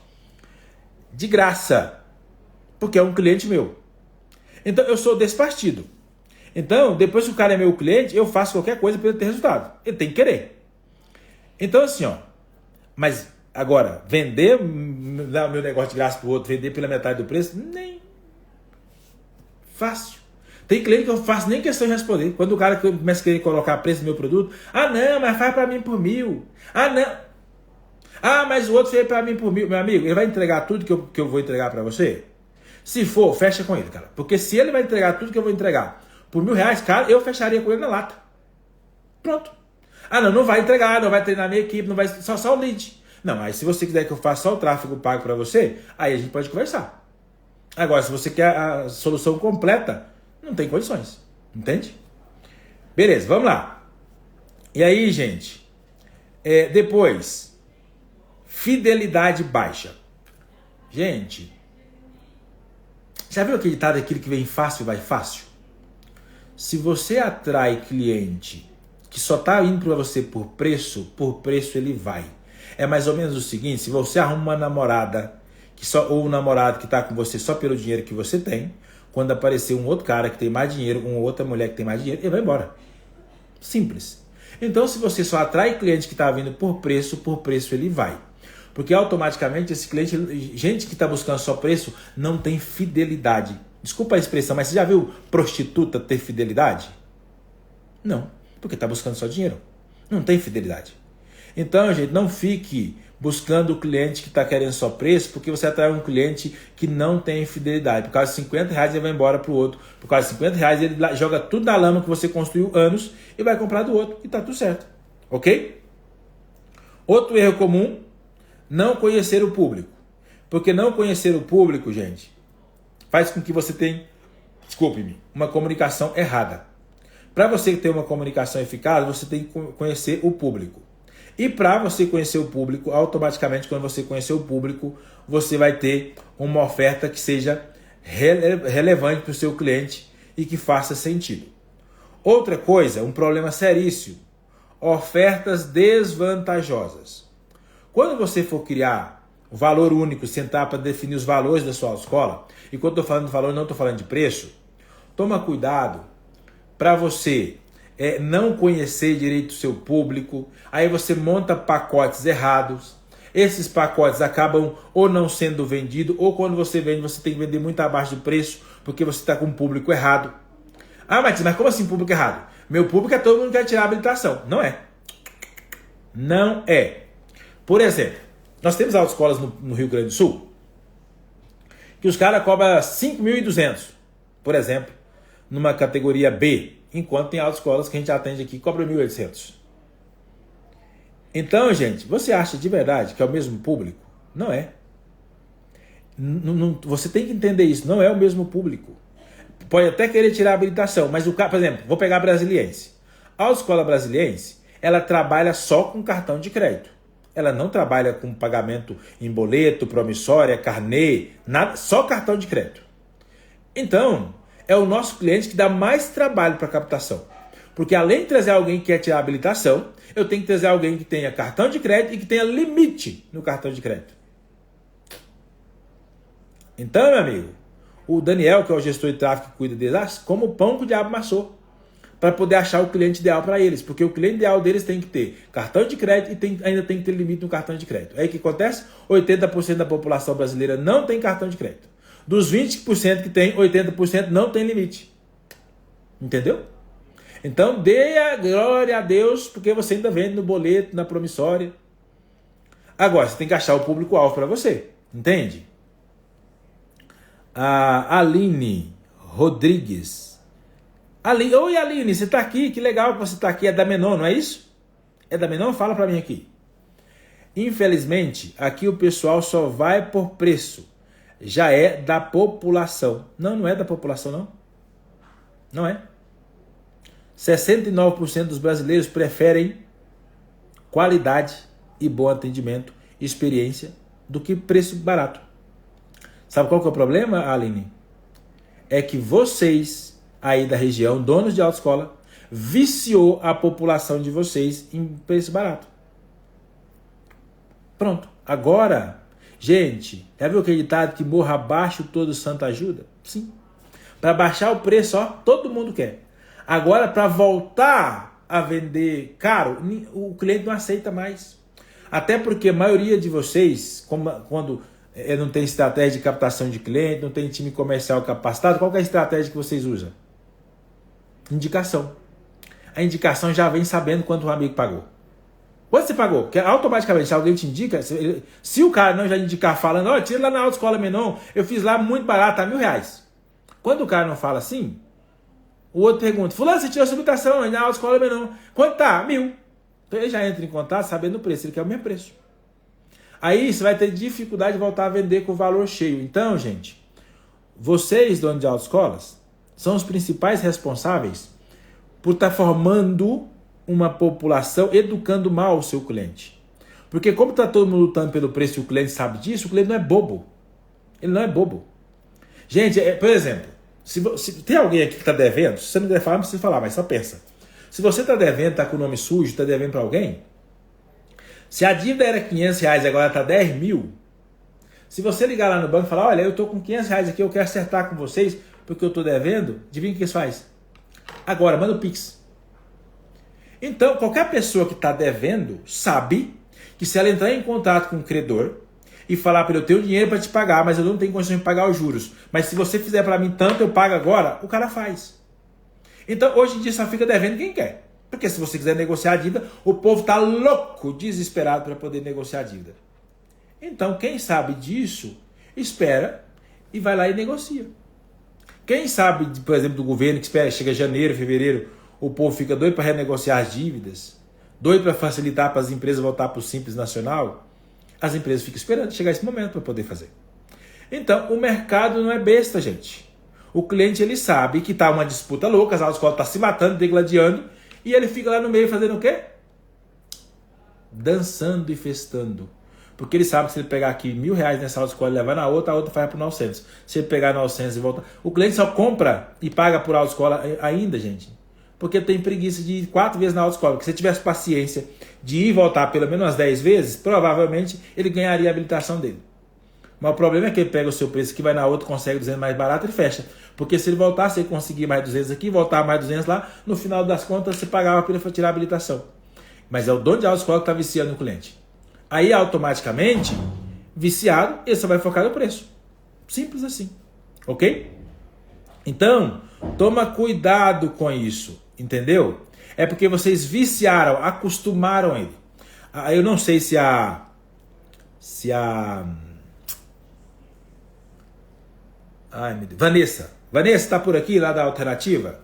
[SPEAKER 1] de graça, porque é um cliente meu. Então eu sou desse partido. Então, depois que o cara é meu cliente, eu faço qualquer coisa para ele ter resultado. Ele tem que querer. Então assim, mas agora, vender meu negócio de graça para o outro, vender pela metade do preço, nem fácil. Tem cliente que eu faço nem questão de responder. Quando o cara começa a querer colocar preço no meu produto, não, mas faz para mim por 1000. Não. Mas o outro fez para mim por 1000. Meu amigo, ele vai entregar tudo que eu vou entregar para você? Se for, fecha com ele, cara. Porque se ele vai entregar tudo que eu vou entregar por R$1000, cara, eu fecharia com ele na lata. Pronto. Não vai entregar, não vai treinar minha equipe, não vai só o lead. Não, mas se você quiser que eu faça só o tráfego pago para você, aí a gente pode conversar. Agora, se você quer a solução completa, não tem condições. Entende? Beleza, vamos lá. E aí, gente, depois, fidelidade baixa. Gente, já viu aquele ditado, aquele que vem fácil vai fácil? Se você atrai cliente que só está indo para você por preço ele vai. É mais ou menos o seguinte: se você arruma uma namorada ou um namorado que está com você só pelo dinheiro que você tem, quando aparecer um outro cara que tem mais dinheiro, uma outra mulher que tem mais dinheiro, ele vai embora. Simples. Então, se você só atrai cliente que está vindo por preço ele vai. Porque automaticamente esse cliente, gente que está buscando só preço, não tem fidelidade. Desculpa a expressão, mas você já viu prostituta ter fidelidade? Não, porque está buscando só dinheiro. Não tem fidelidade. Então, gente, não fique buscando o cliente que está querendo só preço, porque você atrai um cliente que não tem fidelidade. Por causa de R$50 ele vai embora para o outro. Por causa de R$50 ele joga tudo na lama que você construiu anos e vai comprar do outro e está tudo certo. Ok? Outro erro comum, não conhecer o público. Porque não conhecer o público, gente, faz com que você tenha, desculpe-me, uma comunicação errada. Para você ter uma comunicação eficaz, você tem que conhecer o público. E para você conhecer o público, automaticamente, quando você conhecer o público, você vai ter uma oferta que seja relevante para o seu cliente e que faça sentido. Outra coisa, um problema seríssimo, ofertas desvantajosas. Quando você for criar o valor único, sentar para definir os valores da sua autoescola, e quando eu estou falando de valor, não estou falando de preço, toma cuidado para você não conhecer direito o seu público, aí você monta pacotes errados, esses pacotes acabam ou não sendo vendidos, ou quando você vende, você tem que vender muito abaixo do preço, porque você está com um público errado. Mas como assim público errado? Meu público é todo mundo que quer tirar a habilitação. Não é. Não é. Por exemplo, nós temos autoescolas no Rio Grande do Sul, que os caras cobram 5.200, por exemplo, numa categoria B, enquanto tem autoescolas que a gente atende aqui que cobra 1.800. Então, gente, você acha de verdade que é o mesmo público? Não é. Você tem que entender isso, não é o mesmo público. Pode até querer tirar a habilitação, mas o cara, por exemplo, vou pegar a Brasiliense. A autoescola Brasiliense, ela trabalha só com cartão de crédito. Ela não trabalha com pagamento em boleto, promissória, carnê, nada, só cartão de crédito. Então, é o nosso cliente que dá mais trabalho para captação. Porque além de trazer alguém que quer tirar a habilitação, eu tenho que trazer alguém que tenha cartão de crédito e que tenha limite no cartão de crédito. Então, meu amigo, o Daniel, que é o gestor de tráfego que cuida dele, como o pão que o diabo amassou. para poder achar o cliente ideal para eles, porque o cliente ideal deles tem que ter cartão de crédito e ainda tem que ter limite no cartão de crédito. Aí o que acontece? 80% da população brasileira não tem cartão de crédito. Dos 20% que tem, 80% não tem limite. Entendeu? Então dê a glória a Deus, porque você ainda vende no boleto, na promissória. Agora, você tem que achar o público-alvo para você. Entende? A Aline Rodrigues. Oi, Aline, você está aqui? Que legal que você está aqui. É da Menon, não é isso? É da Menon? Fala para mim aqui. Infelizmente, aqui o pessoal só vai por preço. Já é da população. Não, não é da população, não. Não é. 69% dos brasileiros preferem qualidade e bom atendimento, experiência, do que preço barato. Sabe qual que é o problema, Aline? É que vocês aí da região, donos de autoescola, viciou a população de vocês em preço barato. Pronto. Agora, gente, já viu aquele ditado que morra abaixo todo santo ajuda? Sim. Para baixar o preço, ó, todo mundo quer. Agora, para voltar a vender caro, o cliente não aceita mais. Até porque a maioria de vocês, quando não tem estratégia de captação de cliente, não tem time comercial capacitado, qual que é a estratégia que vocês usam? Indicação. A indicação já vem sabendo quanto o amigo pagou. Quanto você pagou? Porque automaticamente, se alguém te indica, se o cara não já indicar falando, ó, tira lá na autoescola Menon, eu fiz lá muito barato, tá R$1.000. Quando o cara não fala assim, o outro pergunta, fulano, você tirou a subtração na autoescola Menon, quanto tá? 1.000. Então ele já entra em contato sabendo o preço, ele quer o mesmo preço. Aí você vai ter dificuldade de voltar a vender com o valor cheio. Então, gente, vocês, donos de autoescolas, são os principais responsáveis por estar formando uma população, educando mal o seu cliente. Porque como está todo mundo lutando pelo preço e o cliente sabe disso, o cliente não é bobo. Ele não é bobo. Gente, por exemplo, se tem alguém aqui que está devendo, se você não quiser falar, não precisa falar, mas só pensa. Se você está devendo, está com o nome sujo, está devendo para alguém, se a dívida era R$500 e agora está 10 mil, se você ligar lá no banco e falar, olha, eu estou com R$500 aqui, eu quero acertar com vocês, porque eu estou devendo, adivinha o que eles fazem? Agora, manda o Pix. Então, qualquer pessoa que está devendo sabe que se ela entrar em contato com o credor e falar para ele, eu tenho dinheiro para te pagar, mas eu não tenho condições de pagar os juros, mas se você fizer para mim tanto, eu pago agora, o cara faz. Então, hoje em dia só fica devendo quem quer. Porque se você quiser negociar a dívida, o povo está louco, desesperado para poder negociar a dívida. Então, quem sabe disso, espera e vai lá e negocia. Quem sabe, por exemplo, do governo que espera, chega janeiro, fevereiro, o povo fica doido para renegociar as dívidas, doido para facilitar para as empresas voltar para o Simples Nacional, as empresas ficam esperando chegar esse momento para poder fazer. Então, o mercado não é besta, gente. O cliente, ele sabe que está uma disputa louca, as autoescolas estão se matando, degladiando, e ele fica lá no meio fazendo o quê? Dançando e festando. Porque ele sabe que se ele pegar aqui R$1.000 nessa autoescola e levar na outra, a outra vai para 900. Se ele pegar 900 e voltar... O cliente só compra e paga por autoescola ainda, gente. Porque tem preguiça de ir 4 vezes na autoescola. Porque se ele tivesse paciência de ir e voltar pelo menos umas 10 vezes, provavelmente ele ganharia a habilitação dele. Mas o problema é que ele pega o seu preço aqui, vai na outra, consegue 200 mais barato e fecha. Porque se ele voltar, se ele conseguir mais 200 aqui, voltar mais 200 lá, no final das contas você pagava para ele tirar a habilitação. Mas é o dono de autoescola que está viciando o cliente. Aí automaticamente, viciado, ele só vai focar no preço. Simples assim. Ok? Então, toma cuidado com isso. Entendeu? É porque vocês viciaram, acostumaram ele. Eu não sei se a ai, meu Deus. Vanessa está por aqui, lá da Alternativa?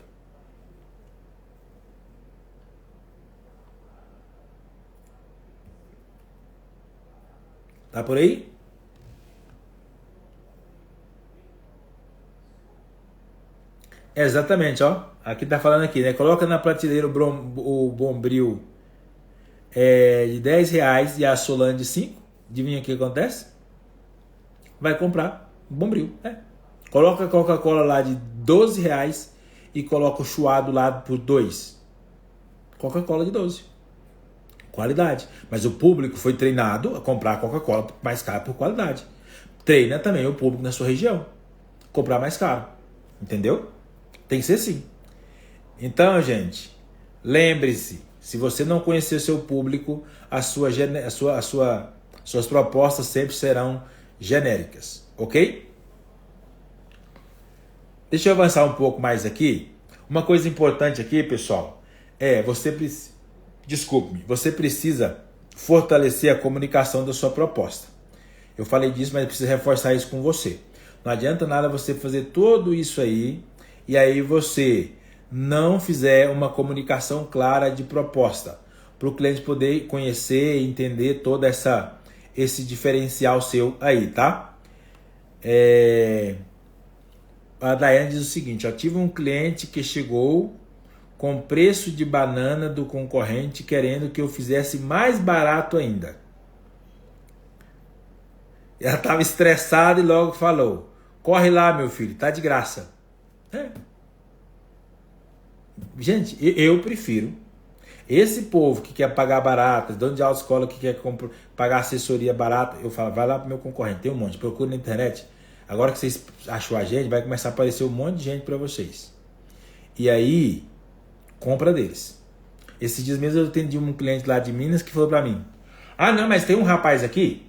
[SPEAKER 1] Tá por aí? Exatamente, ó. Aqui tá falando aqui, né? Coloca na prateleira o Bombril de R$10 e a Solange de 5. Adivinha o que acontece? Vai comprar Bombril, Coloca a Coca-Cola lá de R$12 e coloca o chuado lá por 2. Coca-Cola de 12. Qualidade. Mas o público foi treinado a comprar a Coca-Cola mais caro por qualidade. Treina também o público na sua região. Comprar mais caro. Entendeu? Tem que ser assim. Então, gente, lembre-se, se você não conhecer o seu público, suas propostas sempre serão genéricas, ok? Deixa eu avançar um pouco mais aqui. Uma coisa importante aqui, pessoal, você precisa fortalecer a comunicação da sua proposta. Eu falei disso, mas preciso reforçar isso com você. Não adianta nada você fazer tudo isso aí e aí você não fizer uma comunicação clara de proposta para o cliente poder conhecer e entender todo esse diferencial seu aí, tá? A Daiane diz o seguinte: eu tive um cliente que chegou com preço de banana do concorrente querendo que eu fizesse mais barato ainda. Ela estava estressada e logo falou: corre lá, meu filho, tá de graça. Gente, eu prefiro esse povo que quer pagar barato, dono de autoescola que quer pagar assessoria barata. Eu falo: vai lá pro meu concorrente, tem um monte, procura na internet. Agora que vocês achou a gente, vai começar a aparecer um monte de gente para vocês. E aí, compra deles. Esses dias mesmo eu atendi um cliente lá de Minas que falou para mim: ah, não, mas tem um rapaz aqui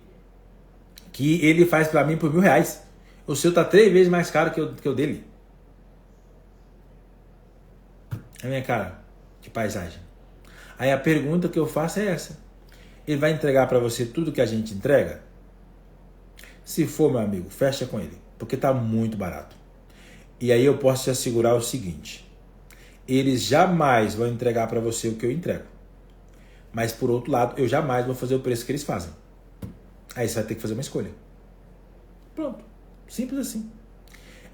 [SPEAKER 1] que ele faz para mim por R$1.000. O seu tá 3 vezes mais caro que o dele. A minha cara de paisagem. Aí a pergunta que eu faço é essa: ele vai entregar para você tudo que a gente entrega? Se for, meu amigo, fecha com ele, porque tá muito barato. E aí eu posso te assegurar o seguinte: eles jamais vão entregar para você o que eu entrego. Mas por outro lado, eu jamais vou fazer o preço que eles fazem. Aí você vai ter que fazer uma escolha. Pronto. Simples assim.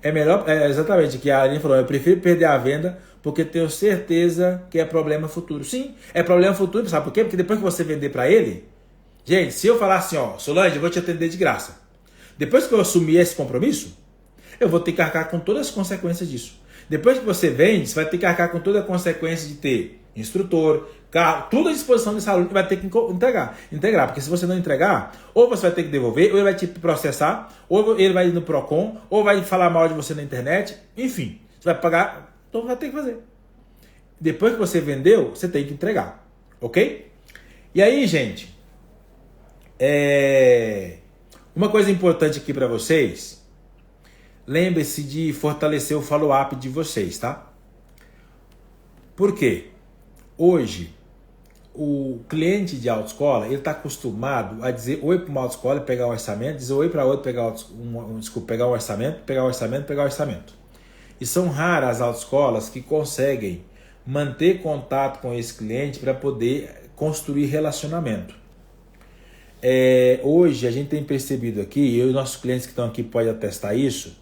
[SPEAKER 1] É melhor, exatamente o que a Aline falou: eu prefiro perder a venda porque tenho certeza que é problema futuro. Sim, é problema futuro, sabe por quê? Porque depois que você vender para ele, gente, se eu falar assim, ó, Solange, eu vou te atender de graça. Depois que eu assumir esse compromisso, eu vou ter que arcar com todas as consequências disso. Depois que você vende, você vai ter que arcar com toda a consequência de ter instrutor, carro, tudo à disposição desse aluno que vai ter que integrar. Porque se você não entregar, ou você vai ter que devolver, ou ele vai te processar, ou ele vai ir no Procon, ou vai falar mal de você na internet. Enfim, você vai pagar, então vai ter que fazer. Depois que você vendeu, você tem que entregar. Ok? E aí, gente, uma coisa importante aqui para vocês: lembre-se de fortalecer o follow-up de vocês, tá? Por quê? Hoje, o cliente de autoescola, ele está acostumado a dizer oi para uma autoescola, pegar um orçamento, dizer oi para outro, pegar um orçamento, pegar o orçamento. E são raras as autoescolas que conseguem manter contato com esse cliente para poder construir relacionamento. Hoje a gente tem percebido aqui, e os nossos clientes que estão aqui podem atestar isso,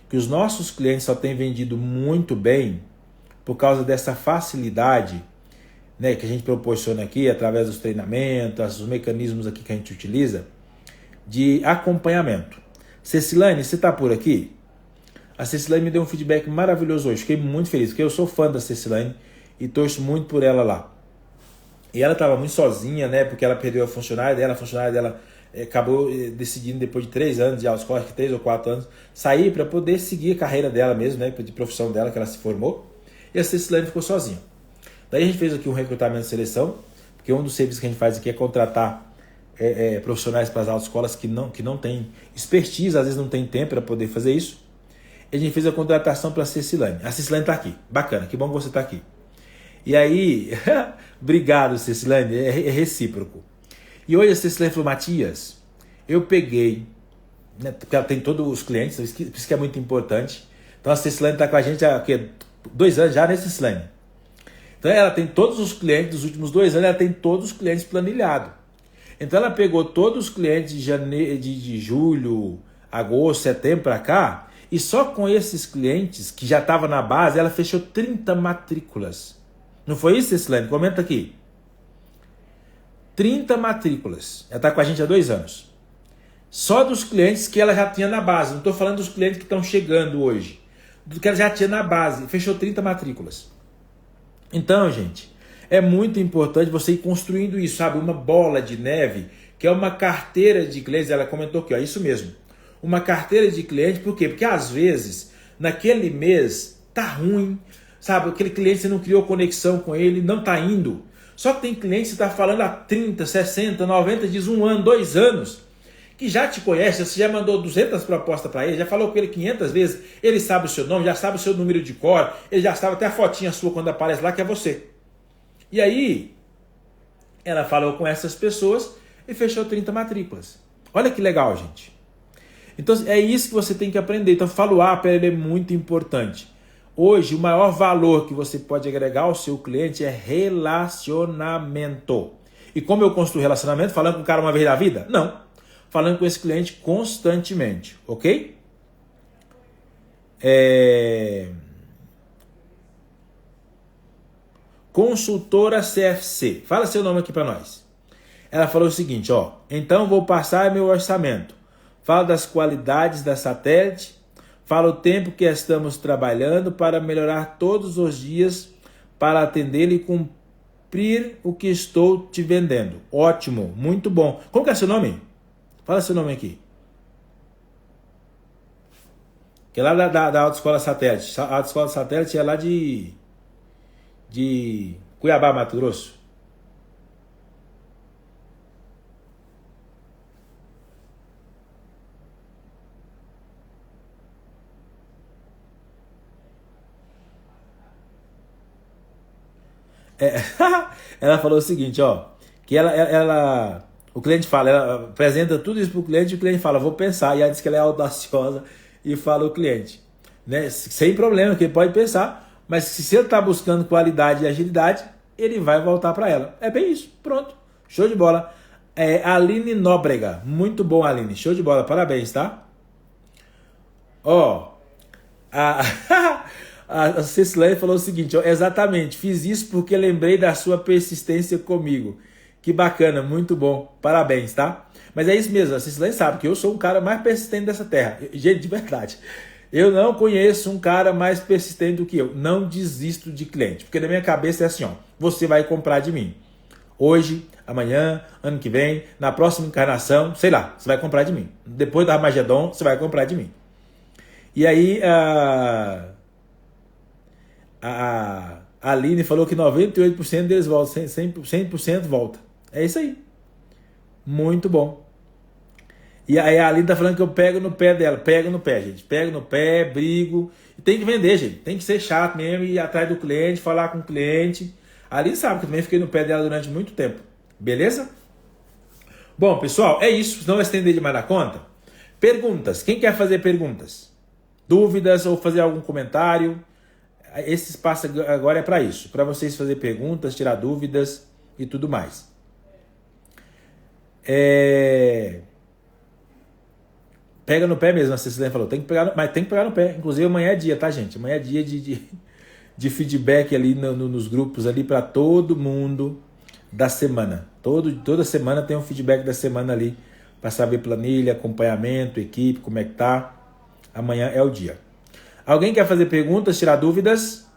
[SPEAKER 1] que os nossos clientes só têm vendido muito bem por causa dessa facilidade, né, que a gente proporciona aqui através dos treinamentos, os mecanismos aqui que a gente utiliza de acompanhamento. Cecilane, você está por aqui? A Cecilane me deu um feedback maravilhoso hoje, fiquei muito feliz, porque eu sou fã da Cecilane e torço muito por ela lá. E ela estava muito sozinha, né, porque ela perdeu a funcionária dela acabou decidindo depois de 3 anos de autoescola, 3 ou 4 anos, sair para poder seguir a carreira dela mesmo, né, de profissão dela, que ela se formou, e a Cecilane ficou sozinha. Daí a gente fez aqui um recrutamento e seleção, porque um dos serviços que a gente faz aqui é contratar profissionais para as autoescolas que não têm expertise, às vezes não tem tempo para poder fazer isso. E a gente fez a contratação para a Cecilane. A Cecilane está aqui. Bacana, que bom que você está aqui. E aí, obrigado, Cecilane, é recíproco. E hoje a Cecilane falou: Matias, eu peguei, né, porque ela tem todos os clientes, isso que é muito importante. Então a Cecilane está com a gente há 2 anos já, né, Cecilane? Então ela tem todos os clientes dos últimos 2 anos, ela tem todos os clientes planilhados. Então ela pegou todos os clientes de julho, agosto, setembro para cá, e só com esses clientes que já estavam na base, ela fechou 30 matrículas. Não foi isso, Cecilane? Comenta aqui. 30 matrículas. Ela está com a gente há 2 anos. Só dos clientes que ela já tinha na base. Não estou falando dos clientes que estão chegando hoje. Do que ela já tinha na base. Fechou 30 matrículas. Então, gente, é muito importante você ir construindo isso, sabe? Uma bola de neve, que é uma carteira de clientes. Ela comentou aqui, ó, isso mesmo. Uma carteira de clientes, por quê? Porque às vezes, naquele mês, tá ruim. sabe, aquele cliente você não criou conexão com ele, não está indo. Só que tem cliente que você está falando há 30, 60, 90 dias, 1 ano, 2 anos, que já te conhece, você já mandou 200 propostas para ele, já falou com ele 500 vezes, ele sabe o seu nome, já sabe o seu número de cor, ele já sabe até a fotinha sua quando aparece lá que é você. E aí, ela falou com essas pessoas e fechou 30 matrículas. Olha que legal, gente. Então é isso que você tem que aprender. Então follow-up é muito importante. Hoje o maior valor que você pode agregar ao seu cliente é relacionamento. E como eu construo relacionamento? Falando com o cara uma vez na vida? Não. Falando com esse cliente constantemente, ok? Consultora CFC. Fala seu nome aqui para nós. Ela falou o seguinte, ó. Então vou passar meu orçamento. Fala das qualidades da satélite. Fala o tempo que estamos trabalhando para melhorar todos os dias para atendê-lo e cumprir o que estou te vendendo. Ótimo, muito bom. Como que é seu nome? Fala seu nome aqui. Que é lá da Autoescola Satélite. A Autoescola Satélite é lá de Cuiabá, Mato Grosso. Ela falou o seguinte, ó, que o cliente fala, ela apresenta tudo isso pro cliente e o cliente fala, vou pensar, e ela diz que ela é audaciosa e fala o cliente, né, sem problema, que ele pode pensar, mas se ele está buscando qualidade e agilidade, ele vai voltar para ela. É bem isso, pronto, show de bola. Aline Nóbrega, muito bom, Aline, show de bola, parabéns, tá? Ó, a Cecilene falou o seguinte, ó, exatamente, fiz isso porque lembrei da sua persistência comigo. Que bacana, muito bom, parabéns, tá? Mas é isso mesmo, a Cecilene sabe que eu sou o cara mais persistente dessa terra. Gente, de verdade, eu não conheço um cara mais persistente do que eu. Não desisto de cliente, porque na minha cabeça é assim, ó, você vai comprar de mim. Hoje, amanhã, ano que vem, na próxima encarnação, sei lá, você vai comprar de mim. Depois do Armagedon, você vai comprar de mim. E aí, a Aline falou que 98% deles voltam, 100% volta. É isso aí. Muito bom. E aí a Aline tá falando que eu pego no pé dela. Pego no pé, gente. Pego no pé, brigo. E tem que vender, gente. Tem que ser chato mesmo, ir atrás do cliente, falar com o cliente. A Aline sabe que eu também fiquei no pé dela durante muito tempo. Beleza? Bom, pessoal, é isso. Não vou estender demais na conta. Perguntas. Quem quer fazer perguntas? Dúvidas ou fazer algum comentário? Esse espaço agora é para isso. Para vocês fazer perguntas, tirar dúvidas e tudo mais. Pega no pé mesmo, a Cecília falou. Mas tem que pegar no pé. Inclusive amanhã é dia, tá, gente? Amanhã é dia de feedback ali nos grupos ali para todo mundo da semana. Toda semana tem um feedback da semana ali para saber planilha, acompanhamento, equipe, como é que tá. Amanhã é o dia. Alguém quer fazer perguntas, tirar dúvidas?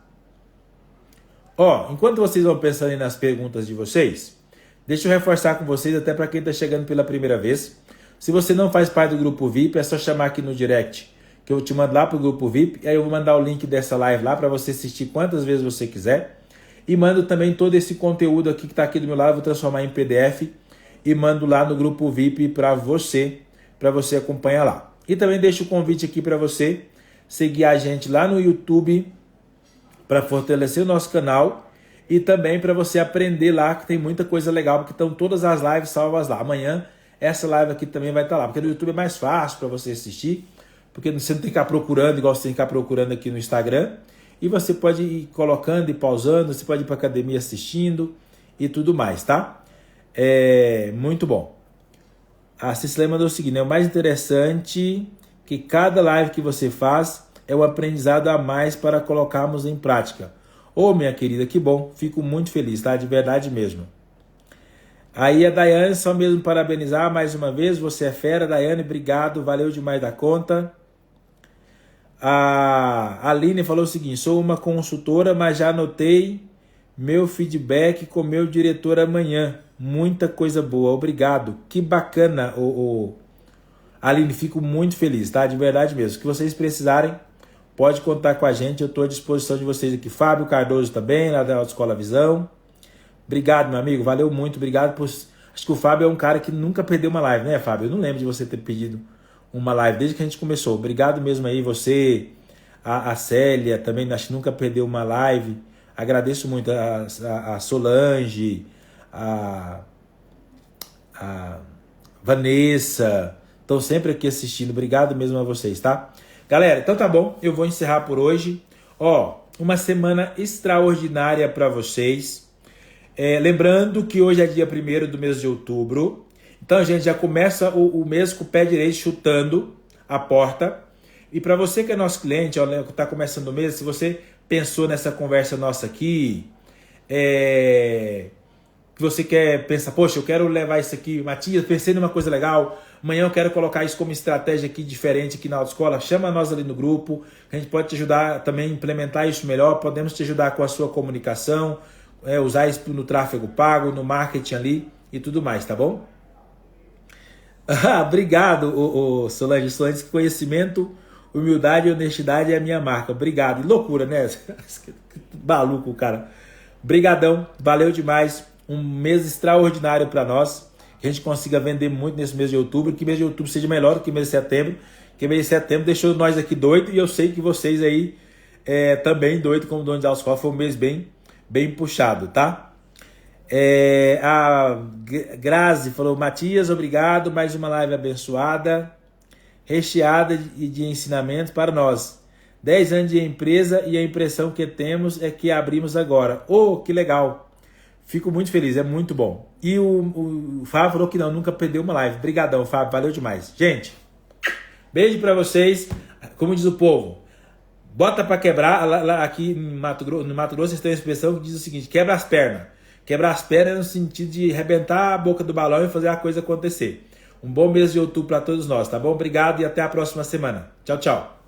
[SPEAKER 1] Ó, enquanto vocês vão pensando aí nas perguntas de vocês, deixa eu reforçar com vocês, até para quem está chegando pela primeira vez. Se você não faz parte do grupo VIP, é só chamar aqui no direct, que eu te mando lá para o grupo VIP, e aí eu vou mandar o link dessa live lá para você assistir quantas vezes você quiser. E mando também todo esse conteúdo aqui que está aqui do meu lado, vou transformar em PDF e mando lá no grupo VIP para você acompanhar lá. E também deixo o convite aqui para você seguir a gente lá no YouTube para fortalecer o nosso canal e também para você aprender lá, que tem muita coisa legal, porque estão todas as lives salvas lá. Amanhã essa live aqui também vai estar lá, porque no YouTube é mais fácil para você assistir, porque você não tem que ficar procurando igual você tem que ficar procurando aqui no Instagram, e você pode ir colocando e pausando, você pode ir para academia assistindo e tudo mais, tá? Muito bom. A Cecília mandou o seguinte, né? O mais interessante que cada live que você faz é um aprendizado a mais para colocarmos em prática. Ô, minha querida, que bom. Fico muito feliz, tá? De verdade mesmo. Aí a Daiane, só mesmo parabenizar mais uma vez. Você é fera, Daiane. Obrigado. Valeu demais da conta. A Aline falou o seguinte. Sou uma consultora, mas já anotei meu feedback com meu diretor amanhã. Muita coisa boa. Obrigado. Que bacana, Aline, fico muito feliz, tá? De verdade mesmo. Se vocês precisarem, pode contar com a gente, eu estou à disposição de vocês aqui. Fábio Cardoso também, lá da Autoescola Visão. Obrigado, meu amigo, valeu muito, obrigado por... Acho que o Fábio é um cara que nunca perdeu uma live, né, Fábio? Eu não lembro de você ter pedido uma live desde que a gente começou. Obrigado mesmo aí, você, a Célia também, acho que nunca perdeu uma live. Agradeço muito a Solange, a Vanessa, estão sempre aqui assistindo. Obrigado mesmo a vocês, tá? Galera, então tá bom, eu vou encerrar por hoje. Ó, uma semana extraordinária para vocês. Lembrando que hoje é dia 1º do mês de outubro. Então a gente já começa o mês com o pé direito chutando a porta. E para você que é nosso cliente, ó, que está começando o mês, se você pensou nessa conversa nossa aqui, que você pensa, poxa, eu quero levar isso aqui, Matias, pensei numa coisa legal, amanhã eu quero colocar isso como estratégia aqui diferente aqui na autoescola, chama nós ali no grupo, a gente pode te ajudar também a implementar isso melhor, podemos te ajudar com a sua comunicação, usar isso no tráfego pago, no marketing ali e tudo mais, tá bom? Obrigado, Solange. Solange, conhecimento, humildade e honestidade é a minha marca. Obrigado. E loucura, né? Maluco, cara. Brigadão, valeu demais. Um mês extraordinário para nós. Que a gente consiga vender muito nesse mês de outubro. Que mês de outubro seja melhor do que mês de setembro. Que mês de setembro deixou nós aqui doidos. E eu sei que vocês aí também doidos como dono de autoescola. Foi um mês bem puxado, tá? A Grazi falou, Matias, obrigado, mais uma live abençoada, recheada de ensinamentos para nós. 10 anos de empresa e a impressão que temos é que abrimos agora. Oh, que legal. Fico muito feliz, é muito bom. E o Fábio falou que nunca perdeu uma live. Obrigadão, Fábio, valeu demais. Gente, beijo para vocês. Como diz o povo, bota para quebrar. Lá aqui no Mato Grosso, vocês têm uma expressão que diz o seguinte, quebra as pernas. Quebrar as pernas no sentido de arrebentar a boca do balão e fazer a coisa acontecer. Um bom mês de outubro para todos nós, tá bom? Obrigado e até a próxima semana. Tchau, tchau.